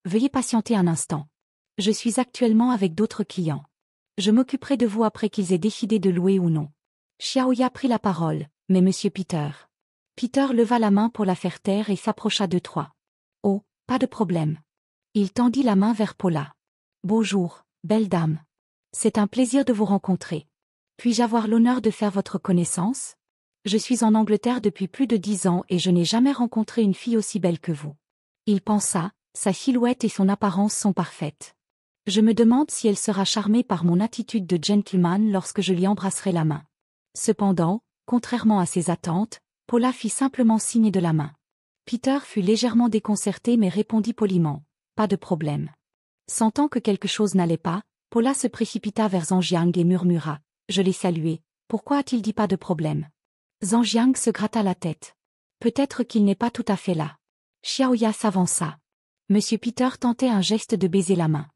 Veuillez patienter un instant. Je suis actuellement avec d'autres clients. Je m'occuperai de vous après qu'ils aient décidé de louer ou non. Xiaoya prit la parole, mais Monsieur Peter. Peter leva la main pour la faire taire et s'approcha de 3. Oh, pas de problème. Il tendit la main vers Paula. Bonjour, belle dame. C'est un plaisir de vous rencontrer. Puis-je avoir l'honneur de faire votre connaissance? Je suis en Angleterre depuis plus de 10 ans et je n'ai jamais rencontré une fille aussi belle que vous. Il pensa, sa silhouette et son apparence sont parfaites. Je me demande si elle sera charmée par mon attitude de gentleman lorsque je lui embrasserai la main. Cependant, contrairement à ses attentes, Paula fit simplement signe de la main. Peter fut légèrement déconcerté mais répondit poliment. Pas de problème. Sentant que quelque chose n'allait pas, Paula se précipita vers Zhang Jiang et murmura. Je l'ai salué. Pourquoi a-t-il dit pas de problème? Zhang Jiang se gratta la tête. Peut-être qu'il n'est pas tout à fait là. Xiaoya s'avança. Monsieur Peter tentait un geste de baiser la main.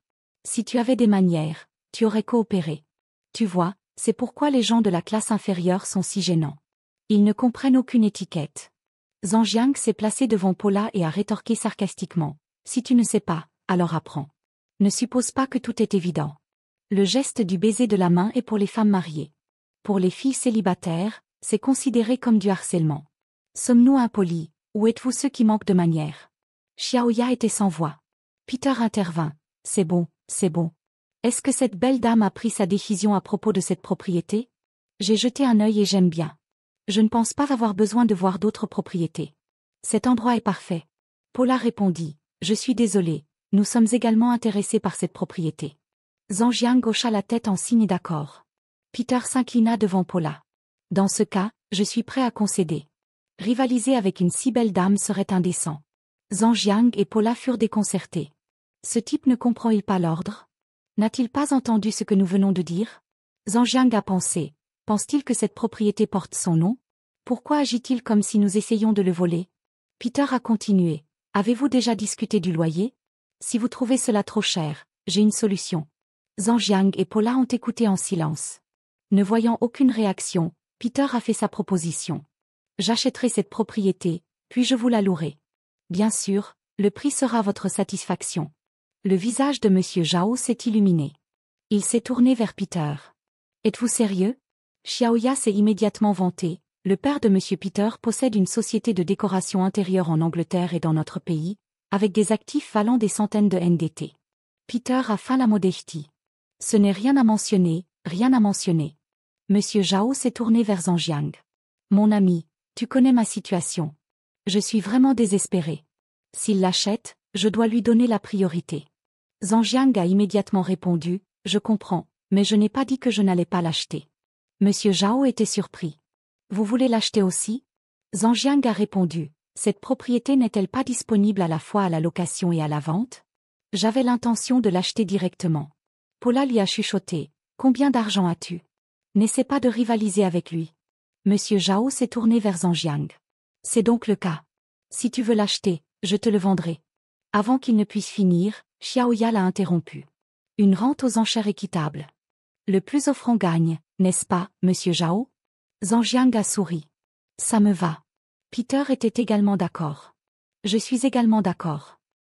Si tu avais des manières, tu aurais coopéré. Tu vois, c'est pourquoi les gens de la classe inférieure sont si gênants. Ils ne comprennent aucune étiquette. Zhang Jiang s'est placé devant Paula et a rétorqué sarcastiquement. Si tu ne sais pas, alors apprends. Ne suppose pas que tout est évident. Le geste du baiser de la main est pour les femmes mariées. Pour les filles célibataires, c'est considéré comme du harcèlement. Sommes-nous impolis, ou êtes-vous ceux qui manquent de manières? Xiaoya était sans voix. Peter intervint. C'est bon, c'est bon. Est-ce que cette belle dame a pris sa décision à propos de cette propriété? J'ai jeté un œil et j'aime bien. Je ne pense pas avoir besoin de voir d'autres propriétés. Cet endroit est parfait. Paula répondit. Je suis désolée, nous sommes également intéressés par cette propriété. Zhang Jiang hocha la tête en signe d'accord. Peter s'inclina devant Paula. Dans ce cas, je suis prêt à concéder. Rivaliser avec une si belle dame serait indécent. Zhang Jiang et Paula furent déconcertés. Ce type ne comprend-il pas l'ordre? N'a-t-il pas entendu ce que nous venons de dire? Zhang Jiang a pensé. Pense-t-il que cette propriété porte son nom? Pourquoi agit-il comme si nous essayions de le voler? Peter a continué. Avez-vous déjà discuté du loyer? Si vous trouvez cela trop cher, j'ai une solution. Zhang Jiang et Paula ont écouté en silence. Ne voyant aucune réaction, Peter a fait sa proposition. J'achèterai cette propriété, puis je vous la louerai. Bien sûr, Le prix sera votre satisfaction. Le visage de Monsieur Zhao s'est illuminé. Il s'est tourné vers Peter. Êtes-vous sérieux? Xiaoya s'est immédiatement vanté. Le père de Monsieur Peter possède une société de décoration intérieure en Angleterre et dans notre pays, avec des actifs valant des centaines de NDT. Peter a faim la modestie. Ce n'est rien à mentionner, rien à mentionner. Monsieur Zhao s'est tourné vers Zhang Jiang. Mon ami, tu connais ma situation. Je suis vraiment désespéré. S'il l'achète, je dois lui donner la priorité. Zhang Jiang a immédiatement répondu, je comprends, mais je n'ai pas dit que je n'allais pas l'acheter. Monsieur Zhao était surpris. Vous voulez l'acheter aussi? Zhang Jiang a répondu, cette propriété n'est-elle pas disponible à la fois à la location et à la vente? J'avais l'intention de l'acheter directement. Paula lui a chuchoté, combien d'argent as-tu? N'essaie pas de rivaliser avec lui. Monsieur Zhao s'est tourné vers Zhang Jiang. C'est donc le cas. Si tu veux l'acheter, je te le vendrai. Avant qu'il ne puisse finir, Xiaoya l'a interrompu. Une rente aux enchères équitable. Le plus offrant gagne, n'est-ce pas, Monsieur Zhao? Zhang Jiang a souri. Ça me va. Peter était également d'accord. Je suis également d'accord.